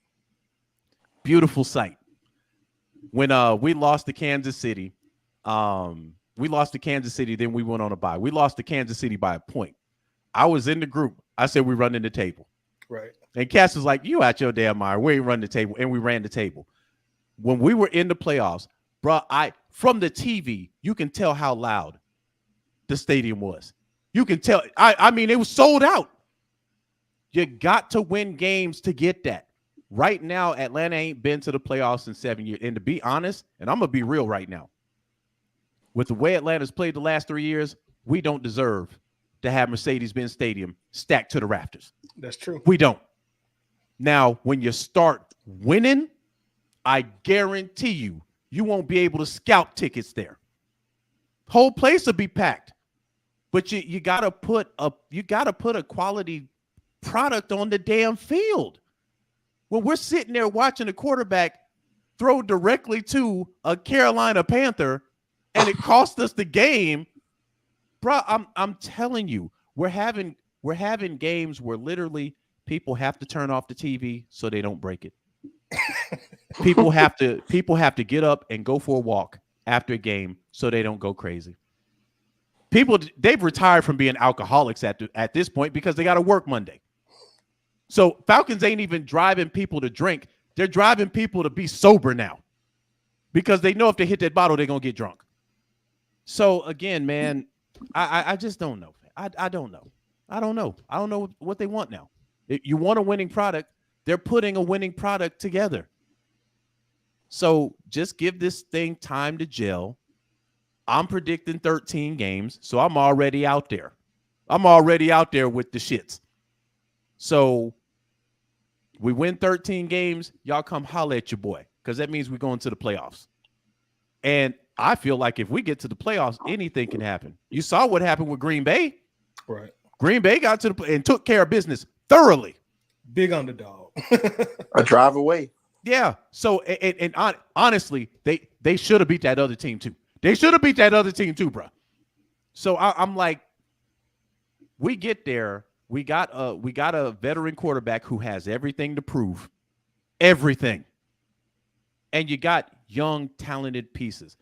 Beautiful sight. When we lost to Kansas City. Then we went on a bye. We lost to Kansas City by a point. I was in the group. I said, we running the table. Right. And Cass was like, you out your damn mind. We ain't run the table. And we ran the table. When we were in the playoffs, bro, from the TV, you can tell how loud the stadium was. You can tell. I mean, it was sold out. You got to win games to get that. Right now, Atlanta ain't been to the playoffs in 7 years. And to be honest, and I'm going to be real right now, with the way Atlanta's played the last 3 years, we don't deserve to have Mercedes-Benz Stadium stacked to the rafters. That's true. We don't. Now, when you start winning, I guarantee you won't be able to scalp tickets there. Whole place will be packed. But you gotta put a quality product on the damn field. When we're sitting there watching a quarterback throw directly to a Carolina Panther and it cost us the game, bro, I'm telling you, we're having games where literally people have to turn off the TV so they don't break it. people have to get up and go for a walk after a game so they don't go crazy. They've retired from being alcoholics at this point because they got to work Monday. So Falcons ain't even driving people to drink. They're driving people to be sober now because they know if they hit that bottle, they're going to get drunk. So again, man, I just don't know. I don't know. I don't know what they want now. If you want a winning product, they're putting a winning product together. So just give this thing time to gel. I'm predicting 13 games, so I'm already out there. I'm already out there with the shits. So we win 13 games, y'all come holler at your boy because that means we're going to the playoffs. And I feel like if we get to the playoffs, anything can happen. You saw what happened with Green Bay. Right. Green Bay got to the and took care of business thoroughly. Big underdog. A drive away. Yeah. So and honestly, they should have beat that other team too. They should have beat that other team too, bro. So I'm like, we get there. We got a veteran quarterback who has everything to prove, everything, and you got young, talented pieces.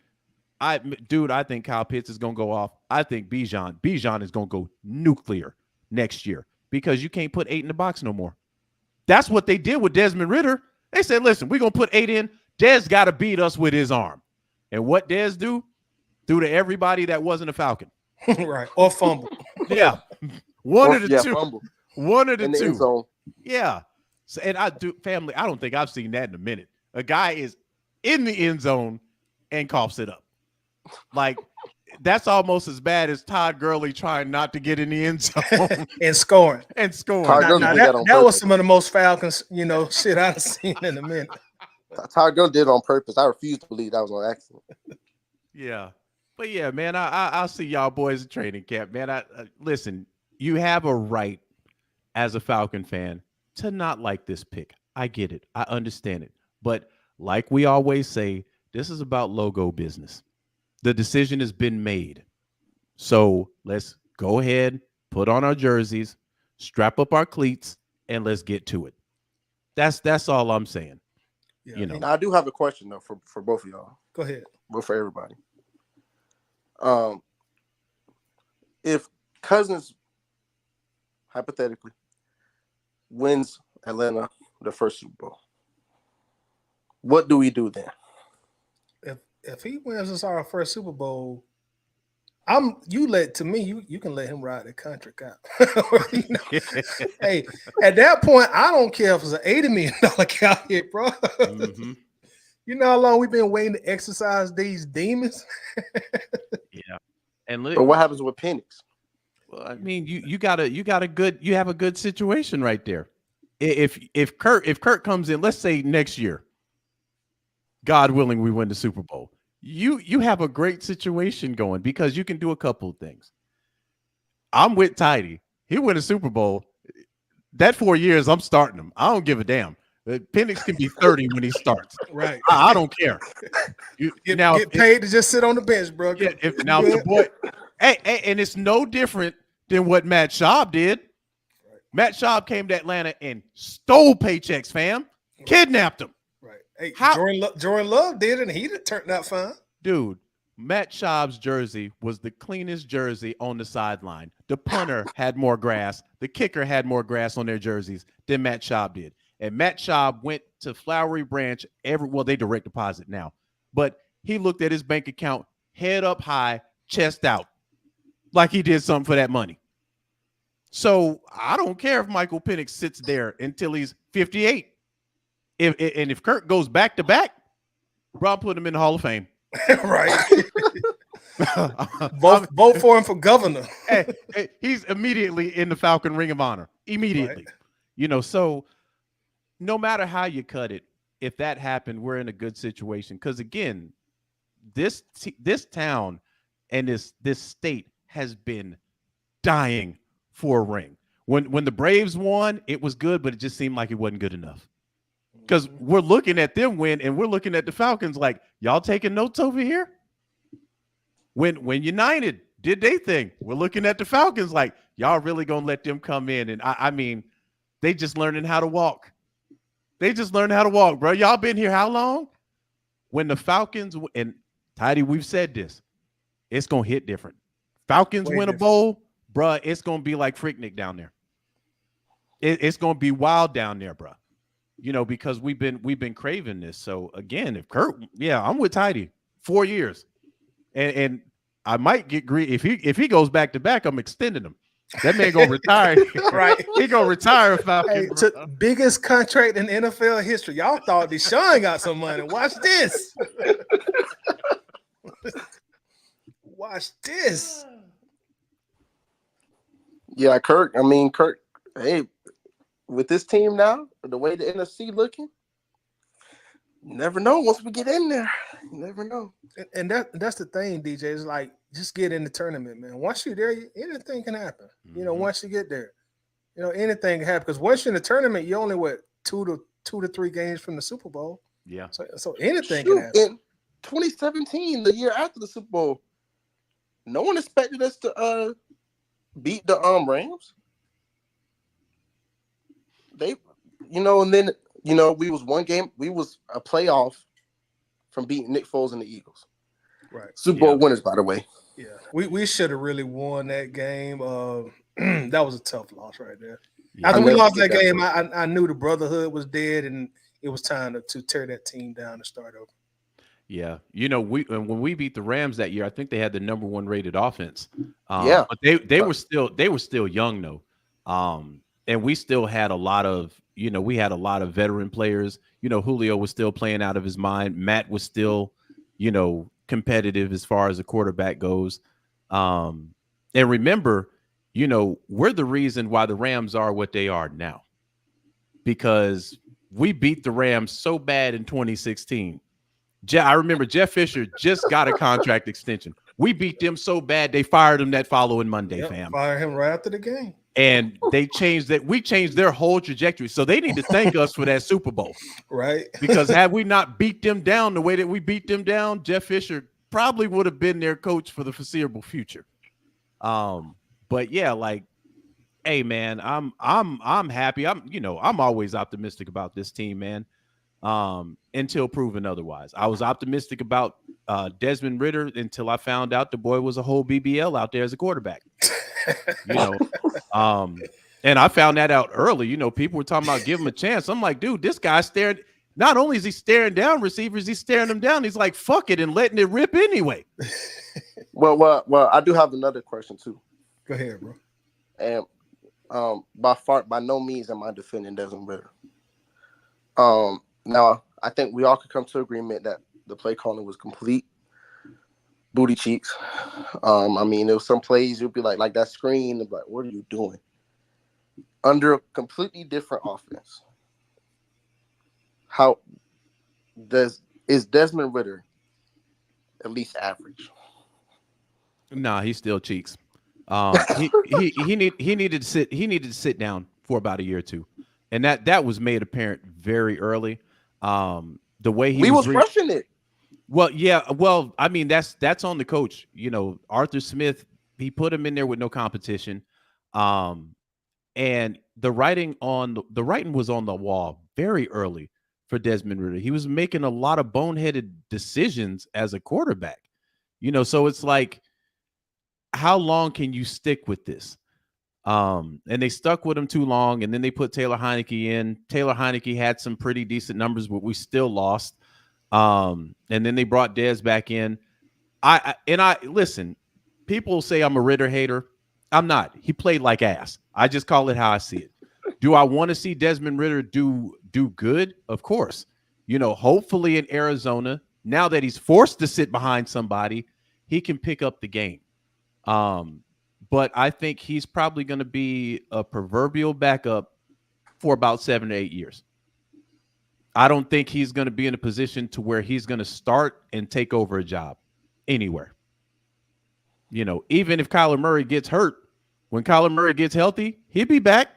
I think Kyle Pitts is gonna go off. I think Bijan is gonna go nuclear next year because you can't put 8 in the box no more. That's what they did with Desmond Ritter. They said, listen, we're gonna put 8 in. Dez got to beat us with his arm. And what Dez do to everybody that wasn't a Falcon. Right. Or fumble. Yeah. One of the two. Fumble. One of the In the two. end zone. Yeah. So, and I don't think I've seen that in a minute. A guy is in the end zone and coughs it up. Like, that's almost as bad as Todd Gurley trying not to get in the end zone and scoring. That was some of the most Falcons, shit I've seen in a minute. Todd Gurley did it on purpose. I refuse to believe that was on accident. Yeah. But yeah, man, I'll see y'all boys at training camp, man. Listen, you have a right as a Falcon fan to not like this pick. I get it. I understand it. But like we always say, this is about logo business. The decision has been made. So let's go ahead, put on our jerseys, strap up our cleats, and let's get to it. That's all I'm saying. Yeah, Now, I do have a question though for both of y'all. Go ahead. Well, for everybody. If Cousins hypothetically wins Atlanta the first Super Bowl, what do we do then? If he wins us our first Super Bowl, You can let him ride the contract out. You know? Hey, at that point, I don't care if it's an $80 million cap hit, bro. Mm-hmm. You know how long we've been waiting to exercise these demons? Yeah. And But what happens with Penix? well, I mean, you have a good situation right there. If Kirk comes in, let's say next year, God willing, we win the Super Bowl. You have a great situation going because you can do a couple of things. I'm with Tidy. He win a Super Bowl. That 4 years, I'm starting him. I don't give a damn. Penix can be 30 when he starts. Right. I don't care. Get paid to just sit on the bench, bro. Yeah, if the boy, hey, and it's no different than what Matt Schaub did. Right. Matt Schaub came to Atlanta and stole paychecks, fam. Kidnapped him. Right. Hey, Jordan Love did it, and he turned out fine. Dude, Matt Schaub's jersey was the cleanest jersey on the sideline. The punter had more grass. The kicker had more grass on their jerseys than Matt Schaub did. And Matt Schaub went to Flowery Branch they direct deposit now. But he looked at his bank account, head up high, chest out, like he did something for that money. So I don't care if Michael Penix sits there until he's 58. If Kirk goes back to back, bro, I'll put him in the Hall of Fame. Right. vote for him for governor. hey, he's immediately in the Falcon Ring of Honor. Immediately. Right. You know, so no matter how you cut it, if that happened, we're in a good situation. Because again, this town and this state has been dying for a ring. When the Braves won, it was good, but it just seemed like it wasn't good enough. Because we're looking at them win, and we're looking at the Falcons like, y'all taking notes over here? When United did their thing, we're looking at the Falcons like, y'all really gonna let them come in? And I mean, they just learning how to walk. They just learned how to walk, bro. Y'all been here how long? When the Falcons, and Tidy, we've said this, it's going to hit different. Falcons win a bowl, bro, it's going to be like Freaknik down there. It's going to be wild down there, bro. You know, because we've been craving this. So, again, if Kirk, I'm with Tidy. 4 years. And I might get greedy. If he goes back to back, I'm extending him. That man gonna retire. Right. He gonna retire, Falcon. Hey, biggest contract in NFL history. Y'all thought Deshaun got some money. Watch this. Watch this. Yeah, Kirk, hey, with this team now, the way the NFC looking, you never know once we get in there. You never know. And that's the thing, DJ. It's like, just get in the tournament, man. Once you're there, anything can happen. You know, once you get there, you know, anything can happen. Because once you're in the tournament, you're only two to three games from the Super Bowl. Yeah. So anything can happen. In 2017, the year after the Super Bowl, no one expected us to beat the Rams. They, and then we was one game. We was a playoff from beating Nick Foles and the Eagles. Right. Super Bowl winners, by the way. Yeah, we should have really won that game. That was a tough loss right there. Yeah. After we lost that game, I knew the brotherhood was dead, and it was time to tear that team down and start over. Yeah, when we beat the Rams that year, I think they had the number 1 rated offense. But they were still young though, and we still had a lot of veteran players. Julio was still playing out of his mind. Matt was still, competitive as far as the quarterback goes. And remember, we're the reason why the Rams are what they are now, because we beat the Rams so bad in 2016. I remember Jeff Fisher just got a contract extension. We beat them so bad they fired him that following Monday, fam. Fired him right after the game. And they changed that. We changed their whole trajectory. So they need to thank us for that Super Bowl. Right. Because had we not beat them down the way that we beat them down, Jeff Fisher probably would have been their coach for the foreseeable future. But yeah, like, hey man, I'm happy. I'm always optimistic about this team, man. Until proven otherwise. I was optimistic about Desmond Ritter until I found out the boy was a whole BBL out there as a quarterback. And I found that out early. People were talking about give him a chance. I'm like, dude, this guy's staring. Not only is he staring down receivers, he's staring them down. He's like, fuck it, and letting it rip anyway. Well, I do have another question too. Go ahead, bro. And by no means am I defending Desmond Ritter. Now I think we all could come to agreement that the play calling was complete booty cheeks. I mean, there was some plays you'd be like that screen, like, what are you doing? Under a completely different offense, is Desmond Ritter at least average? Nah, he's still cheeks. He needed to sit down for about a year or two, and that was made apparent very early. The way he was rushing it. Well, yeah. Well, I mean, that's on the coach. You know, Arthur Smith, he put him in there with no competition. And the writing was on the wall very early for Desmond Ritter. He was making a lot of boneheaded decisions as a quarterback. You know, so it's like, how long can you stick with this? And they stuck with him too long, and then they put Taylor Heineke in. Taylor Heineke had some pretty decent numbers, but we still lost. And then they brought Dez back in. I listen, people say I'm a Ritter hater. I'm not. He played like ass. I just call it how I see it. Do I want to see Desmond Ritter do good? Of course. You know, hopefully in Arizona, now that he's forced to sit behind somebody, he can pick up the game. But I think he's probably going to be a proverbial backup for about 7 to 8 years. I don't think he's going to be in a position to where he's going to start and take over a job anywhere. You know, even if Kyler Murray gets hurt, when Kyler Murray gets healthy, he'll be back.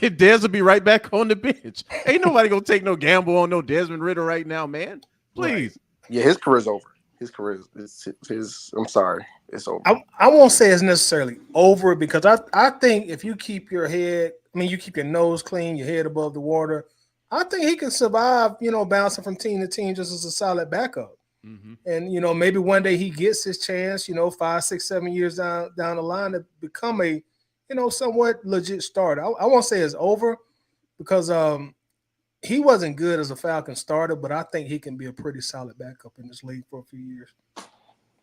Dez will be right back on the bench. Ain't nobody going to take no gamble on no Desmond Ritter right now, man. Please. Right. Yeah, his career's over. His career is I'm sorry, it's over. I won't say it's necessarily over, because I think if you keep your head, you keep your nose clean, your head above the water, I think he can survive, bouncing from team to team just as a solid backup. Mm-hmm. And, maybe one day he gets his chance, 5, 6, 7 years down the line to become a, somewhat legit starter. I won't say it's over, because he wasn't good as a Falcon starter, but I think he can be a pretty solid backup in this league for a few years.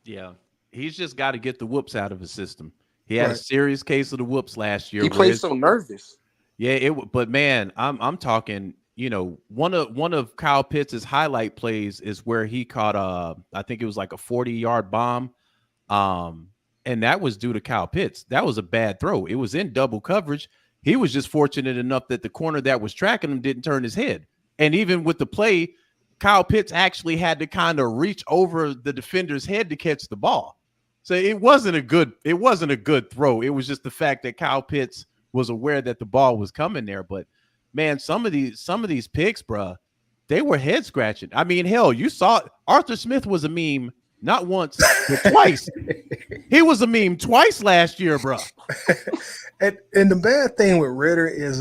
Yeah. He's just got to get the whoops out of his system. He had a serious case of the whoops last year. He played so nervous. Yeah, but man, I'm talking, one of Kyle Pitts' highlight plays is where he caught I think it was like a 40-yard bomb. And that was due to Kyle Pitts. That was a bad throw. It was in double coverage. He was just fortunate enough that the corner that was tracking him didn't turn his head. And even with the play, Kyle Pitts actually had to kind of reach over the defender's head to catch the ball. So it wasn't a good throw. It was just the fact that Kyle Pitts was aware that the ball was coming there. But man, some of these picks, bruh, they were head scratching. I mean, hell, you saw Arthur Smith was a meme not once, but twice. He was a meme twice last year, bruh. And the bad thing with Ritter is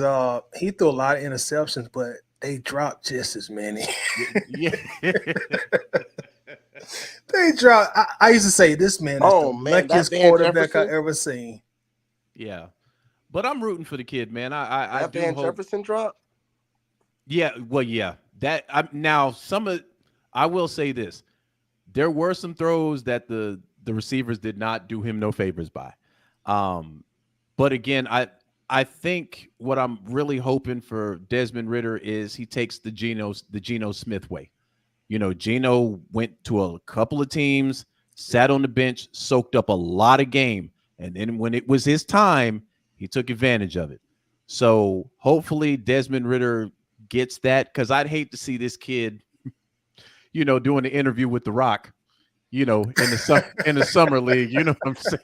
he threw a lot of interceptions, but they dropped just as many. Yeah. They dropped. I used to say this man is the luckiest quarterback I've ever seen. Yeah. But I'm rooting for the kid, man. I do Van hope Jefferson drop. Yeah, well, yeah. I will say this. There were some throws that the receivers did not do him no favors by. But again, I think what I'm really hoping for Desmond Ritter is he takes the Geno Smith way. Geno went to a couple of teams, sat on the bench, soaked up a lot of game, and then when it was his time, he took advantage of it. So hopefully Desmond Ritter gets that, because I'd hate to see this kid, doing an interview with The Rock, in the summer league. You know what I'm saying?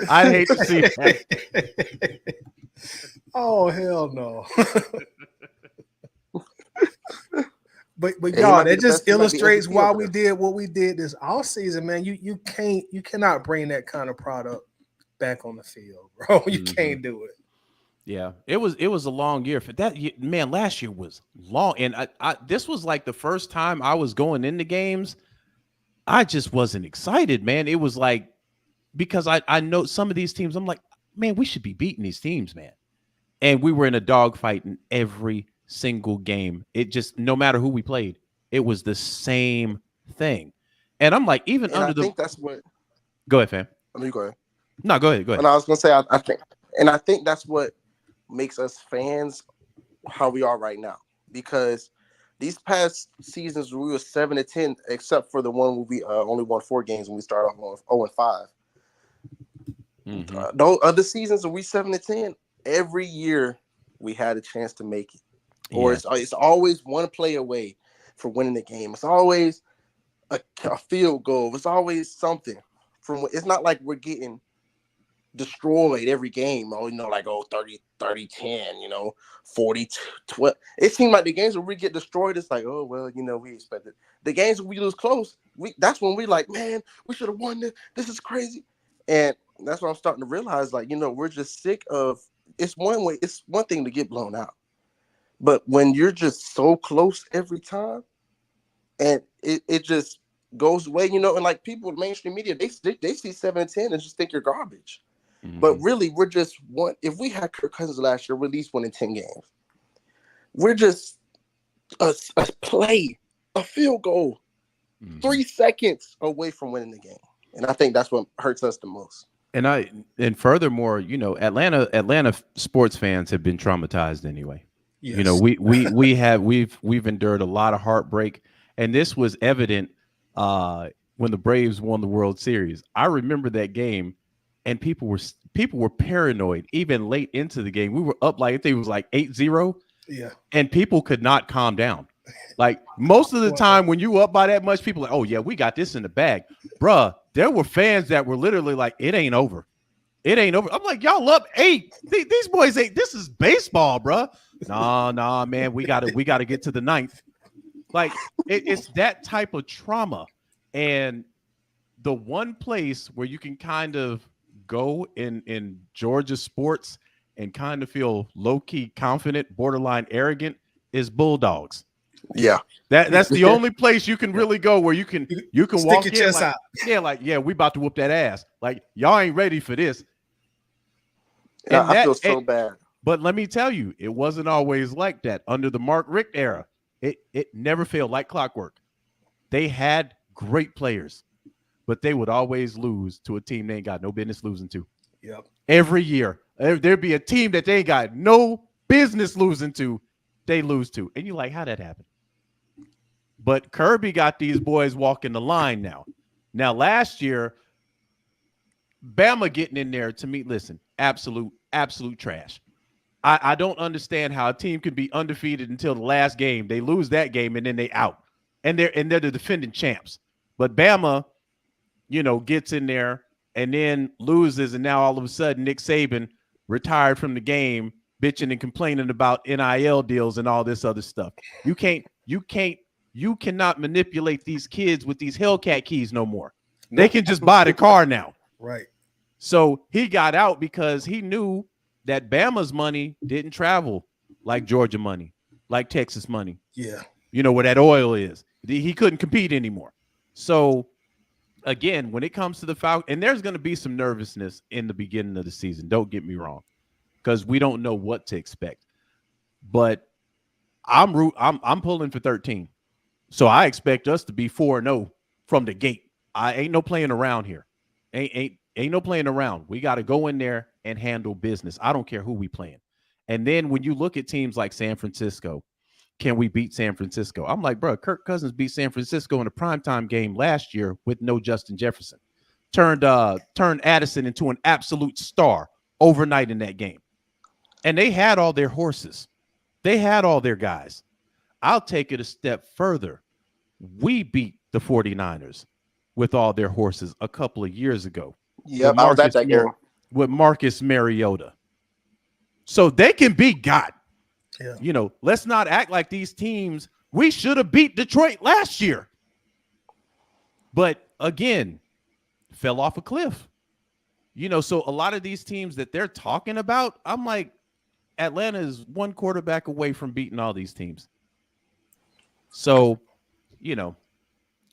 I'd hate to see that. Oh, hell no. But y'all, that just illustrates why we did what we did this offseason, man. You cannot bring that kind of product back on the field, bro. You can't do it. Yeah, it was a long year for that. Man, last year was long, and this was like the first time I was going into games. I just wasn't excited, man. It was like, because I know some of these teams, I'm like, man, we should be beating these teams, man. And we were in a dogfight in every single game. It just, no matter who we played, it was the same thing. And I'm like, even And I under think that's what. go ahead, fam. Let me go ahead. No, go ahead. And I was gonna say, I think that's what makes us fans how we are right now. Because these past seasons we were 7-10, except for the one where we only won 4 games when we started off on 0-5. Mm-hmm. Those other seasons we 7-10, every year we had a chance to make it, or it's always one play away for winning the game. It's always a field goal. It's always something. It's not like we're getting destroyed every game. Oh, 30-10, 40-12. It seemed like the games where we get destroyed, it's like, oh, well, we expected. The games where we lose close, that's when we like, man, we should have won this. This is crazy. And that's what I'm starting to realize. Like, we're just sick of. It's one thing to get blown out, but when you're just so close every time, and it just goes away, and like people in mainstream media, they see 7-10 and just think you're garbage. Mm-hmm. But really, we're just one. If we had Kirk Cousins last year, we're at least winning 10 games. We're just a play, a field goal, 3 seconds away from winning the game, and I think that's what hurts us the most. And furthermore, Atlanta sports fans have been traumatized anyway. Yes. We've endured a lot of heartbreak, and this was evident when the Braves won the World Series. I remember that game, and people were paranoid even late into the game. We were up like I think it was like 8-0. Yeah, and people could not calm down. Like most of the time when you up by that much, people are like, oh yeah, we got this in the bag, bruh. There were fans that were literally like, it ain't over. It ain't over. I'm like, y'all up 8. These boys ain't. This is baseball, bruh. Nah, man. We gotta get to the 9th. Like it's that type of trauma. And the one place where you can kind of go in Georgia sports and kind of feel low-key confident, borderline arrogant is Bulldogs. Yeah. That's the only place you can really go where you can stick walk your in chest like, out. We about to whoop that ass. Like, y'all ain't ready for this. And I feel so bad. But let me tell you, it wasn't always like that. Under the Mark Richt era, it never failed like clockwork. They had great players, but they would always lose to a team they ain't got no business losing to. Yep. Every year, there'd be a team that they ain't got no business losing to, they lose to. And you're like, how'd that happen? But Kirby got these boys walking the line now. Now, last year, Bama getting in there, to me, listen, absolute trash. I don't understand how a team could be undefeated until the last game. They lose that game, and then they out. And they're the defending champs. But Bama, gets in there and then loses, and now all of a sudden Nick Saban retired from the game, bitching and complaining about NIL deals and all this other stuff. You cannot manipulate these kids with these Hellcat keys no more. Nope. They can just buy the car now. Right. So he got out because he knew that Bama's money didn't travel like Georgia money, like Texas money. Yeah. Where that oil is. He couldn't compete anymore. So, again, when it comes to the Falcons, and there's going to be some nervousness in the beginning of the season, don't get me wrong, because we don't know what to expect. But I'm pulling for 13. So I expect us to be 4-0 from the gate. I ain't no playing around here. Ain't no playing around. We got to go in there and handle business. I don't care who we playing. And then when you look at teams like San Francisco, can we beat San Francisco? I'm like, bro, Kirk Cousins beat San Francisco in a primetime game last year with no Justin Jefferson. Turned Addison into an absolute star overnight in that game. And they had all their horses. They had all their guys. I'll take it a step further. We beat the 49ers with all their horses a couple of years ago. Yeah, I was at that game. With Marcus Mariota. So they can be got. Yeah. Let's not act like these teams, we should have beat Detroit last year. But again, fell off a cliff. So a lot of these teams that they're talking about, I'm like, Atlanta is one quarterback away from beating all these teams. So, I'm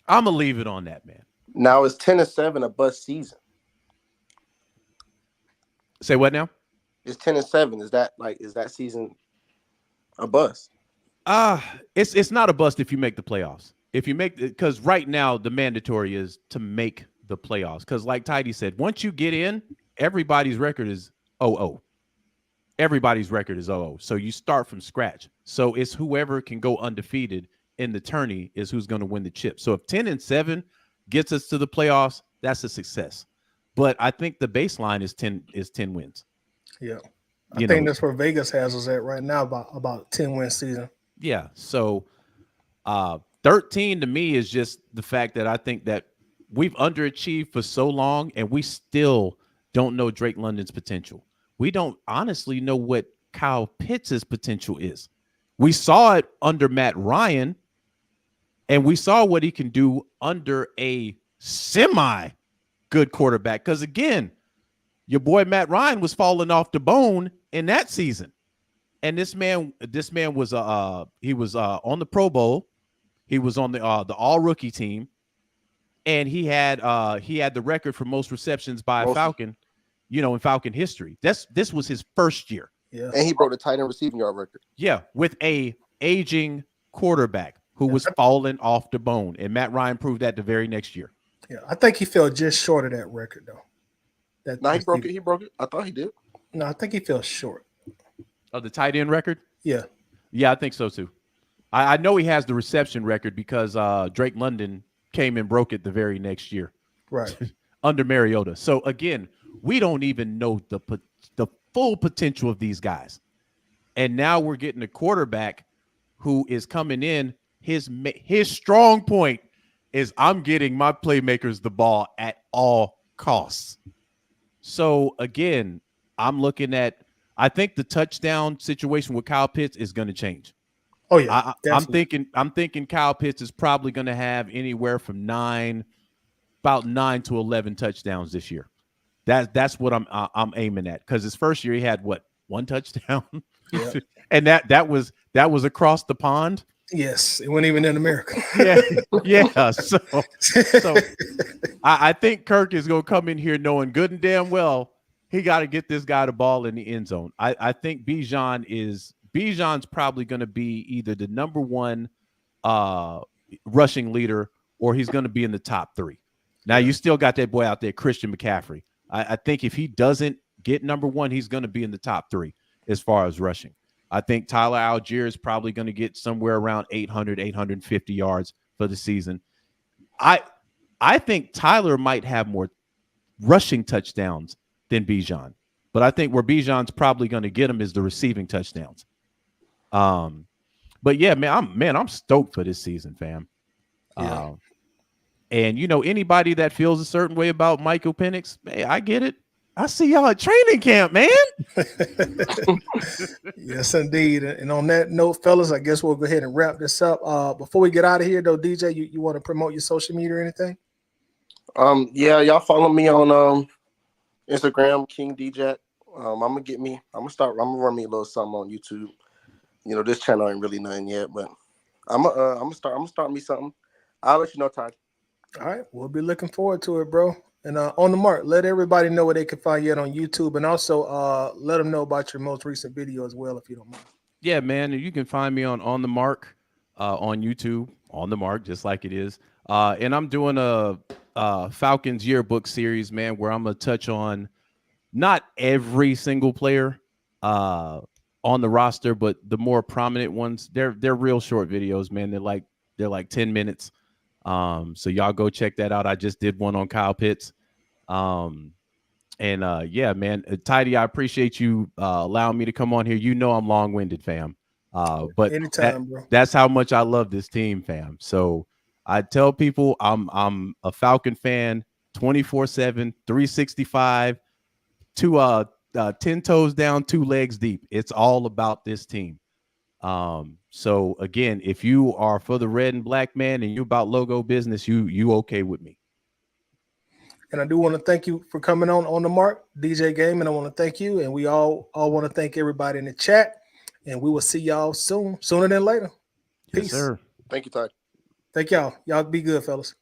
going to leave it on that, man. Now, is 10-7 a bust season? Say what now? Is 10-7, is that season a bust? It's not a bust if you make the playoffs. if you make, because right now the mandatory is to make the playoffs. Because like Tidy said, once you get in, everybody's record is 0-0. Everybody's record is 0-0. So you start from scratch. So it's whoever can go undefeated in the tourney is who's going to win the chip. So if 10-7 gets us to the playoffs, that's a success. But I think the baseline is 10 wins. Yeah. I think that's where Vegas has us at right now, about 10-win season. Yeah. So 13 to me is just the fact that I think that we've underachieved for so long and we still don't know Drake London's potential. We don't honestly know what Kyle Pitts' potential is. We saw it under Matt Ryan, and we saw what he can do under a semi-good quarterback. Because, again, your boy Matt Ryan was falling off the bone in that season. And this man was he was on the Pro Bowl. He was on the all-rookie team. And he had the record for most receptions by a Falcon, in Falcon history. This was his first year. Yeah. And he broke the tight end receiving yard record. Yeah, with a aging quarterback who was falling off the bone. And Matt Ryan proved that the very next year. Yeah, I think he fell just short of that record, though. No, he broke it. He broke it. I thought he did. No, I think he fell short. Of the tight end record? Yeah. Yeah, I think so, too. I know he has the reception record because Drake London came and broke it the very next year. Right. Under Mariota. So, again, we don't even know the full potential of these guys. And now we're getting a quarterback who is coming in. His strong point is I'm getting my playmakers the ball at all costs. So, again, I'm looking at – I think the touchdown situation with Kyle Pitts is going to change. Oh, yeah. I'm thinking Kyle Pitts is probably going to have anywhere from 9 to 11 touchdowns this year. That's what I'm aiming at, because his first year he had one touchdown, yeah. And that was across the pond. Yes, it wasn't even in America. yeah. So I think Kirk is going to come in here knowing good and damn well he got to get this guy the ball in the end zone. I think Bijan's probably going to be either the number one rushing leader, or he's going to be in the top 3. Now you still got that boy out there, Christian McCaffrey. I think if he doesn't get number 1, he's going to be in the top 3 as far as rushing. I think Tyler Algier is probably going to get somewhere around 800, 850 yards for the season. I think Tyler might have more rushing touchdowns than Bijan, but I think where Bijan's probably going to get him is the receiving touchdowns. But yeah, I'm stoked for this season, fam. Yeah. And anybody that feels a certain way about Michael Penix, hey, I get it. I see y'all at training camp, man. Yes, indeed. And on that note, fellas, I guess we'll go ahead and wrap this up. Before we get out of here, though, DJ, you want to promote your social media or anything? Yeah, y'all follow me on Instagram, King DJ. I'm gonna run me a little something on YouTube. This channel ain't really nothing yet, but I'm gonna start me something. I'll let you know, Ty. All right, we'll be looking forward to it, bro. And on the mark, let everybody know where they can find you on YouTube, and also let them know about your most recent video as well, if you don't mind. Yeah, man, you can find me on the mark on YouTube, on the mark, just like it is. And I'm doing a Falcons yearbook series, man, where I'm gonna touch on not every single player on the roster, but the more prominent ones. They're real short videos, man. They're like 10 minutes. So y'all go check that out. I just did one on Kyle Pitts. Yeah, man, Tidy, I appreciate you allowing me to come on here. I'm long-winded, fam. But anytime, bro. That's how much I love this team, fam. So I tell people I'm a Falcon fan 24/7, 365, 10 toes down, 2 legs deep. It's all about this team. So again, if you are for the red and black, man, and you about logo business, you okay with me. And I do want to thank you for coming on the mark, DJ Game, and I want to thank you, and we all want to thank everybody in the chat, and we will see y'all sooner than later. Peace. Yes, sir. Thank you, Ty. Thank y'all. Y'all be good, fellas.